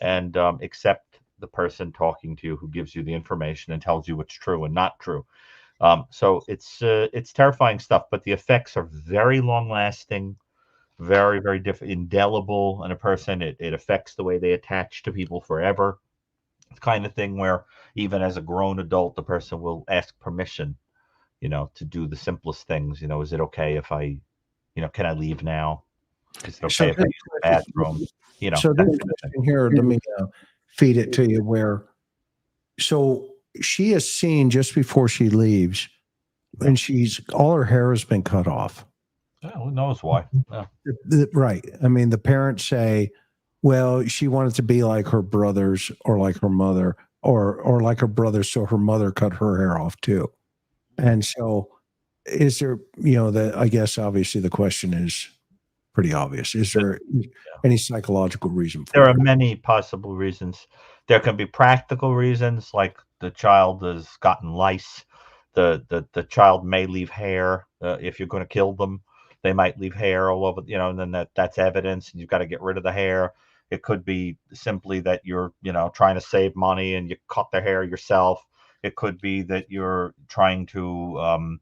and except the person talking to you who gives you the information and tells you what's true and not true. So it's terrifying stuff, but the effects are very long lasting, very, very indelible in a person. It affects the way they attach to people forever. It's the kind of thing where even as a grown adult, the person will ask permission, you know, to do the simplest things. You know, is it okay if I, you know, can I leave now? Is it okay if I use the bathroom? You know. So this question here, let me feed it to you. Where, so she is seen just before she leaves, and all her hair has been cut off. Yeah, who knows why? Yeah. Right. I mean, the parents say, well, she wanted to be like her brothers or like her mother or like her brothers, so her mother cut her hair off too. And so is there, you know, I guess obviously the question is pretty obvious. Is there any psychological reason for it? There are many possible reasons. There can be practical reasons, like the child has gotten lice. The child may leave hair. If you're going to kill them, they might leave hair all over, you know, and then that's evidence, and you've got to get rid of the hair. It could be simply that you're, you know, trying to save money and you cut the hair yourself. It could be that you're trying to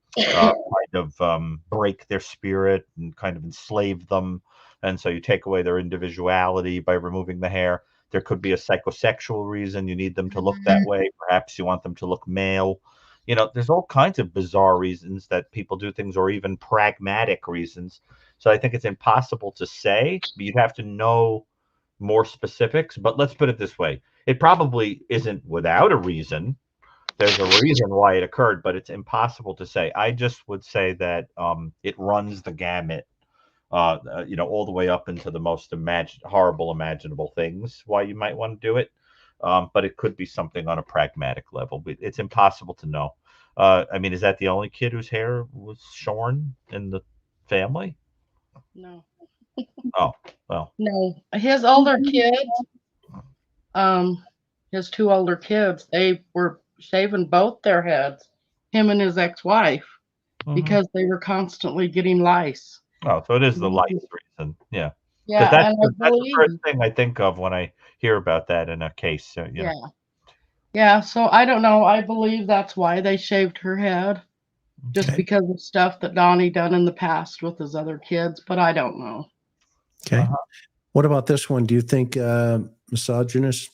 break their spirit and kind of enslave them. And so you take away their individuality by removing the hair. There could be a psychosexual reason. You need them to look that way. Perhaps you want them to look male. You know, there's all kinds of bizarre reasons that people do things, or even pragmatic reasons. So I think it's impossible to say, but you'd have to know more specifics. But let's put it this way. It probably isn't without a reason. There's a reason why it occurred, but it's impossible to say. I just would say that it runs the gamut, you know, all the way up into the most horrible imaginable things why you might want to do it. But it could be something on a pragmatic level. It's impossible to know. I mean, is that the only kid whose hair was shorn in the family? No. Oh, well. No. His older kids, his two older kids, they were shaving both their heads, him and his ex-wife, because they were constantly getting lice. Oh, so it is the lice reason. Yeah. Yeah, That's the first thing I think of when I hear about that in a case. You know. Yeah. So I don't know. I believe that's why they shaved her head, just because of stuff that Donnie done in the past with his other kids. But I don't know. Okay. What about this one? Do you think misogynist?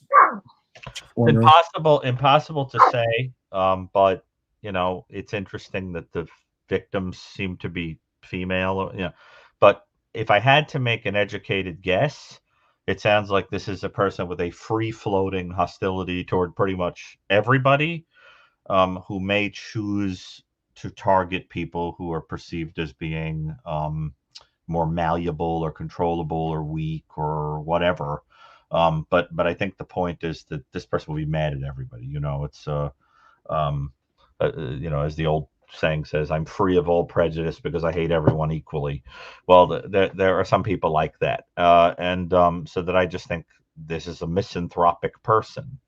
Impossible to say. But you know, it's interesting that the victims seem to be female. You know, but if I had to make an educated guess, it sounds like this is a person with a free-floating hostility toward pretty much everybody, who may choose to target people who are perceived as being more malleable or controllable or weak or whatever. But I think the point is that this person will be mad at everybody. You know, it's you know, as the old saying says, I'm free of all prejudice because I hate everyone equally. Well, there are some people like that. So that I just think this is a misanthropic person,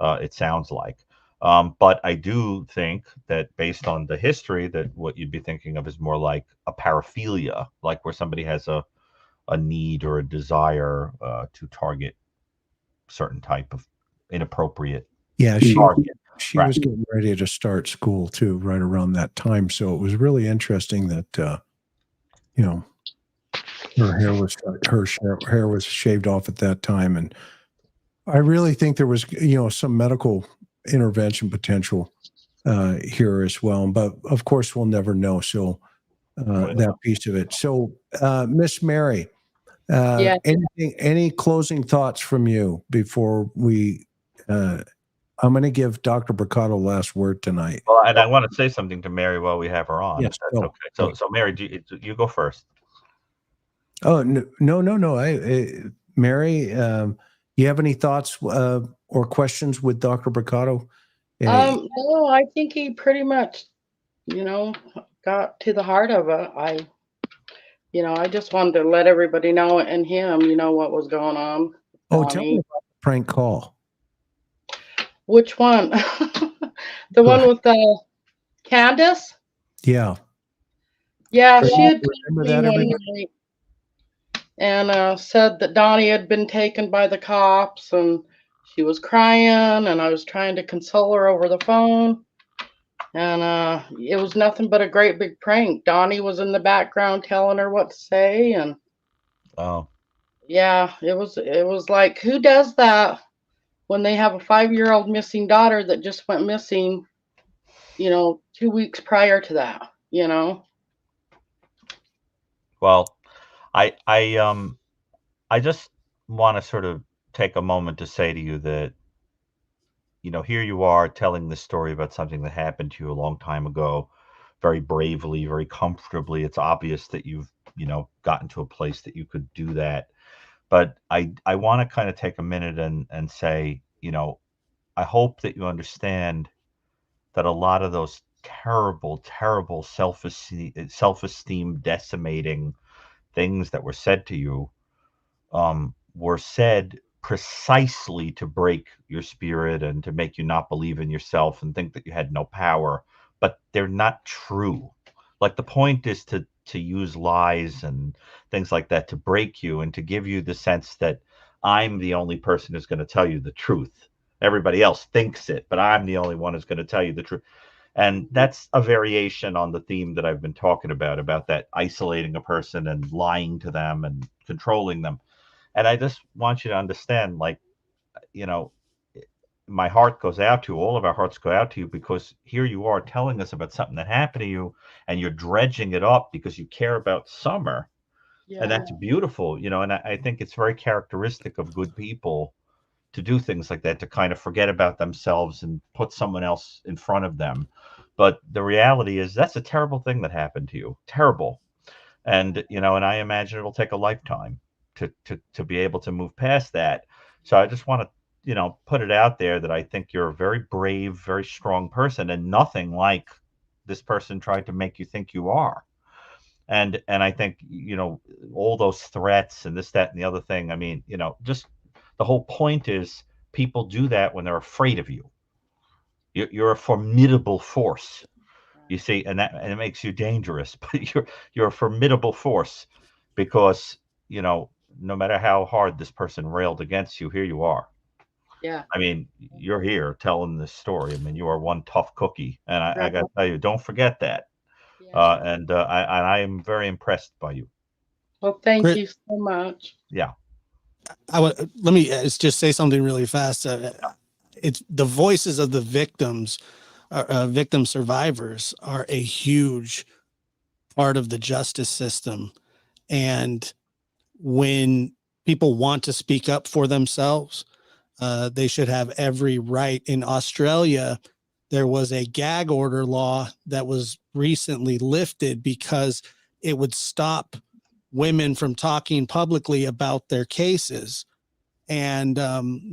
it sounds like. But I do think that based on the history, that what you'd be thinking of is more like a paraphilia, like where somebody has a need or a desire to target certain type of inappropriate target. She was getting ready to start school too, right around that time. So it was really interesting that, you know, hair was shaved off at that time, and I really think there was some medical intervention potential here as well. But of course, we'll never know. So that piece of it. So Miss Mary, Yeah. any closing thoughts from you before we? I'm going to give Dr. Brucato last word tonight. Well, and I want to say something to Mary while we have her on. Yes, If that's okay. So Mary, you go first. Oh, no. Mary, you have any thoughts or questions with Dr. Brucato? No, I think he pretty much, got to the heart of it. I just wanted to let everybody know, and him, what was going on. Oh, tell me about the prank call. Which one? The one with Candace? Yeah. Yeah, she had Remember told that, me one night and said that Donnie had been taken by the cops, and she was crying, and I was trying to console her over the phone, and it was nothing but a great big prank. Donnie was in the background telling her what to say, and yeah, it was like, who does that when they have a 5-year-old missing daughter that just went missing, 2 weeks prior to that, Well, I just want to sort of take a moment to say to you that, here you are telling this story about something that happened to you a long time ago, very bravely, very comfortably. It's obvious that you've, gotten to a place that you could do that. But I want to kind of take a minute and say, I hope that you understand that a lot of those terrible, terrible self-esteem decimating things that were said to you were said precisely to break your spirit and to make you not believe in yourself and think that you had no power, but they're not true. Like, the point is to use lies and things like that to break you and to give you the sense that I'm the only person who's going to tell you the truth. Everybody else thinks it, but I'm the only one who's going to tell you the truth. And that's a variation on the theme that I've been talking about that isolating a person and lying to them and controlling them. And I just want you to understand, my heart goes out to you, all of our hearts go out to you, because here you are telling us about something that happened to you, and you're dredging it up because you care about Summer. Yeah. And that's beautiful, and I think it's very characteristic of good people to do things like that, to kind of forget about themselves and put someone else in front of them. But the reality is that's a terrible thing that happened to you. Terrible. And, and I imagine it'll take a lifetime to be able to move past that. So I just want to, put it out there that I think you're a very brave, very strong person, and nothing like this person tried to make you think you are. And I think, all those threats and this, that, and the other thing, I mean, just the whole point is people do that when they're afraid of you. You're a formidable force, you see, and it makes you dangerous, but you're a formidable force because, no matter how hard this person railed against you, here you are. Yeah. I mean, you're here telling this story. I mean, you are one tough cookie, and I got to tell you, don't forget that. Yeah. And I am very impressed by you. Well, thank you so much. Yeah. Let me just say something really fast. It's the voices of the victims, victim survivors are a huge part of the justice system. And when people want to speak up for themselves, they should have every right. In Australia, there was a gag order law that was recently lifted because it would stop women from talking publicly about their cases. And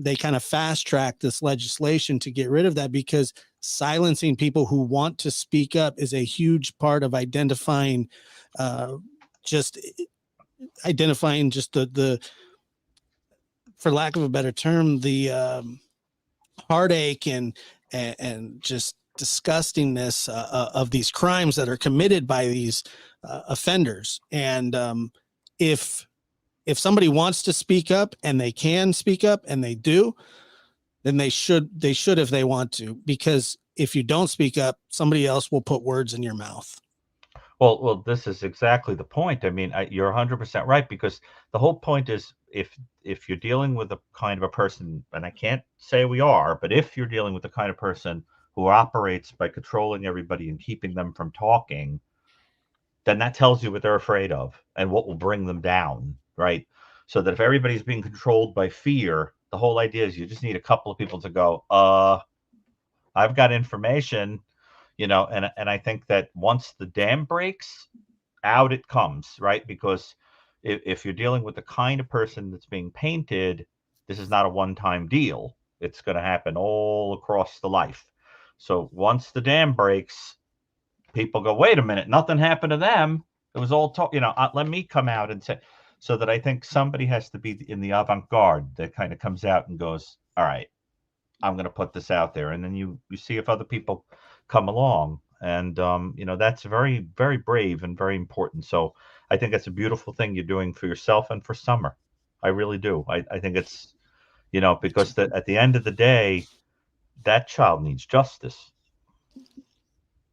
they kind of fast tracked this legislation to get rid of that, because silencing people who want to speak up is a huge part of identifying just the for lack of a better term, the heartache and just disgustingness of these crimes that are committed by these offenders. And if somebody wants to speak up and they can speak up and they do, then they should if they want to, because if you don't speak up, somebody else will put words in your mouth. Well, this is exactly the point. I mean, you're 100% right, because the whole point is if you're dealing with a kind of a person, and I can't say we are, but if you're dealing with the kind of person who operates by controlling everybody and keeping them from talking, then that tells you what they're afraid of and what will bring them down, right? So that if everybody's being controlled by fear, the whole idea is you just need a couple of people to go, I've got information, and I think that once the dam breaks, out it comes, right? Because if you're dealing with the kind of person that's being painted, this is not a one-time deal. It's going to happen all across the life. So once the dam breaks, people go, wait a minute, nothing happened to them. It was all talk, let me come out and say, so that I think somebody has to be in the avant-garde that kind of comes out and goes, all right, I'm going to put this out there. And then you see if other people come along. And, that's very, very brave and very important. So I think it's a beautiful thing you're doing for yourself and for Summer. I really do. I think it's, because at the end of the day, that child needs justice.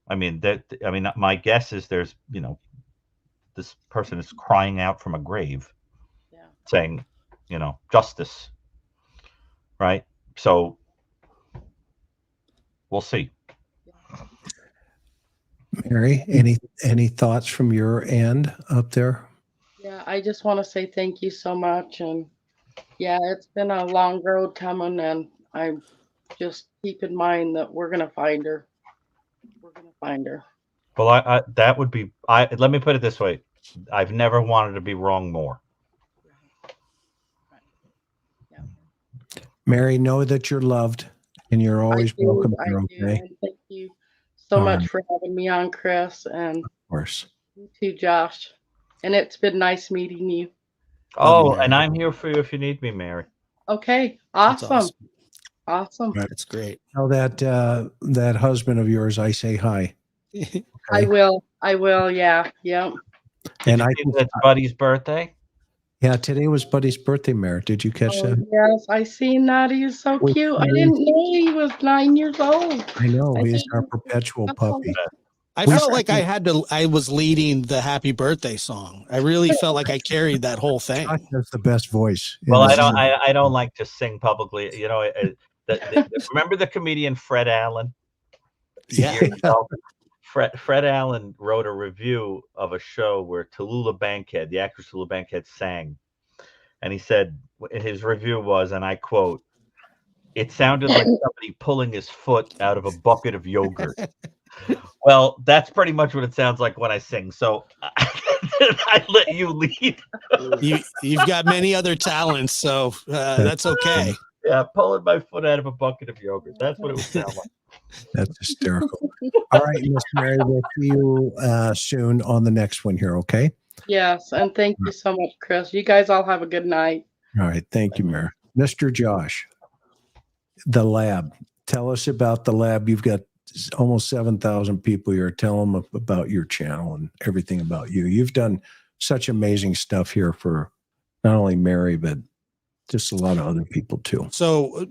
I mean, my guess is there's, this person is crying out from a grave, saying, justice. Right. So we'll see. Mary, any thoughts from your end up there? Yeah, I just want to say thank you so much. And yeah, it's been a long road coming, and I just keep in mind that we're going to find her. We're going to find her. Well, that would be, let me put it this way. I've never wanted to be wrong more. Yeah. Mary, know that you're loved and you're always welcome here, okay? And thank you so much for having me on, Chris, and of course. you too, Josh. And it's been nice meeting you. Oh, and I'm here for you if you need me, Mary. Okay, awesome. Awesome. That's great. Tell that husband of yours I say hi. Okay. I will. Yeah. And I think that's Buddy's birthday. Yeah, today was Buddy's birthday, Mary. Did you catch that? Yes, I seen that. He's so cute. I didn't know he was 9 years old. I know. He's our perpetual puppy. I felt like I was leading the happy birthday song. I really felt like I carried that whole thing. That's the best voice. Well, I don't like to sing publicly. Remember the comedian Fred Allen? Yeah. Fred Allen wrote a review of a show where Tallulah Bankhead, the actress Tallulah Bankhead, sang. And he said, his review was, and I quote, "It sounded like somebody pulling his foot out of a bucket of yogurt." Well, that's pretty much what it sounds like when I sing. So I let you lead. You've got many other talents, so that's okay. Yeah, pulling my foot out of a bucket of yogurt. That's what it would sound like. That's hysterical. All right, Miss Mary, we'll see you soon on the next one here, okay? Yes, and thank you so much, Chris. You guys all have a good night. All right, thank you, Mary. Mr. Josh, the lab. Tell us about the lab. You've got almost 7,000 people here. Tell them about your channel and everything about you. You've done such amazing stuff here for not only Mary, but just a lot of other people too. So,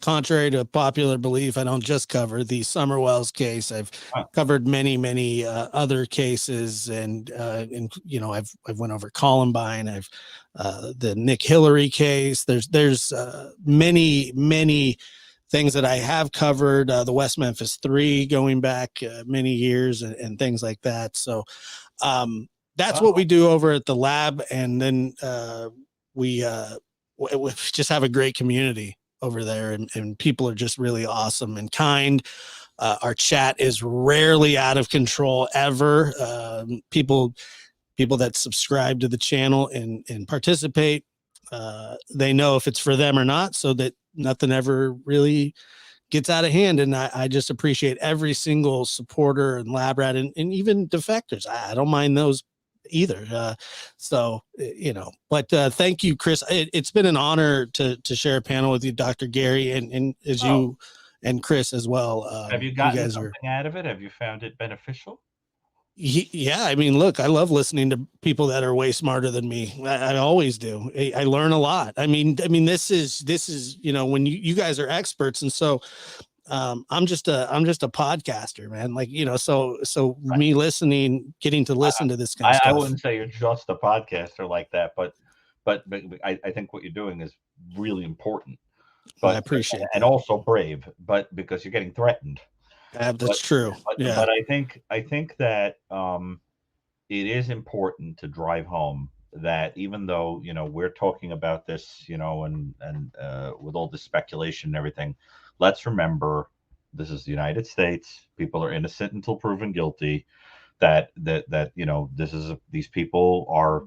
contrary to popular belief, I don't just cover the Summer Wells case. I've covered many other cases, and I've went over Columbine. I've the Nick Hillary case. There's many things that I have covered. The West Memphis 3 going back many years and things like that. So that's what we do over at the lab, and then we just have a great community over there, and people are just really awesome and kind. Our chat is rarely out of control ever. People that subscribe to the channel and participate, they know if it's for them or not, so that nothing ever really gets out of hand. And I just appreciate every single supporter and lab rat and even defectors. I don't mind those either. But thank you, Chris. It's been an honor to share a panel with you, Dr. Gary, and as you and Chris as well. Have you gotten something out of it? Have you found it beneficial? Yeah, I mean, look, I love listening to people that are way smarter than me. I always do. I learn a lot. I mean, this is when you guys are experts, and so I'm just a podcaster, man. Like, so me listening, getting to listen to this kind of I stuff. wouldn't say you're just a podcaster like that, but I think what you're doing is really important. But I appreciate and that. also brave, but because you're getting threatened. That's true. Yeah. But I think that it is important to drive home that even though we're talking about this, and with all this speculation and everything, let's remember this is the United States. People are innocent until proven guilty. That these people are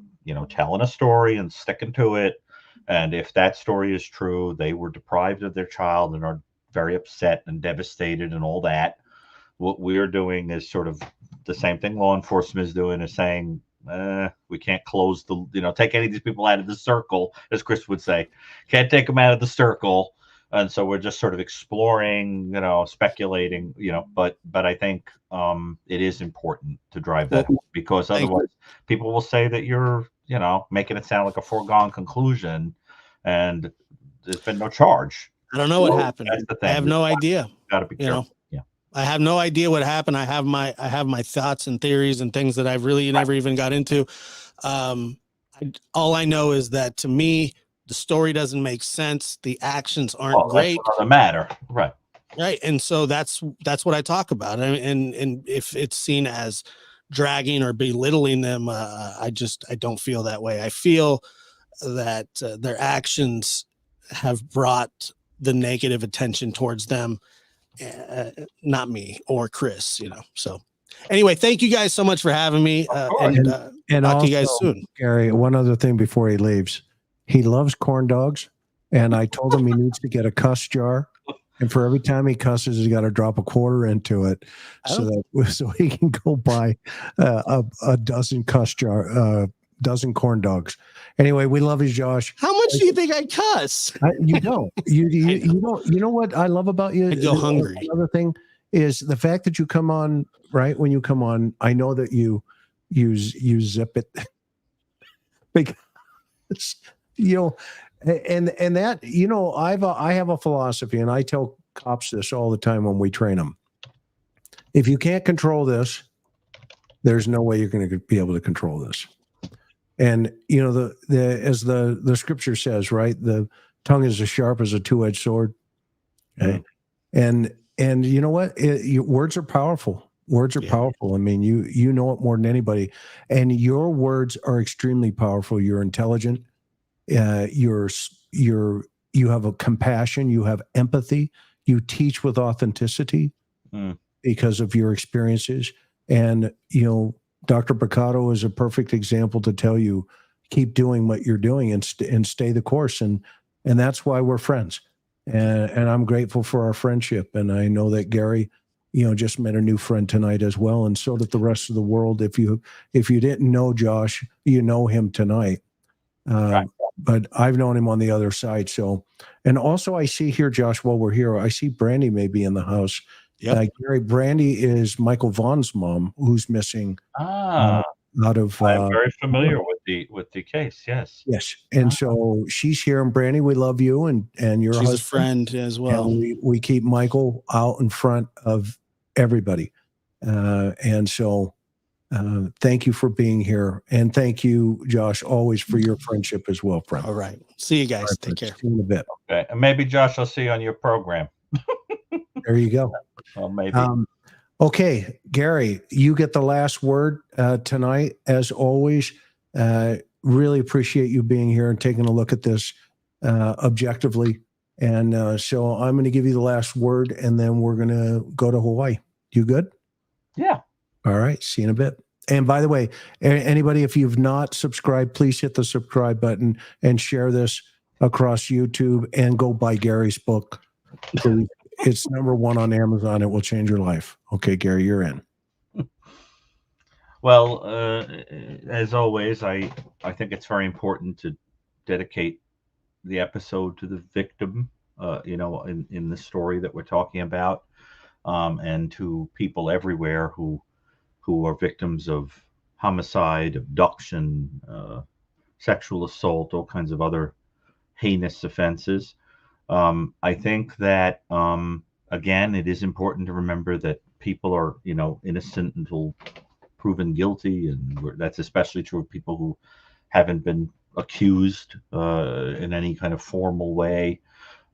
telling a story and sticking to it. And if that story is true, they were deprived of their child and are very upset and devastated and all that. What we're doing is sort of the same thing law enforcement is doing, is saying, we can't close take any of these people out of the circle, as Chris would say. Can't take them out of the circle. And so we're just sort of exploring, speculating, but I think it is important to drive that home, because otherwise people will say that you're, making it sound like a foregone conclusion, and there's been no charge. I don't know what happened. That's the thing. I have no idea. Got to be careful. Yeah. I have no idea what happened. I have my thoughts and theories and things that I've really never even got into. All I know is that to me, the story doesn't make sense. The actions aren't great. That's another matter. Right. Right. And so that's what I talk about. And if it's seen as dragging or belittling them, I don't feel that way. I feel that their actions have brought the negative attention towards them, not me or Chris, So anyway, thank you guys so much for having me. And talk also, to you guys soon. Gary, one other thing before he leaves. He loves corn dogs, and I told him he needs to get a cuss jar, and for every time he cusses, he's got to drop a quarter into it, so he can go buy a dozen dozen corn dogs. Anyway, we love you, Josh. How much do you think I cuss? You don't. You don't. You know what I love about you? I go hungry. Another thing is the fact that you come on right when you come on. I know that you zip it because and that I have a philosophy, and I tell cops this all the time when we train them. If you can't control this, there's no way you're going to be able to control this. And as the scripture says, right, the tongue is as sharp as a two-edged sword. Okay? And you know what? Words are powerful. Words are powerful. I mean, you know it more than anybody. And your words are extremely powerful. You're intelligent. You have a compassion. You have empathy. You teach with authenticity because of your experiences. And Dr. Brucato is a perfect example to tell you, keep doing what you're doing and stay the course. And that's why we're friends. And I'm grateful for our friendship. And I know that Gary, just met a new friend tonight as well. And so did the rest of the world. If you didn't know Josh, you know him tonight. Right. But I've known him on the other side. So, and also I see here, Josh, while we're here, I see Brandy may be in the house. Yeah, Gary, Brandy is Michael Vaughn's mom, who's missing. Out of. I'm very familiar with the case. Yes. Yes, and so she's here, and Brandy, we love you, and your she's husband. A friend as well. And we keep Michael out in front of everybody, and so thank you for being here, and thank you, Josh, always for your friendship as well, friend. All right, see you guys. Right, take care. See you in a bit. Okay, and maybe Josh, I'll see you on your program. There you go. Well, maybe. Okay, Gary, you get the last word tonight, as always. Really appreciate you being here and taking a look at this objectively. And so I'm going to give you the last word, and then we're going to go to Hawaii. You good? Yeah. All right. See you in a bit. And by the way, anybody, if you've not subscribed, please hit the subscribe button and share this across YouTube, and go buy Gary's book. It's #1 on Amazon. It will change your life. Okay, Gary, you're in. Well, as always, I think it's very important to dedicate the episode to the victim, in the story that we're talking about, and to people everywhere who are victims of homicide, abduction, sexual assault, all kinds of other heinous offenses. I think that again, it is important to remember that people are, innocent until proven guilty, and that's especially true of people who haven't been accused in any kind of formal way.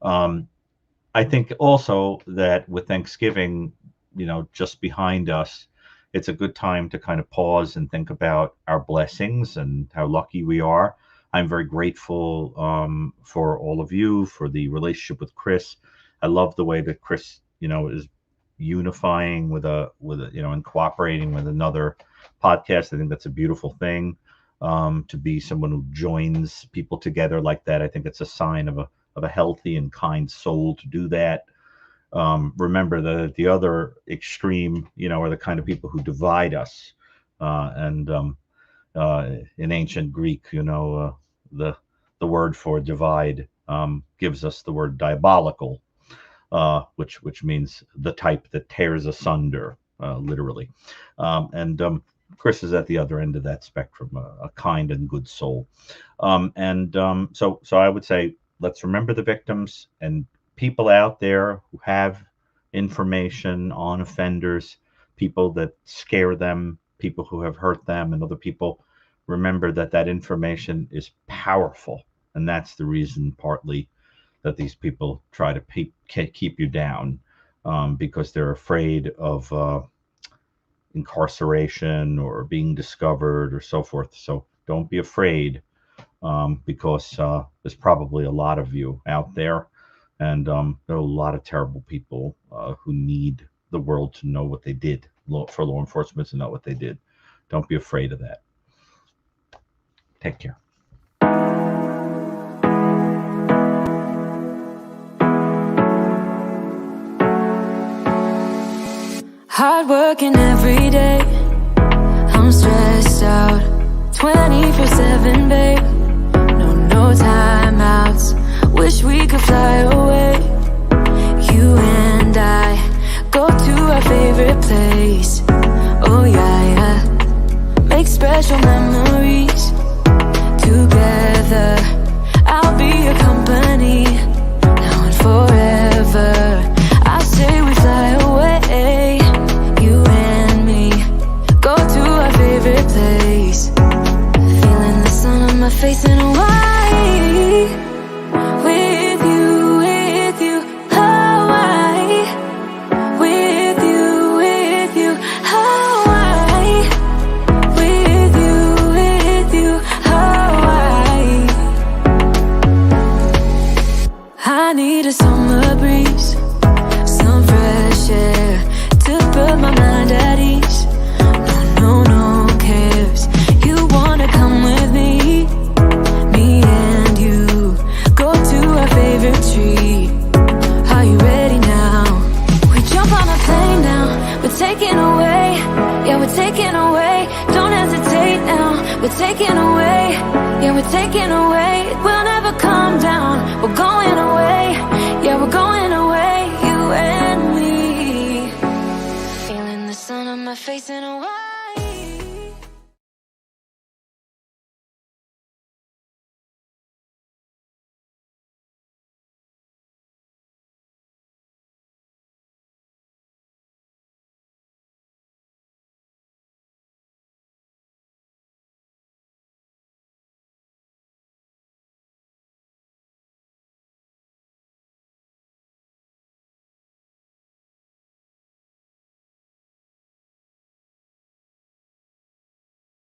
I think also that with Thanksgiving, just behind us, it's a good time to kind of pause and think about our blessings and how lucky we are. I'm very grateful for all of you, for the relationship with Chris. I love the way that Chris, is unifying with and cooperating with another podcast. I think that's a beautiful thing, to be someone who joins people together like that. I think it's a sign of a healthy and kind soul to do that. Remember that the other extreme, are the kind of people who divide us. In ancient Greek, the word for divide gives us the word diabolical, which means the type that tears asunder, literally. Chris is at the other end of that spectrum, a kind and good soul. So I would say, let's remember the victims and people out there who have information on offenders, people that scare them, people who have hurt them, and other people. Remember that information is powerful, and that's the reason partly that these people try to keep you down, because they're afraid of incarceration or being discovered or so forth. So don't be afraid, because there's probably a lot of you out there, and there are a lot of terrible people who need the world to know what they did, for law enforcement to know what they did. Don't be afraid of that. Take care. Hard working every day, I'm stressed out 24/7, babe. No timeouts, wish we could fly away. You and I go to our favorite place. Oh yeah, make special memories together. I'll be your company now and forever. I say we fly away, you and me, go to our favorite place. Feeling the sun on my face in Hawaii. With you, Hawaii. With you, Hawaii. With you, Hawaii. I need a summer breeze, some fresh air to put my mind at ease. No cares. You wanna come with me? Me and you go to our favorite tree. Are you ready now? We jump on a plane now. We're taking away. Yeah, we're taking away. Don't hesitate now. We're taking away. Yeah, we're taking away. We'll never come down. We're going away. Yeah, we're going away. You and me. Feeling the sun on my face in a way.